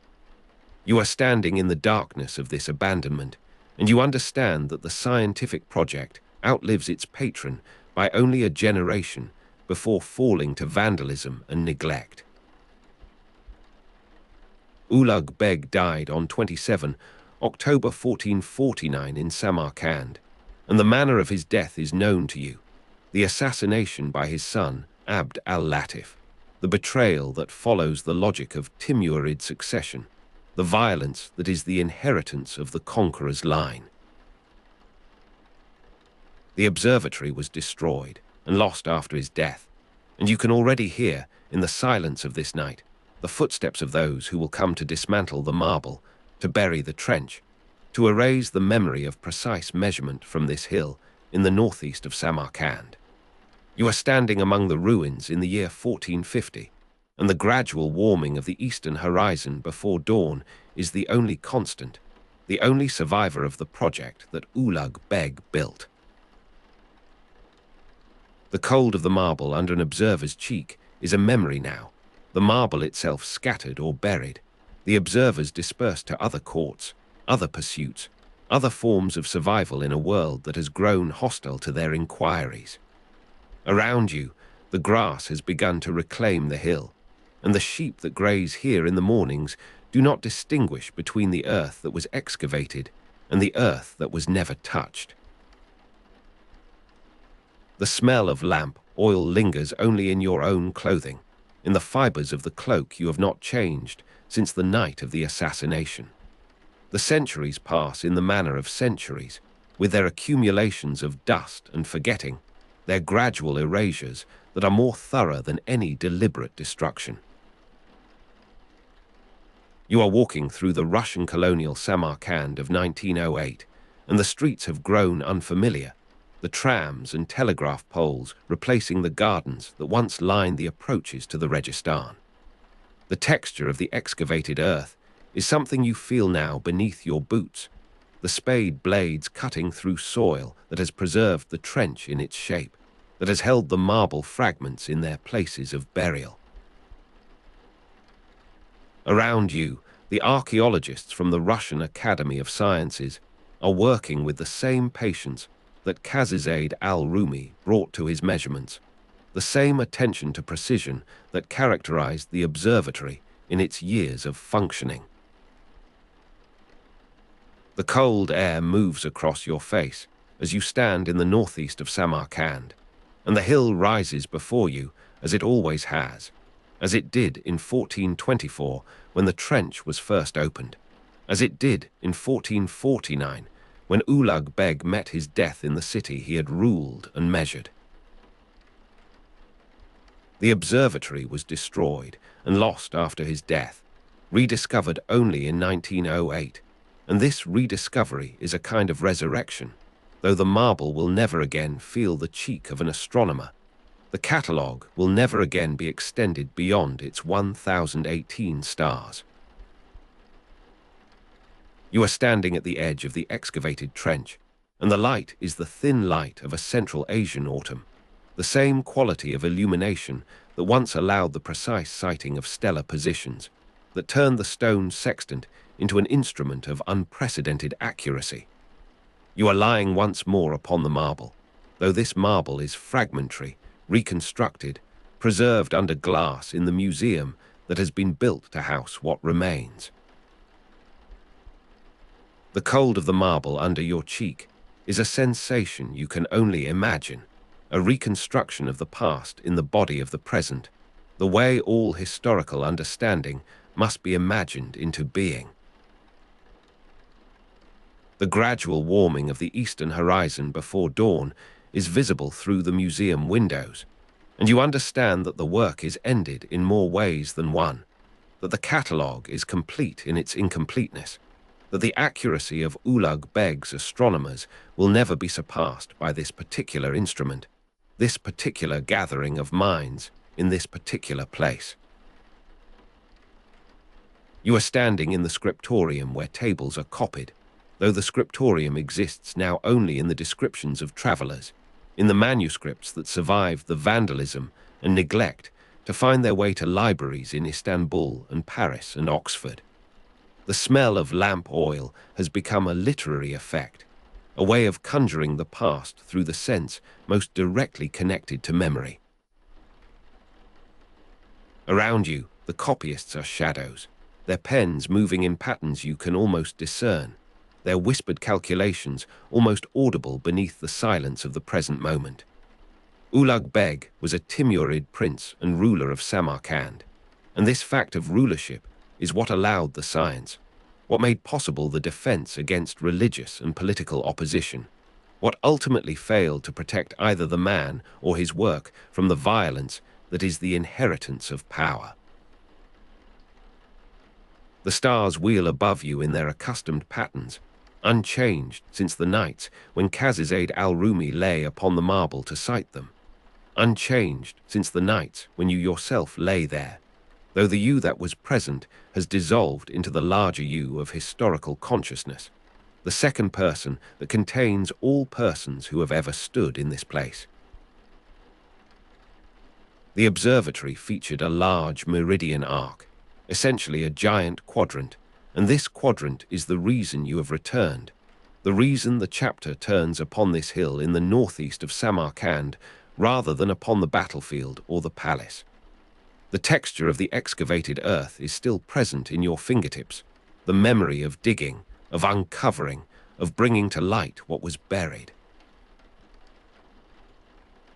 You are standing in the darkness of this abandonment, and you understand that the scientific project outlives its patron by only a generation before falling to vandalism and neglect. Ulugh Beg died on 27 October 1449 in Samarkand, and the manner of his death is known to you. The assassination by his son, Abd al-Latif, the betrayal that follows the logic of Timurid succession, the violence that is the inheritance of the conqueror's line. The observatory was destroyed and lost after his death, and you can already hear, in the silence of this night, the footsteps of those who will come to dismantle the marble, to bury the trench, to erase the memory of precise measurement from this hill in the northeast of Samarkand. You are standing among the ruins in the year 1450, and the gradual warming of the eastern horizon before dawn is the only constant, the only survivor of the project that Ulugh Beg built. The cold of the marble under an observer's cheek is a memory now, the marble itself scattered or buried, the observers dispersed to other courts, other pursuits, other forms of survival in a world that has grown hostile to their inquiries. Around you, the grass has begun to reclaim the hill, and the sheep that graze here in the mornings do not distinguish between the earth that was excavated and the earth that was never touched. The smell of lamp oil lingers only in your own clothing, in the fibers of the cloak you have not changed since the night of the assassination. The centuries pass in the manner of centuries, with their accumulations of dust and forgetting, their gradual erasures that are more thorough than any deliberate destruction. You are walking through the Russian colonial Samarkand of 1908, and the streets have grown unfamiliar, the trams and telegraph poles replacing the gardens that once lined the approaches to the Registan. The texture of the excavated earth is something you feel now beneath your boots, the spade blades cutting through soil that has preserved the trench in its shape, that has held the marble fragments in their places of burial. Around you, the archaeologists from the Russian Academy of Sciences are working with the same patience that Kazizade al-Rumi brought to his measurements, the same attention to precision that characterized the observatory in its years of functioning. The cold air moves across your face as you stand in the northeast of Samarkand, and the hill rises before you as it always has, as it did in 1424 when the trench was first opened, as it did in 1449 when Ulugh Beg met his death in the city he had ruled and measured. The observatory was destroyed and lost after his death, rediscovered only in 1908, and this rediscovery is a kind of resurrection, though the marble will never again feel the cheek of an astronomer. The catalogue will never again be extended beyond its 1018 stars. You are standing at the edge of the excavated trench, and the light is the thin light of a Central Asian autumn, the same quality of illumination that once allowed the precise sighting of stellar positions, that turned the stone sextant into an instrument of unprecedented accuracy. You are lying once more upon the marble, though this marble is fragmentary, reconstructed, preserved under glass in the museum that has been built to house what remains. The cold of the marble under your cheek is a sensation you can only imagine, a reconstruction of the past in the body of the present, the way all historical understanding must be imagined into being. The gradual warming of the eastern horizon before dawn is visible through the museum windows, and you understand that the work is ended in more ways than one, that the catalogue is complete in its incompleteness, that the accuracy of Ulugh Beg's astronomers will never be surpassed by this particular instrument, this particular gathering of minds in this particular place. You are standing in the scriptorium where tables are copied, though the scriptorium exists now only in the descriptions of travelers, in the manuscripts that survived the vandalism and neglect to find their way to libraries in Istanbul and Paris and Oxford. The smell of lamp oil has become a literary effect, a way of conjuring the past through the sense most directly connected to memory. Around you, the copyists are shadows, their pens moving in patterns you can almost discern, their whispered calculations almost audible beneath the silence of the present moment. Ulugh Beg was a Timurid prince and ruler of Samarkand, and this fact of rulership is what allowed the science, what made possible the defense against religious and political opposition, what ultimately failed to protect either the man or his work from the violence that is the inheritance of power. The stars wheel above you in their accustomed patterns, unchanged since the nights when Kazizade al-Rumi lay upon the marble to sight them, unchanged since the nights when you yourself lay there, though the you that was present has dissolved into the larger you of historical consciousness, the second person that contains all persons who have ever stood in this place. The observatory featured a large meridian arc, essentially a giant quadrant, and this quadrant is the reason you have returned, the reason the chapter turns upon this hill in the northeast of Samarkand rather than upon the battlefield or the palace. The texture of the excavated earth is still present in your fingertips, the memory of digging, of uncovering, of bringing to light what was buried.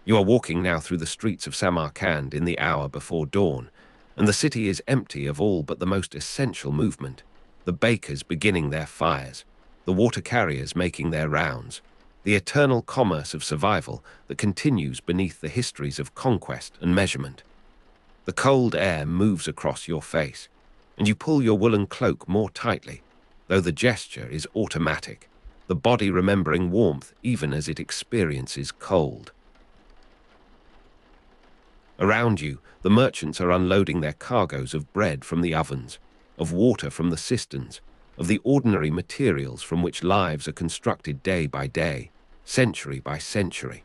You are walking now through the streets of Samarkand in the hour before dawn, and the city is empty of all but the most essential movement, the bakers beginning their fires, the water carriers making their rounds, the eternal commerce of survival that continues beneath the histories of conquest and measurement. The cold air moves across your face, and you pull your woolen cloak more tightly, though the gesture is automatic, the body remembering warmth even as it experiences cold. Around you, the merchants are unloading their cargoes of bread from the ovens, of water from the cisterns, of the ordinary materials from which lives are constructed day by day, century by century.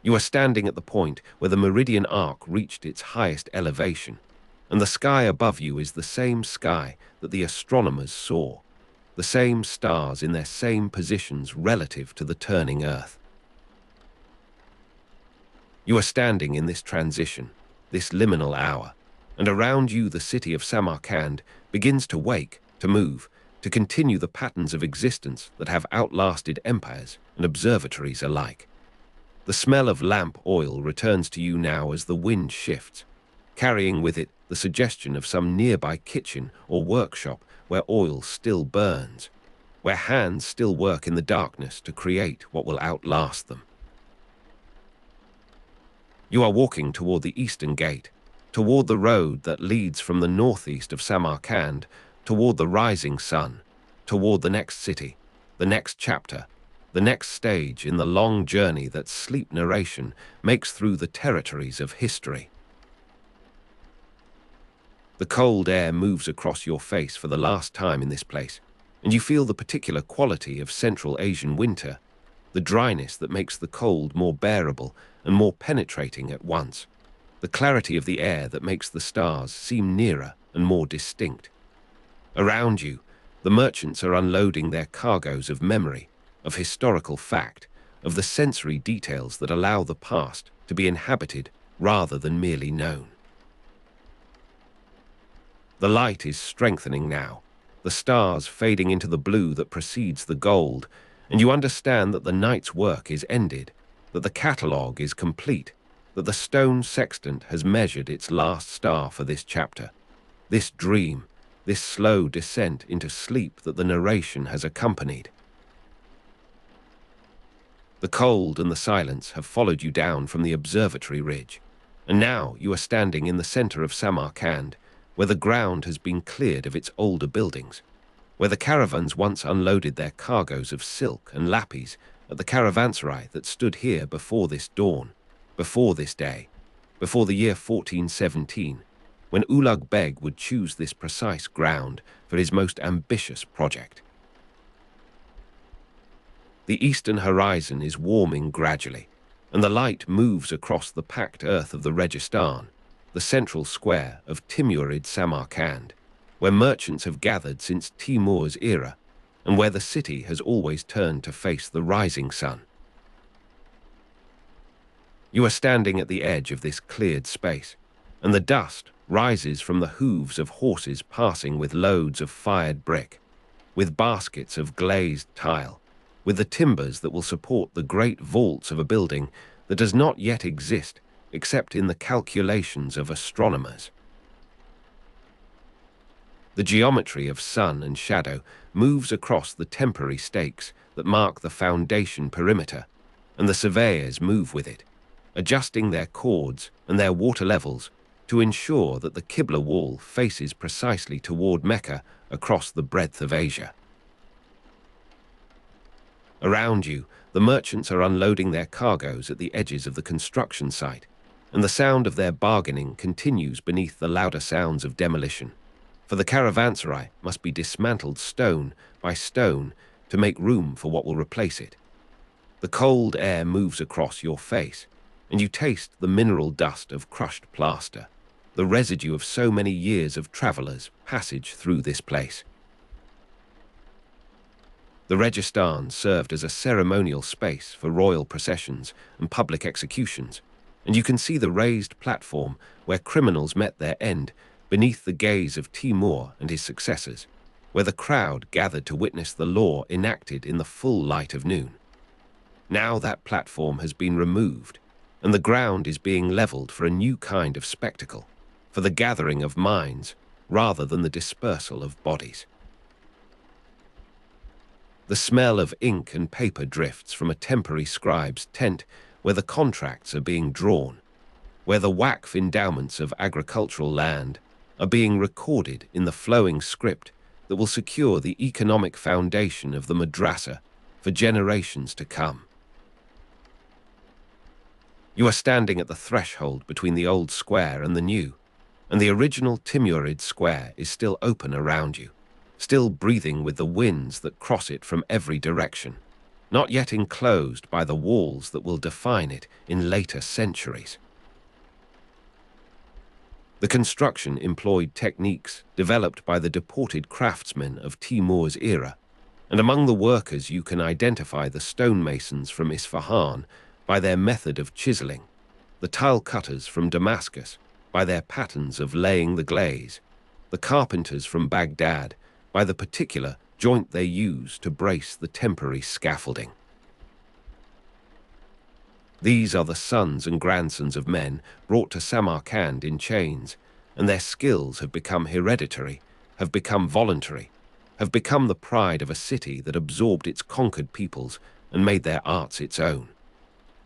You are standing at the point where the meridian arc reached its highest elevation, and the sky above you is the same sky that the astronomers saw, the same stars in their same positions relative to the turning earth. You are standing in this transition, this liminal hour, and around you the city of Samarkand begins to wake, to move, to continue the patterns of existence that have outlasted empires and observatories alike. The smell of lamp oil returns to you now as the wind shifts, carrying with it the suggestion of some nearby kitchen or workshop where oil still burns, where hands still work in the darkness to create what will outlast them. You are walking toward the eastern gate, toward the road that leads from the northeast of Samarkand toward the rising sun, toward the next city, the next chapter, the next stage in the long journey that sleep narration makes through the territories of history. The cold air moves across your face for the last time in this place, and you feel the particular quality of Central Asian winter, the dryness that makes the cold more bearable and more penetrating at once, the clarity of the air that makes the stars seem nearer and more distinct. Around you, the merchants are unloading their cargoes of memory, of historical fact, of the sensory details that allow the past to be inhabited rather than merely known. The light is strengthening now, the stars fading into the blue that precedes the gold, and you understand that the night's work is ended, that the catalogue is complete, that the stone sextant has measured its last star for this chapter, this dream, this slow descent into sleep that the narration has accompanied. The cold and the silence have followed you down from the observatory ridge, and now you are standing in the center of Samarkand, where the ground has been cleared of its older buildings, where the caravans once unloaded their cargoes of silk and lapis at the caravanserai that stood here before this dawn, before this day, before the year 1417, when Ulugh Beg would choose this precise ground for his most ambitious project. The eastern horizon is warming gradually, and the light moves across the packed earth of the Registan, the central square of Timurid Samarkand, where merchants have gathered since Timur's era, and where the city has always turned to face the rising sun. You are standing at the edge of this cleared space, and the dust rises from the hooves of horses passing with loads of fired brick, with baskets of glazed tile, with the timbers that will support the great vaults of a building that does not yet exist except in the calculations of astronomers. The geometry of sun and shadow moves across the temporary stakes that mark the foundation perimeter, and the surveyors move with it, adjusting their chords and their water levels to ensure that the Qibla wall faces precisely toward Mecca across the breadth of Asia. Around you, the merchants are unloading their cargoes at the edges of the construction site, and the sound of their bargaining continues beneath the louder sounds of demolition. For the caravanserai must be dismantled stone by stone to make room for what will replace it. The cold air moves across your face, and you taste the mineral dust of crushed plaster, the residue of so many years of travelers' passage through this place. The Registan served as a ceremonial space for royal processions and public executions, and you can see the raised platform where criminals met their end beneath the gaze of Timur and his successors, where the crowd gathered to witness the law enacted in the full light of noon. Now that platform has been removed, and the ground is being leveled for a new kind of spectacle, for the gathering of minds rather than the dispersal of bodies. The smell of ink and paper drifts from a temporary scribe's tent where the contracts are being drawn, where the Waqf endowments of agricultural land are being recorded in the flowing script that will secure the economic foundation of the Madrasa for generations to come. You are standing at the threshold between the old square and the new, and the original Timurid square is still open around you, still breathing with the winds that cross it from every direction, not yet enclosed by the walls that will define it in later centuries. The construction employed techniques developed by the deported craftsmen of Timur's era, and among the workers you can identify the stonemasons from Isfahan by their method of chiseling, the tile cutters from Damascus by their patterns of laying the glaze, the carpenters from Baghdad by the particular joint they use to brace the temporary scaffolding. These are the sons and grandsons of men brought to Samarkand in chains, and their skills have become hereditary, have become voluntary, have become the pride of a city that absorbed its conquered peoples and made their arts its own.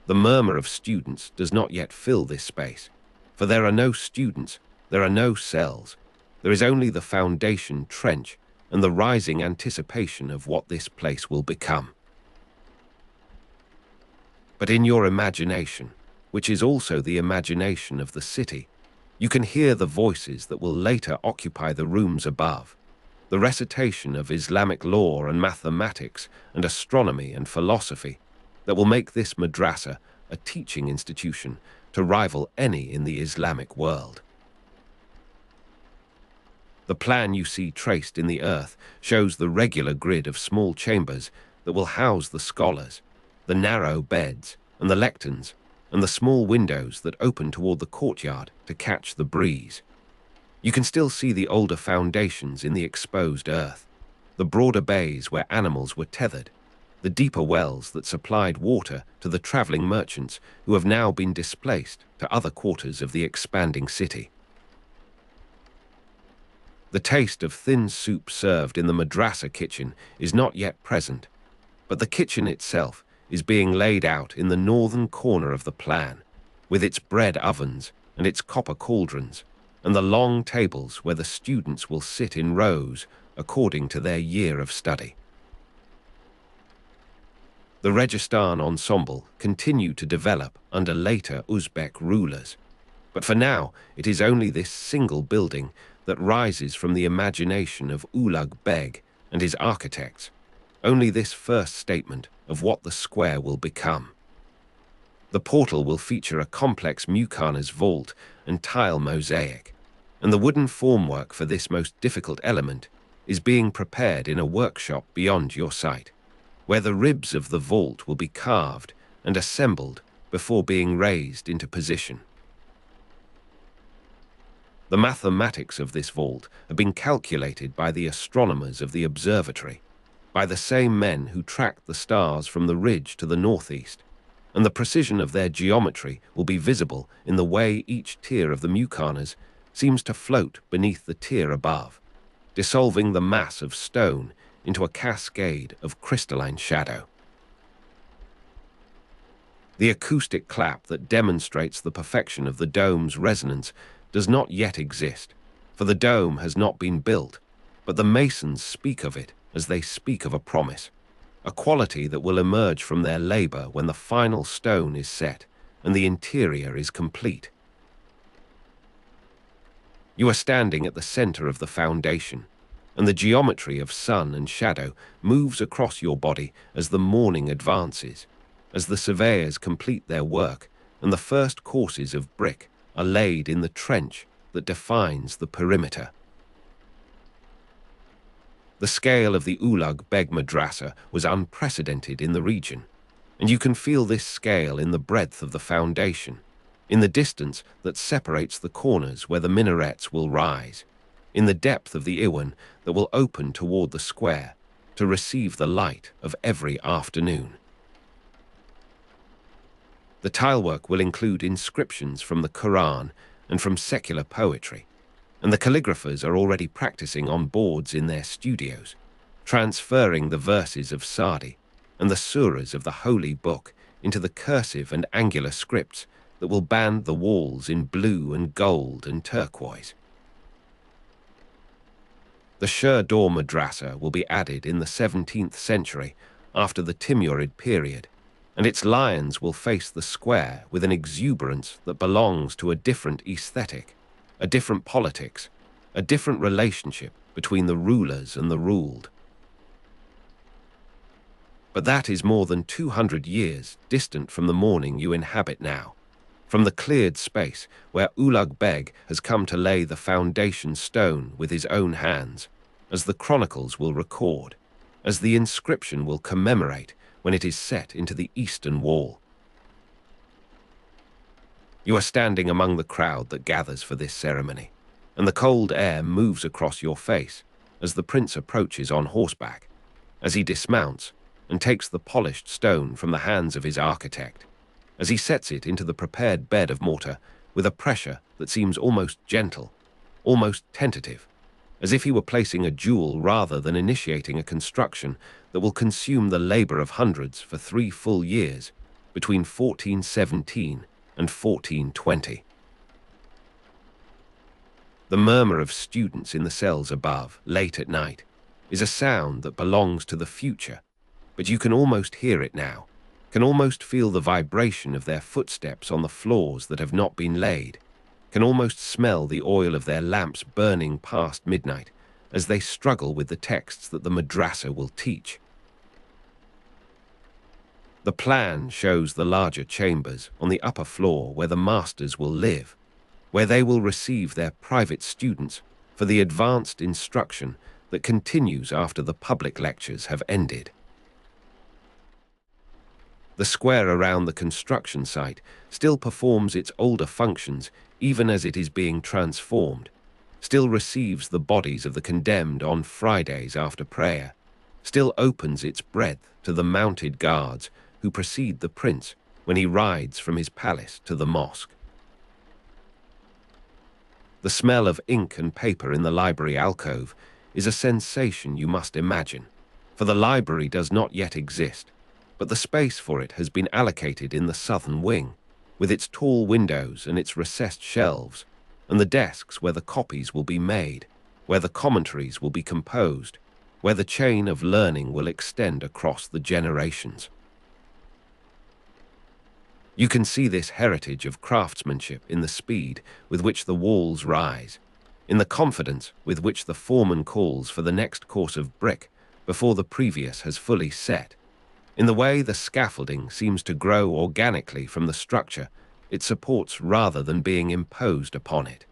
The murmur of students does not yet fill this space, for there are no students, there are no cells, there is only the foundation trench and the rising anticipation of what this place will become. But in your imagination, which is also the imagination of the city, you can hear the voices that will later occupy the rooms above, the recitation of Islamic law and mathematics and astronomy and philosophy that will make this madrasa a teaching institution to rival any in the Islamic world. The plan you see traced in the earth shows the regular grid of small chambers that will house the scholars, the narrow beds and the lecterns, and the small windows that open toward the courtyard to catch the breeze. You can still see the older foundations in the exposed earth, the broader bays where animals were tethered, the deeper wells that supplied water to the traveling merchants who have now been displaced to other quarters of the expanding city. The taste of thin soup served in the madrasa kitchen is not yet present, but the kitchen itself is being laid out in the northern corner of the plan, with its bread ovens and its copper cauldrons, and the long tables where the students will sit in rows according to their year of study. The Registan ensemble continued to develop under later Uzbek rulers, but for now it is only this single building that rises from the imagination of Ulugh Beg and his architects, only this first statement of what the square will become. The portal will feature a complex muqarnas vault and tile mosaic, and the wooden formwork for this most difficult element is being prepared in a workshop beyond your sight, where the ribs of the vault will be carved and assembled before being raised into position. The mathematics of this vault have been calculated by the astronomers of the observatory, by the same men who tracked the stars from the ridge to the northeast, and the precision of their geometry will be visible in the way each tier of the Muqarnas seems to float beneath the tier above, dissolving the mass of stone into a cascade of crystalline shadow. The acoustic clap that demonstrates the perfection of the dome's resonance does not yet exist, for the dome has not been built, but the masons speak of it as they speak of a promise, a quality that will emerge from their labor when the final stone is set and the interior is complete. You are standing at the center of the foundation, and the geometry of sun and shadow moves across your body as the morning advances, as the surveyors complete their work and the first courses of brick are laid in the trench that defines the perimeter. The scale of the Ulugh Beg Madrasa was unprecedented in the region, and you can feel this scale in the breadth of the foundation, in the distance that separates the corners where the minarets will rise, in the depth of the Iwan that will open toward the square to receive the light of every afternoon. The tilework will include inscriptions from the Quran and from secular poetry, and the calligraphers are already practicing on boards in their studios, transferring the verses of Sadi and the surahs of the Holy Book into the cursive and angular scripts that will band the walls in blue and gold and turquoise. The Shur-Dor Madrasa will be added in the 17th century after the Timurid period, and its lions will face the square with an exuberance that belongs to a different aesthetic, a different politics, a different relationship between the rulers and the ruled. But that is more than 200 years distant from the morning you inhabit now, from the cleared space where Ulugh Beg has come to lay the foundation stone with his own hands, as the chronicles will record, as the inscription will commemorate when it is set into the eastern wall. You are standing among the crowd that gathers for this ceremony, and the cold air moves across your face as the prince approaches on horseback, as he dismounts and takes the polished stone from the hands of his architect, as he sets it into the prepared bed of mortar with a pressure that seems almost gentle, almost tentative, as if he were placing a jewel rather than initiating a construction that will consume the labor of hundreds for 3 full years between 1417 and 1420. The murmur of students in the cells above, late at night, is a sound that belongs to the future, but you can almost hear it now, can almost feel the vibration of their footsteps on the floors that have not been laid, can almost smell the oil of their lamps burning past midnight as they struggle with the texts that the madrasa will teach. The plan shows the larger chambers on the upper floor where the masters will live, where they will receive their private students for the advanced instruction that continues after the public lectures have ended. The square around the construction site still performs its older functions even as it is being transformed, still receives the bodies of the condemned on Fridays after prayer, still opens its breadth to the mounted guards who precede the prince when he rides from his palace to the mosque. The smell of ink and paper in the library alcove is a sensation you must imagine, for the library does not yet exist, but the space for it has been allocated in the southern wing, with its tall windows and its recessed shelves, and the desks where the copies will be made, where the commentaries will be composed, where the chain of learning will extend across the generations. You can see this heritage of craftsmanship in the speed with which the walls rise, in the confidence with which the foreman calls for the next course of brick before the previous has fully set, in the way the scaffolding seems to grow organically from the structure it supports rather than being imposed upon it.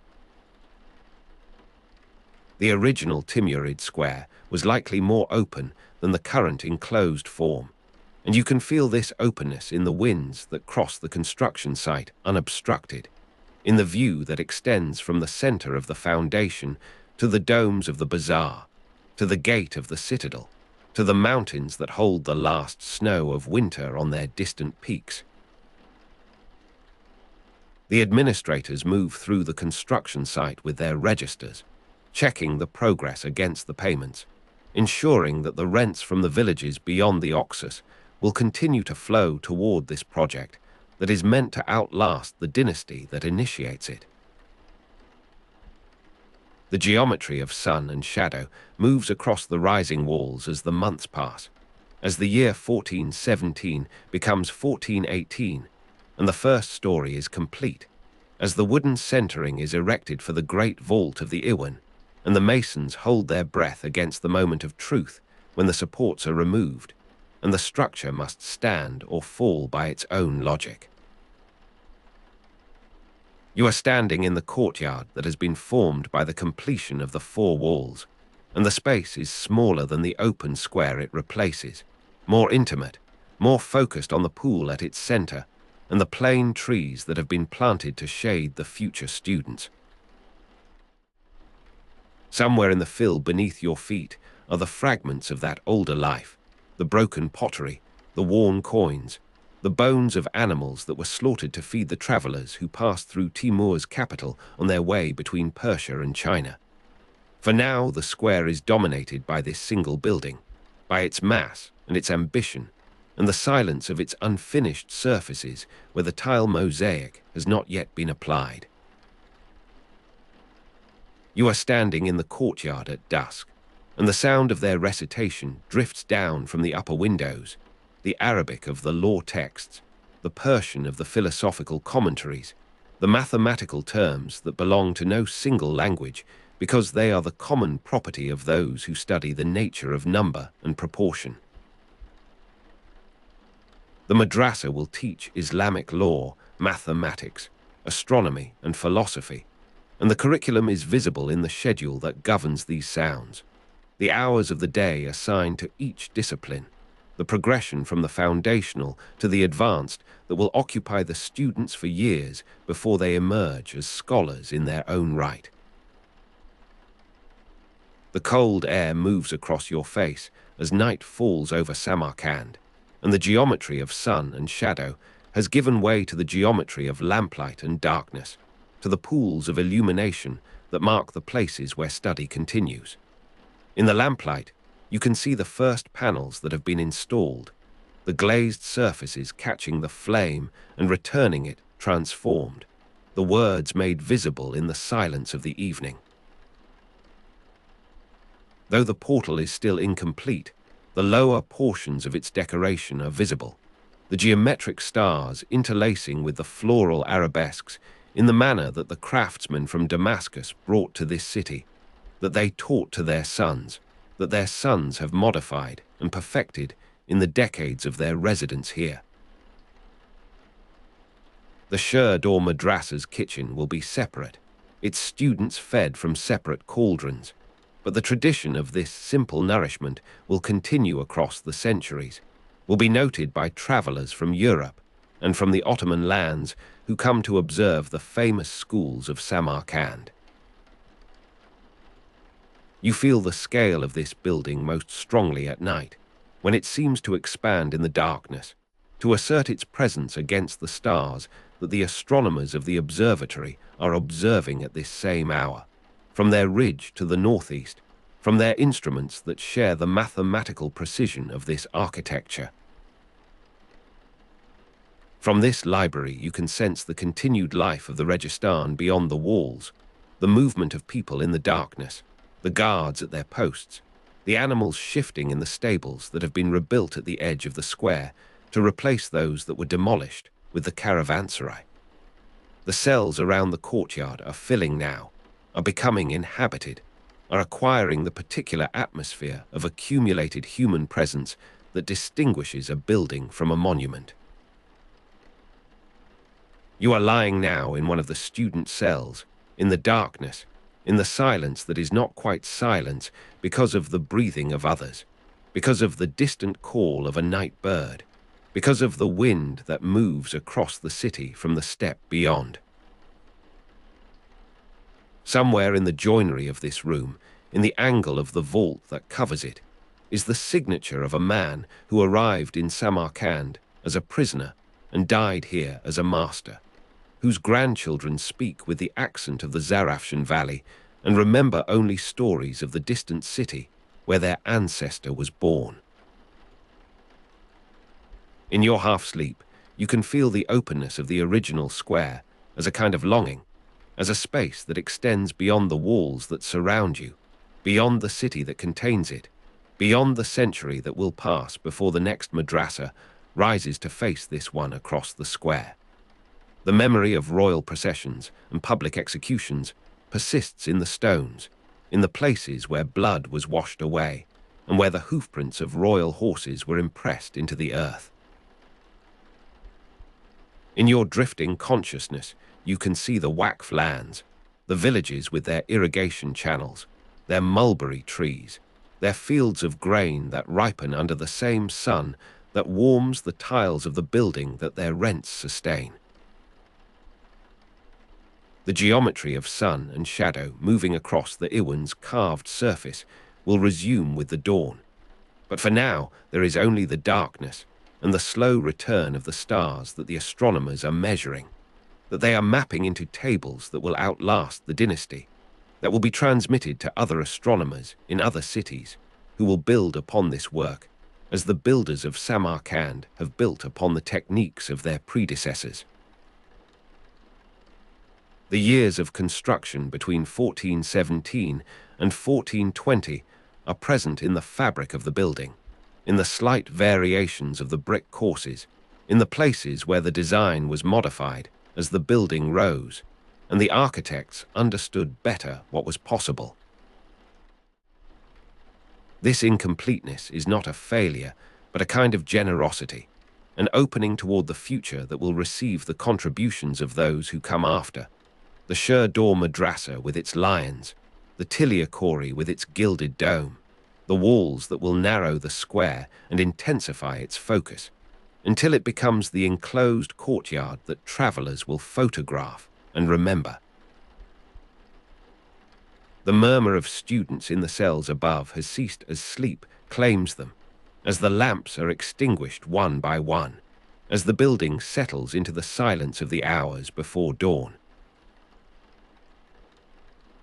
The original Timurid square was likely more open than the current enclosed form, and you can feel this openness in the winds that cross the construction site unobstructed, in the view that extends from the center of the foundation to the domes of the bazaar, to the gate of the citadel, to the mountains that hold the last snow of winter on their distant peaks. The administrators move through the construction site with their registers, checking the progress against the payments, ensuring that the rents from the villages beyond the Oxus will continue to flow toward this project that is meant to outlast the dynasty that initiates it. The geometry of sun and shadow moves across the rising walls as the months pass, as the year 1417 becomes 1418, and the first story is complete, as the wooden centering is erected for the great vault of the Iwan, and the masons hold their breath against the moment of truth when the supports are removed, and the structure must stand or fall by its own logic. You are standing in the courtyard that has been formed by the completion of the four walls, and the space is smaller than the open square it replaces, more intimate, more focused on the pool at its center, and the plain trees that have been planted to shade the future students. Somewhere in the fill beneath your feet are the fragments of that older life, the broken pottery, the worn coins, the bones of animals that were slaughtered to feed the travelers who passed through Timur's capital on their way between Persia and China. For now, the square is dominated by this single building, by its mass and its ambition, and the silence of its unfinished surfaces where the tile mosaic has not yet been applied. You are standing in the courtyard at dusk, and the sound of their recitation drifts down from the upper windows, the Arabic of the law texts, the Persian of the philosophical commentaries, the mathematical terms that belong to no single language because they are the common property of those who study the nature of number and proportion. The Madrasa will teach Islamic law, mathematics, astronomy, and philosophy, and the curriculum is visible in the schedule that governs these sounds, the hours of the day assigned to each discipline, the progression from the foundational to the advanced that will occupy the students for years before they emerge as scholars in their own right. The cold air moves across your face as night falls over Samarkand, and the geometry of sun and shadow has given way to the geometry of lamplight and darkness, to the pools of illumination that mark the places where study continues. In the lamplight, you can see the first panels that have been installed, the glazed surfaces catching the flame and returning it transformed, the words made visible in the silence of the evening. Though the portal is still incomplete, the lower portions of its decoration are visible, the geometric stars interlacing with the floral arabesques in the manner that the craftsmen from Damascus brought to this city, that they taught to their sons, that their sons have modified and perfected in the decades of their residence here. The Sherd or Madrasa's kitchen will be separate, its students fed from separate cauldrons, but the tradition of this simple nourishment will continue across the centuries, will be noted by travelers from Europe and from the Ottoman lands who come to observe the famous schools of Samarkand. You feel the scale of this building most strongly at night, when it seems to expand in the darkness, to assert its presence against the stars that the astronomers of the observatory are observing at this same hour, from their ridge to the northeast, from their instruments that share the mathematical precision of this architecture. From this library you can sense the continued life of the Registan beyond the walls, the movement of people in the darkness, the guards at their posts, the animals shifting in the stables that have been rebuilt at the edge of the square to replace those that were demolished with the caravanserai. The cells around the courtyard are filling now, are becoming inhabited, are acquiring the particular atmosphere of accumulated human presence that distinguishes a building from a monument. You are lying now in one of the student cells, in the darkness, in the silence that is not quite silence because of the breathing of others, because of the distant call of a night bird, because of the wind that moves across the city from the steppe beyond. Somewhere in the joinery of this room, in the angle of the vault that covers it, is the signature of a man who arrived in Samarkand as a prisoner and died here as a master, whose grandchildren speak with the accent of the Zarafshan Valley and remember only stories of the distant city where their ancestor was born. In your half-sleep, you can feel the openness of the original square as a kind of longing, as a space that extends beyond the walls that surround you, beyond the city that contains it, beyond the century that will pass before the next madrasa rises to face this one across the square. The memory of royal processions and public executions persists in the stones, in the places where blood was washed away, and where the hoofprints of royal horses were impressed into the earth. In your drifting consciousness, you can see the Waqf lands, the villages with their irrigation channels, their mulberry trees, their fields of grain that ripen under the same sun that warms the tiles of the building that their rents sustain. The geometry of sun and shadow moving across the Iwan's carved surface will resume with the dawn. But for now, there is only the darkness and the slow return of the stars that the astronomers are measuring, that they are mapping into tables that will outlast the dynasty, that will be transmitted to other astronomers in other cities, who will build upon this work, as the builders of Samarkand have built upon the techniques of their predecessors. The years of construction between 1417 and 1420 are present in the fabric of the building, in the slight variations of the brick courses, in the places where the design was modified as the building rose, and the architects understood better what was possible. This incompleteness is not a failure, but a kind of generosity, an opening toward the future that will receive the contributions of those who come after. The Shur-Dor Madrasa with its lions, the Tilia Kori with its gilded dome, the walls that will narrow the square and intensify its focus, until it becomes the enclosed courtyard that travelers will photograph and remember. The murmur of students in the cells above has ceased as sleep claims them, as the lamps are extinguished one by one, as the building settles into the silence of the hours before dawn.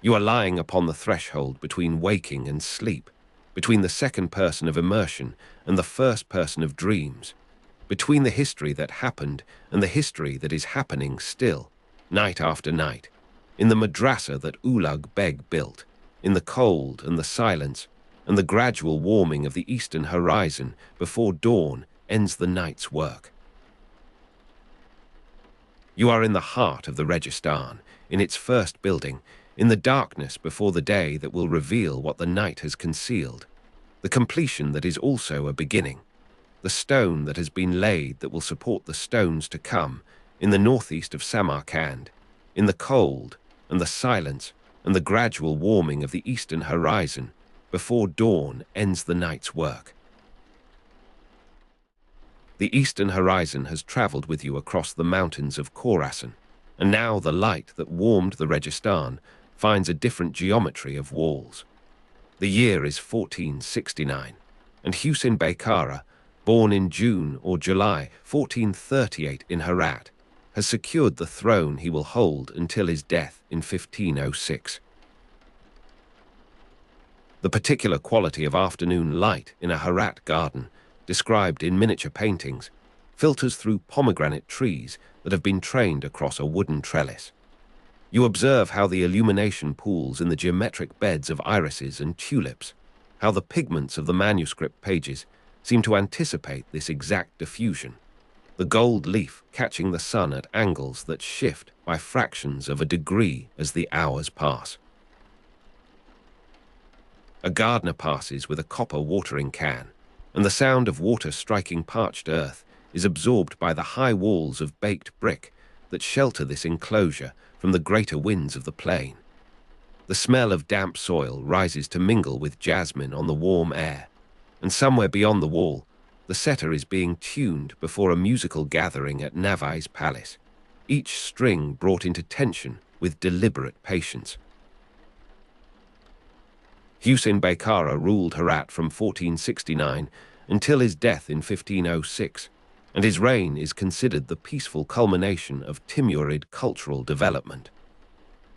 You are lying upon the threshold between waking and sleep, between the second person of immersion and the first person of dreams, between the history that happened and the history that is happening still, night after night, in the madrasa that Ulugh Beg built, in the cold and the silence and the gradual warming of the eastern horizon before dawn ends the night's work. You are in the heart of the Registan, in its first building, in the darkness before the day that will reveal what the night has concealed, the completion that is also a beginning, the stone that has been laid that will support the stones to come, in the northeast of Samarkand, in the cold and the silence and the gradual warming of the eastern horizon before dawn ends the night's work. The eastern horizon has traveled with you across the mountains of Khorasan, and now the light that warmed the Registan finds a different geometry of walls. The year is 1469, and Hussein Bey Kara, born in June or July 1438 in Herat, has secured the throne he will hold until his death in 1506. The particular quality of afternoon light in a Herat garden, described in miniature paintings, filters through pomegranate trees that have been trained across a wooden trellis. You observe how the illumination pools in the geometric beds of irises and tulips, how the pigments of the manuscript pages seem to anticipate this exact diffusion, the gold leaf catching the sun at angles that shift by fractions of a degree as the hours pass. A gardener passes with a copper watering can, and the sound of water striking parched earth is absorbed by the high walls of baked brick that shelter this enclosure from the greater winds of the plain. The smell of damp soil rises to mingle with jasmine on the warm air, and somewhere beyond the wall, the setter is being tuned before a musical gathering at Navai's palace, each string brought into tension with deliberate patience. Husain Bey Kara ruled Herat from 1469 until his death in 1506, and his reign is considered the peaceful culmination of Timurid cultural development.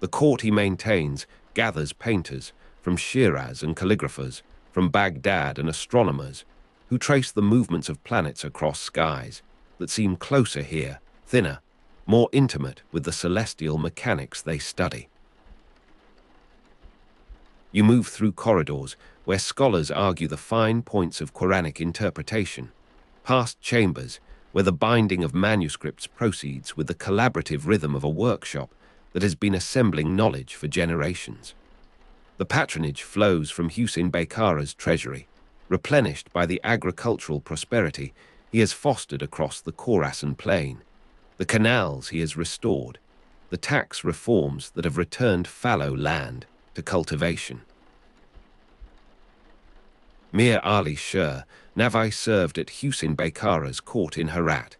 The court he maintains gathers painters from Shiraz and calligraphers from Baghdad and astronomers who trace the movements of planets across skies that seem closer here, thinner, more intimate with the celestial mechanics they study. You move through corridors where scholars argue the fine points of Quranic interpretation, past chambers where the binding of manuscripts proceeds with the collaborative rhythm of a workshop that has been assembling knowledge for generations. The patronage flows from Husain Bey Kara's treasury, replenished by the agricultural prosperity he has fostered across the Khorasan plain, the canals he has restored, the tax reforms that have returned fallow land to cultivation. Mir Ali Shah Navai served at Husain Bey Kara's court in Herat,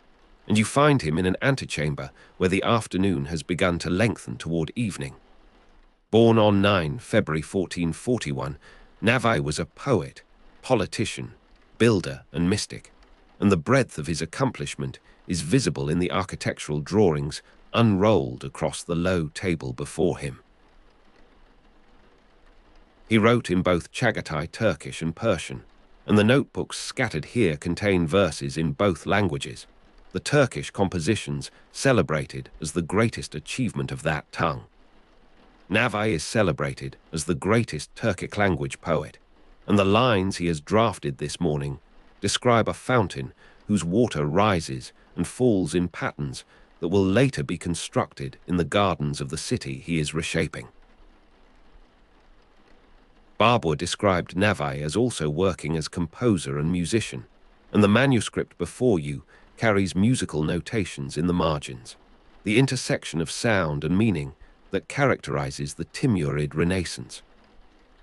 and you find him in an antechamber where the afternoon has begun to lengthen toward evening. Born on 9 February 1441, Navai was a poet, politician, builder and mystic, and the breadth of his accomplishment is visible in the architectural drawings unrolled across the low table before him. He wrote in both Chagatai Turkish and Persian, and the notebooks scattered here contain verses in both languages, the Turkish compositions celebrated as the greatest achievement of that tongue. Navai is celebrated as the greatest Turkic language poet, and the lines he has drafted this morning describe a fountain whose water rises and falls in patterns that will later be constructed in the gardens of the city he is reshaping. Babur described Navai as also working as composer and musician, and the manuscript before you carries musical notations in the margins, the intersection of sound and meaning that characterizes the Timurid Renaissance.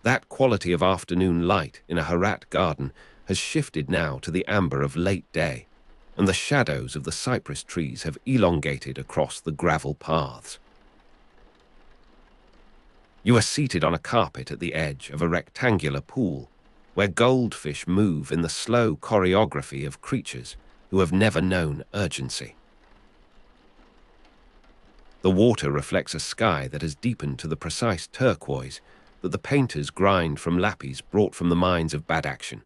That quality of afternoon light in a Herat garden has shifted now to the amber of late day, and the shadows of the cypress trees have elongated across the gravel paths. You are seated on a carpet at the edge of a rectangular pool, where goldfish move in the slow choreography of creatures who have never known urgency. The water reflects a sky that has deepened to the precise turquoise that the painters grind from lapis brought from the mines of Badakhshan,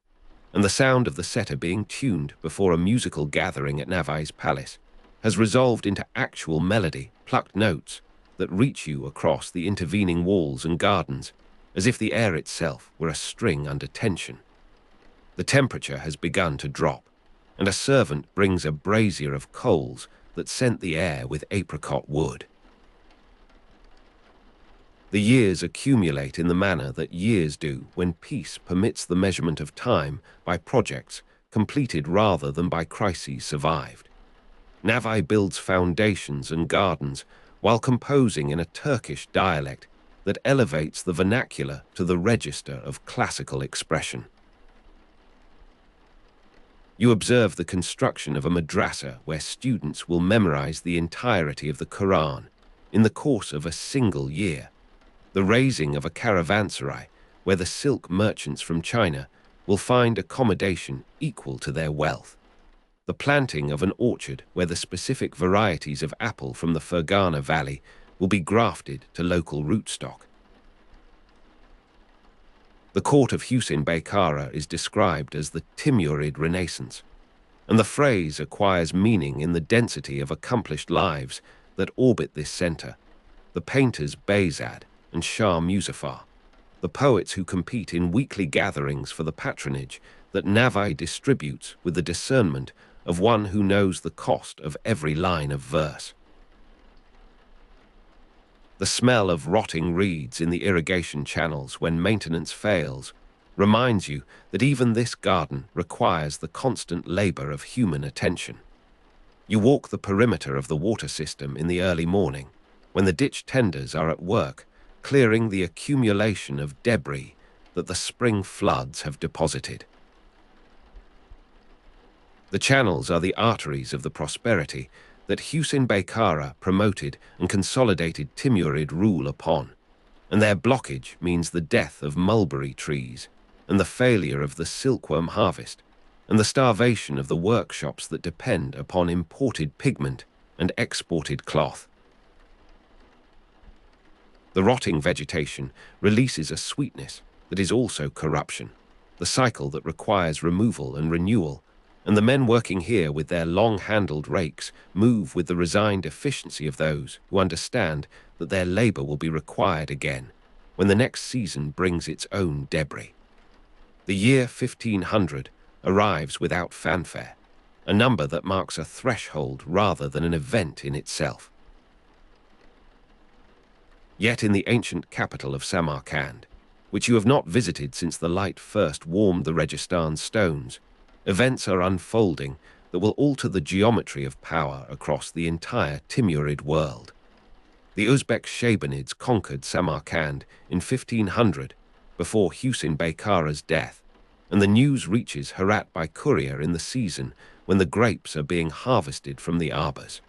and the sound of the setter being tuned before a musical gathering at Navai's palace has resolved into actual melody, plucked notes that reach you across the intervening walls and gardens, as if the air itself were a string under tension. The temperature has begun to drop, and a servant brings a brazier of coals that scent the air with apricot wood. The years accumulate in the manner that years do when peace permits the measurement of time by projects completed rather than by crises survived. Navai builds foundations and gardens while composing in a Turkish dialect that elevates the vernacular to the register of classical expression. You observe the construction of a madrasa where students will memorize the entirety of the Quran in the course of a single year, the raising of a caravanserai where the silk merchants from China will find accommodation equal to their wealth, the planting of an orchard where the specific varieties of apple from the Fergana Valley will be grafted to local rootstock. The court of Husain Bey Kara is described as the Timurid Renaissance, and the phrase acquires meaning in the density of accomplished lives that orbit this center, the painters Behzad and Shah Muzaffar, the poets who compete in weekly gatherings for the patronage that Navai distributes with the discernment of one who knows the cost of every line of verse. The smell of rotting reeds in the irrigation channels when maintenance fails reminds you that even this garden requires the constant labor of human attention. You walk the perimeter of the water system in the early morning, when the ditch tenders are at work, clearing the accumulation of debris that the spring floods have deposited. The channels are the arteries of the prosperity that Husain Bey Kara promoted and consolidated Timurid rule upon, and their blockage means the death of mulberry trees, and the failure of the silkworm harvest, and the starvation of the workshops that depend upon imported pigment and exported cloth. The rotting vegetation releases a sweetness that is also corruption, the cycle that requires removal and renewal, and the men working here with their long-handled rakes move with the resigned efficiency of those who understand that their labor will be required again when the next season brings its own debris. The year 1500 arrives without fanfare, a number that marks a threshold rather than an event in itself. Yet in the ancient capital of Samarkand, which you have not visited since the light first warmed the Registan stones, events are unfolding that will alter the geometry of power across the entire Timurid world. The Uzbek Shaybanids conquered Samarkand in 1500 before Hüseyin Bey Kara's death, and the news reaches Herat by courier in the season when the grapes are being harvested from the arbors.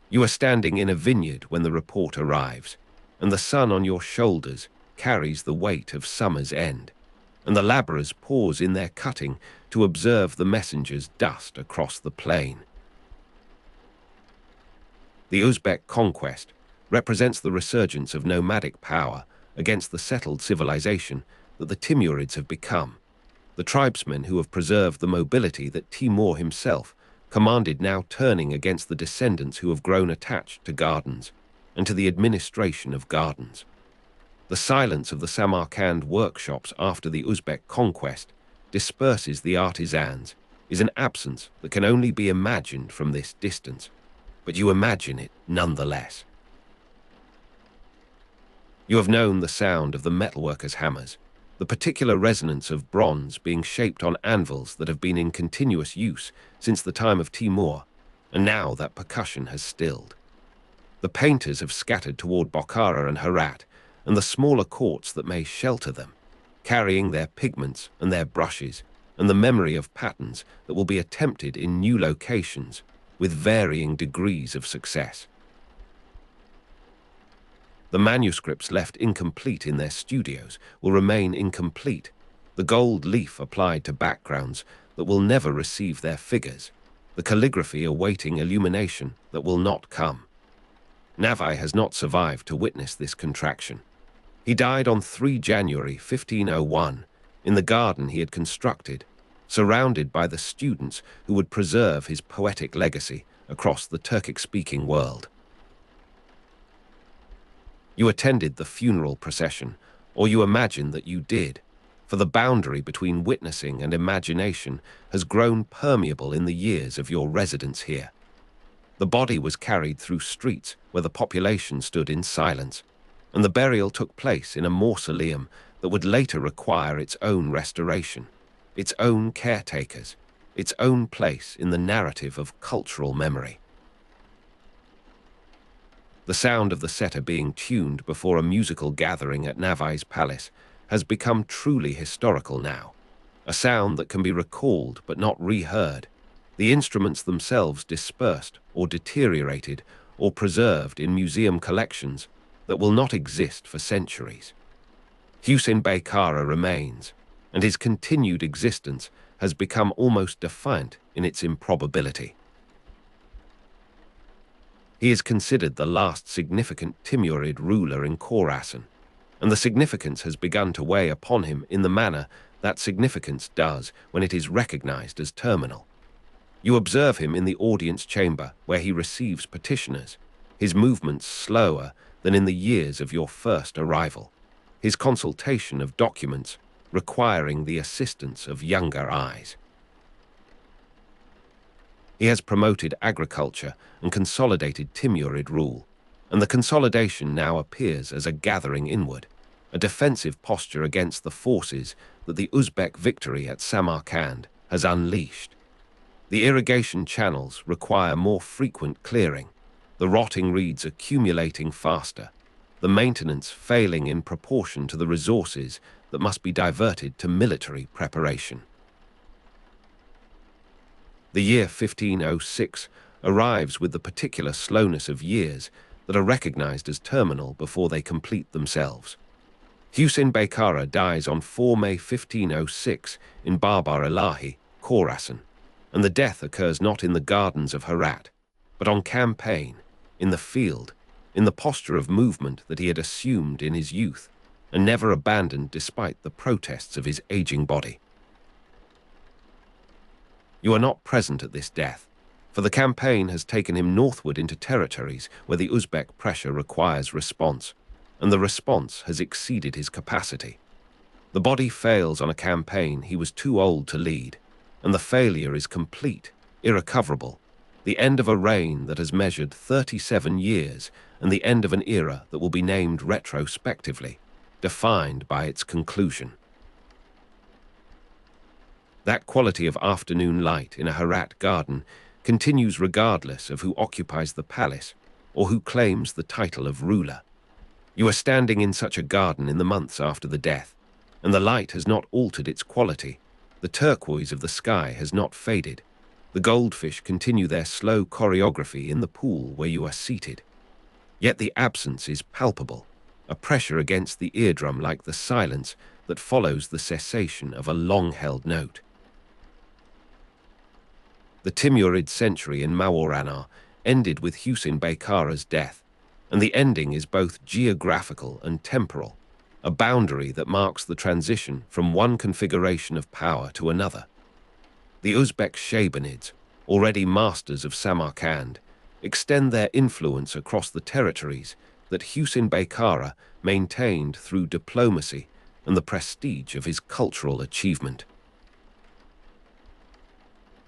You are standing in a vineyard when the report arrives, and the sun on your shoulders carries the weight of summer's end, and the labourers pause in their cutting to observe the messengers dust across the plain. The Uzbek conquest represents the resurgence of nomadic power against the settled civilization that the Timurids have become, the tribesmen who have preserved the mobility that Timur himself commanded now turning against the descendants who have grown attached to gardens and to the administration of gardens. The silence of the Samarkand workshops after the Uzbek conquest disperses the artisans is an absence that can only be imagined from this distance, but you imagine it nonetheless. You have known the sound of the metalworkers' hammers, the particular resonance of bronze being shaped on anvils that have been in continuous use since the time of Timur, and now that percussion has stilled. The painters have scattered toward Bokhara and Herat, and the smaller courts that may shelter them, carrying their pigments and their brushes, and the memory of patterns that will be attempted in new locations with varying degrees of success. The manuscripts left incomplete in their studios will remain incomplete, the gold leaf applied to backgrounds that will never receive their figures, the calligraphy awaiting illumination that will not come. Navai has not survived to witness this contraction. He died on 3 January 1501 in the garden he had constructed, surrounded by the students who would preserve his poetic legacy across the Turkic-speaking world. You attended the funeral procession, or you imagine that you did, for the boundary between witnessing and imagination has grown permeable in the years of your residence here. The body was carried through streets where the population stood in silence, and the burial took place in a mausoleum that would later require its own restoration, its own caretakers, its own place in the narrative of cultural memory. The sound of the setter being tuned before a musical gathering at Navai's palace has become truly historical now, a sound that can be recalled but not reheard, the instruments themselves dispersed or deteriorated or preserved in museum collections that will not exist for centuries. Hüseyin Bey Kara remains, and his continued existence has become almost defiant in its improbability. He is considered the last significant Timurid ruler in Khorasan, and the significance has begun to weigh upon him in the manner that significance does when it is recognized as terminal. You observe him in the audience chamber where he receives petitioners, his movements slower than in the years of your first arrival, his consultation of documents requiring the assistance of younger eyes. He has promoted agriculture and consolidated Timurid rule, and the consolidation now appears as a gathering inward, a defensive posture against the forces that the Uzbek victory at Samarkand has unleashed. The irrigation channels require more frequent clearing, the rotting reeds accumulating faster, the maintenance failing in proportion to the resources that must be diverted to military preparation. The year 1506 arrives with the particular slowness of years that are recognized as terminal before they complete themselves. Hüseyin Beykara dies on 4 May 1506 in Barbar Elahi, Khorasan, and the death occurs not in the gardens of Herat, but on campaign, in the field, in the posture of movement that he had assumed in his youth, and never abandoned despite the protests of his aging body. You are not present at this death, for the campaign has taken him northward into territories where the Uzbek pressure requires response, and the response has exceeded his capacity. The body fails on a campaign he was too old to lead, and the failure is complete, irrecoverable, the end of a reign that has measured 37 years and the end of an era that will be named retrospectively, defined by its conclusion. That quality of afternoon light in a Herat garden continues regardless of who occupies the palace or who claims the title of ruler. You are standing in such a garden in the months after the death, and the light has not altered its quality. The turquoise of the sky has not faded. The goldfish continue their slow choreography in the pool where you are seated. Yet the absence is palpable, a pressure against the eardrum like the silence that follows the cessation of a long-held note. The Timurid century in Mawarana ended with Hüseyin Beykara's death, and the ending is both geographical and temporal, a boundary that marks the transition from one configuration of power to another. The Uzbek Shaybanids, already masters of Samarkand, extend their influence across the territories that Hüseyin Beykara maintained through diplomacy and the prestige of his cultural achievement.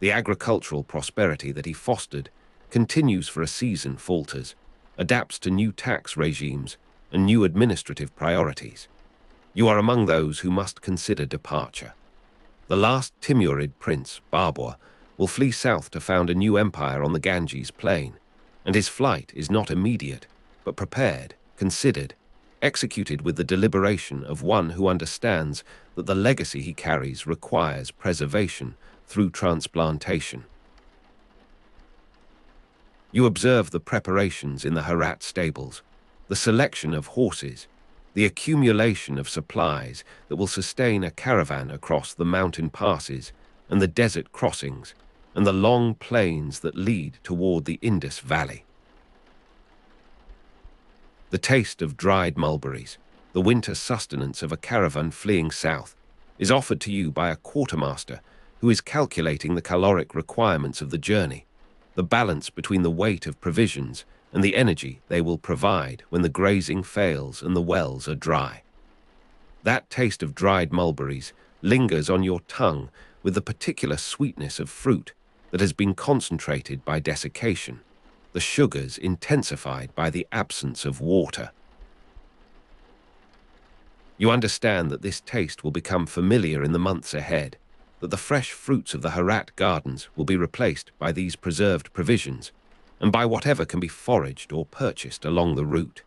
The agricultural prosperity that he fostered continues for a season falters, adapts to new tax regimes and new administrative priorities. You are among those who must consider departure. The last Timurid prince, Babur, will flee south to found a new empire on the Ganges plain, and his flight is not immediate, but prepared, considered, executed with the deliberation of one who understands that the legacy he carries requires preservation through transplantation. You observe the preparations in the Herat stables, the selection of horses, the accumulation of supplies that will sustain a caravan across the mountain passes and the desert crossings and the long plains that lead toward the Indus Valley. The taste of dried mulberries, the winter sustenance of a caravan fleeing south, is offered to you by a quartermaster who is calculating the caloric requirements of the journey, the balance between the weight of provisions and the energy they will provide when the grazing fails and the wells are dry. That taste of dried mulberries lingers on your tongue with the particular sweetness of fruit that has been concentrated by desiccation, the sugars intensified by the absence of water. You understand that this taste will become familiar in the months ahead, that the fresh fruits of the Herat gardens will be replaced by these preserved provisions, and by whatever can be foraged or purchased along the route.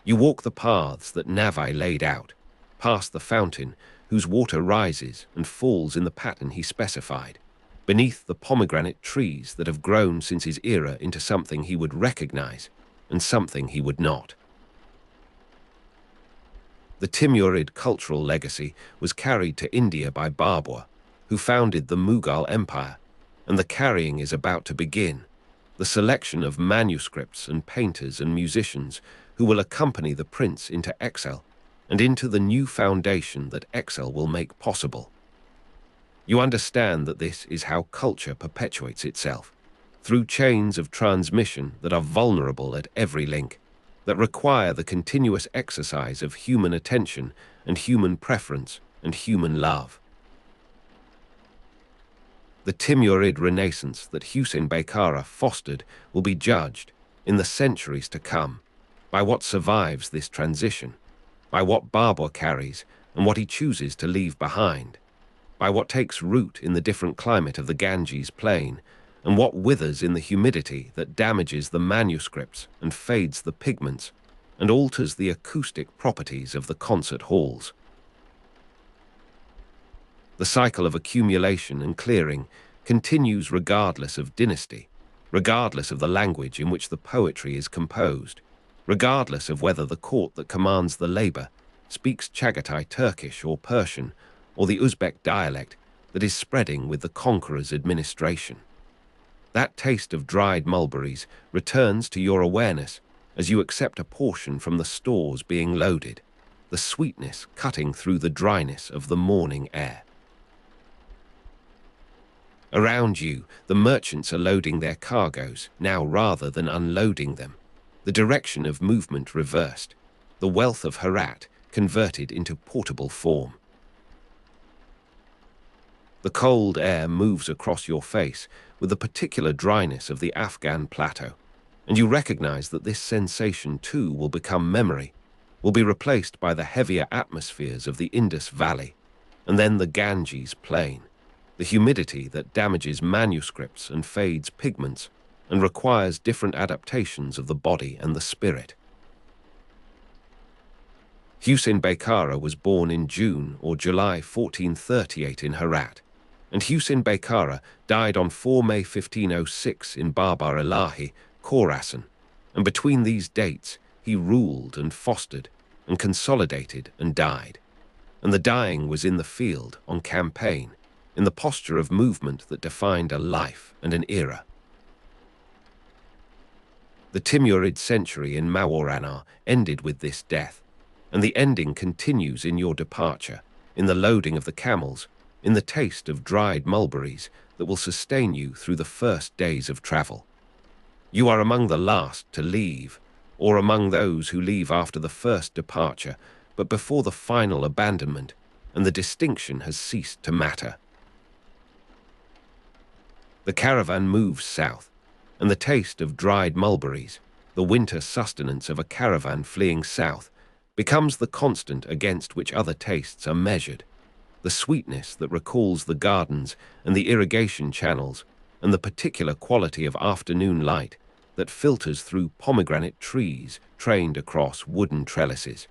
You walk the paths that Navai laid out, past the fountain whose water rises and falls in the pattern he specified, beneath the pomegranate trees that have grown since his era into something he would recognize and something he would not. The Timurid cultural legacy was carried to India by Babur, who founded the Mughal Empire, and the carrying is about to begin. The selection of manuscripts and painters and musicians who will accompany the prince into exile and into the new foundation that exile will make possible. You understand that this is how culture perpetuates itself, through chains of transmission that are vulnerable at every link, that require the continuous exercise of human attention and human preference and human love. The Timurid renaissance that Hüseyin Beykara fostered will be judged, in the centuries to come, by what survives this transition, by what Babur carries and what he chooses to leave behind, by what takes root in the different climate of the Ganges plain, and what withers in the humidity that damages the manuscripts and fades the pigments and alters the acoustic properties of the concert halls. The cycle of accumulation and clearing continues regardless of dynasty, regardless of the language in which the poetry is composed. regardless of whether the court that commands the labor speaks Chagatai Turkish or Persian, or the Uzbek dialect that is spreading with the Conqueror's administration. That taste of dried mulberries returns to your awareness as you accept a portion from the stores being loaded, the sweetness cutting through the dryness of the morning air. Around you, the merchants are loading their cargoes, now rather than unloading them, the direction of movement reversed, the wealth of Herat converted into portable form. The cold air moves across your face with the particular dryness of the Afghan plateau, and you recognize that this sensation too will become memory, will be replaced by the heavier atmospheres of the Indus Valley, and then the Ganges plain, the humidity that damages manuscripts and fades pigments and requires different adaptations of the body and the spirit. Hüseyin Beykara was born in June or July 1438 in Herat, and Hüseyin Beykara died on 4 May 1506 in Barbar Ilahi, Khorasan, and between these dates he ruled and fostered and consolidated and died. And the dying was in the field, on campaign, in the posture of movement that defined a life and an era. The Timurid century in Mawarana ended with this death, and the ending continues in your departure, in the loading of the camels, in the taste of dried mulberries that will sustain you through the first days of travel. You are among the last to leave, or among those who leave after the first departure, but before the final abandonment, and the distinction has ceased to matter. The caravan moves south, and the taste of dried mulberries, the winter sustenance of a caravan fleeing south, becomes the constant against which other tastes are measured, the sweetness that recalls the gardens and the irrigation channels, and the particular quality of afternoon light that filters through pomegranate trees trained across wooden trellises.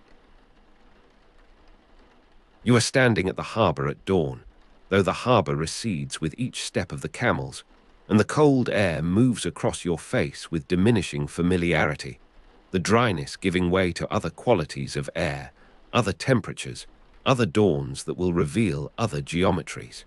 You are standing at the harbour at dawn, though the harbour recedes with each step of the camels, and the cold air moves across your face with diminishing familiarity, the dryness giving way to other qualities of air, other temperatures, other dawns that will reveal other geometries.